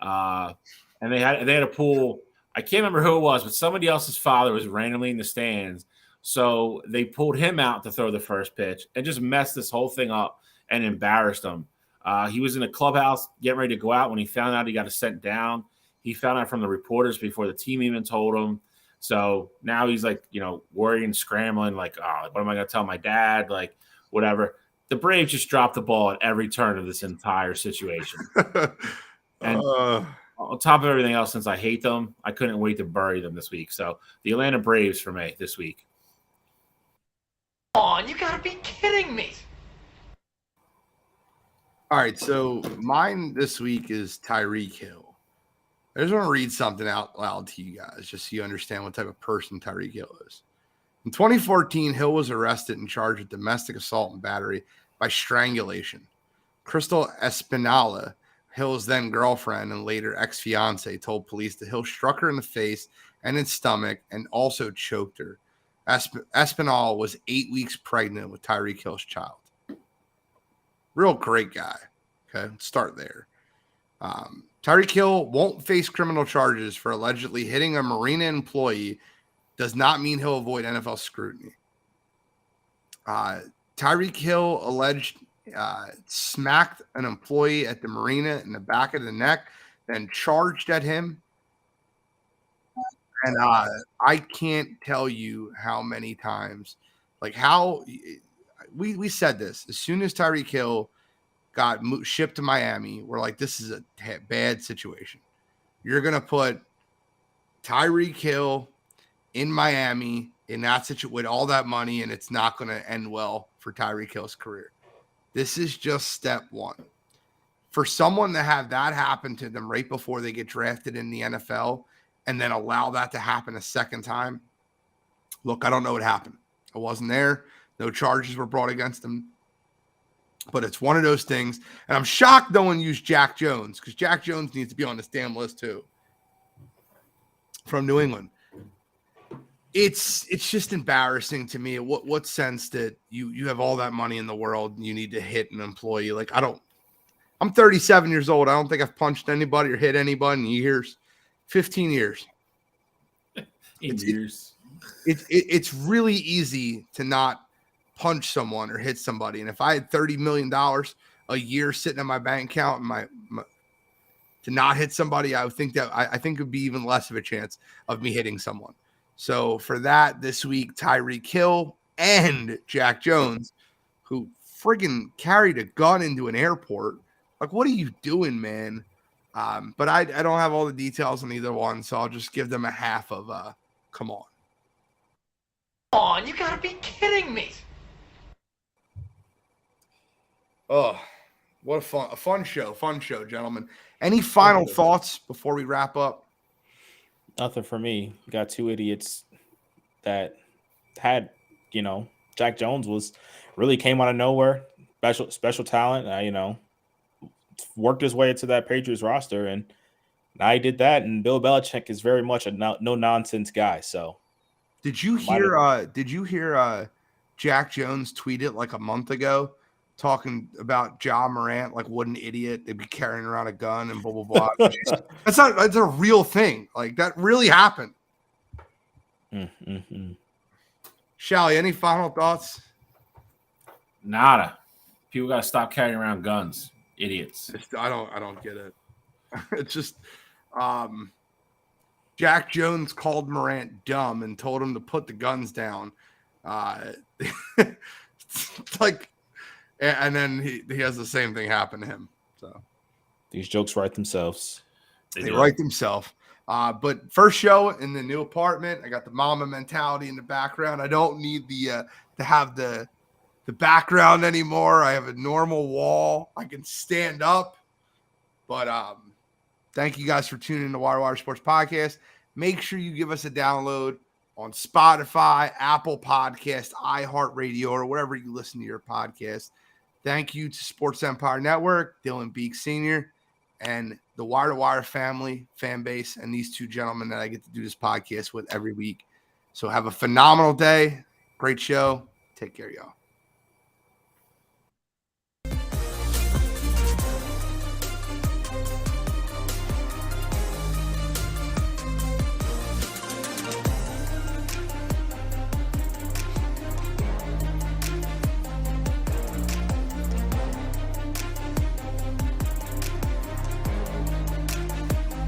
And they had a pull. I can't remember who it was, but somebody else's father was randomly in the stands. So they pulled him out to throw the first pitch and just messed this whole thing up and embarrassed him. He was in the clubhouse getting ready to go out when he found out he got sent down. He found out from the reporters before the team even told him. So now he's like, worried and scrambling, like, oh, what am I going to tell my dad? Like, whatever. The Braves just dropped the ball at every turn of this entire situation. And on top of everything else, since I hate them, I couldn't wait to bury them this week. So the Atlanta Braves for me this week. Come on, you got to be kidding me. All right, so mine this week is Tyreek Hill. I just want to read something out loud to you guys, just so you understand what type of person Tyreek Hill is. In 2014, Hill was arrested and charged with domestic assault and battery by strangulation. Crystal Espinala, Hill's then girlfriend and later ex-fiance, told police that Hill struck her in the face and in stomach and also choked her. Espinal was 8 weeks pregnant with Tyreek Hill's child. Real great guy. Okay, let's start there. Tyreek Hill won't face criminal charges for allegedly hitting a marina employee. Does not mean he'll avoid NFL scrutiny. Tyreek Hill alleged smacked an employee at the marina in the back of the neck, then charged at him. And I can't tell you how many times, like how we said this. As soon as Tyreek Hill got shipped to Miami, we're like, this is a bad situation. You're going to put Tyreek Hill in Miami in that situation with all that money, and it's not going to end well for Tyreek Hill's career. This is just step one. For someone to have that happen to them right before they get drafted in the NFL and then allow that to happen a second time, look, I don't know what happened. I wasn't there. No charges were brought against him. But it's one of those things. And I'm shocked no one used Jack Jones, because Jack Jones needs to be on this damn list too. From New England. It's just embarrassing to me. What sense that you have all that money in the world and you need to hit an employee? Like, I'm 37 years old. I don't think I've punched anybody or hit anybody in years. 15 years. It's really easy to not punch someone or hit somebody. And if I had $30 million a year sitting in my bank account and to not hit somebody, I would think that I think it would be even less of a chance of me hitting someone. So for that this week, Tyreek Hill and Jack Jones, who friggin' carried a gun into an airport. Like, what are you doing, man? But I don't have all the details on either one, so I'll just give them a half of come on. Come on, you gotta be kidding me. Oh, What a fun show, gentlemen. Any final thoughts before we wrap up? Nothing for me. We got two idiots that had, Jack Jones really came out of nowhere, special talent. Worked his way into that Patriots roster, and now he did that. And Bill Belichick is very much a no nonsense guy. So, did you hear Jack Jones tweet it like a month ago, talking about Ja Morant, like what an idiot, they'd be carrying around a gun and blah blah blah. That's a real thing. Like that really happened. Shally, any final thoughts? Nada. People got to stop carrying around guns. Idiots. I don't get it. It's just Jack Jones called Morant dumb and told him to put the guns down. Like, and then he has the same thing happen to him. So these jokes write themselves. They write themselves. But first show in the new apartment, I got the mama mentality in the background. I don't need to have the background anymore. I have a normal wall. I can stand up. But thank you guys for tuning in to Wire Sports Podcast. Make sure you give us a download on Spotify, Apple Podcast, iHeartRadio, or wherever you listen to your podcast. Thank you to Sports Empire Network, Dylan Beek Sr., and the Wire to Wire family, fan base, and these two gentlemen that I get to do this podcast with every week. So have a phenomenal day. Great show. Take care, y'all.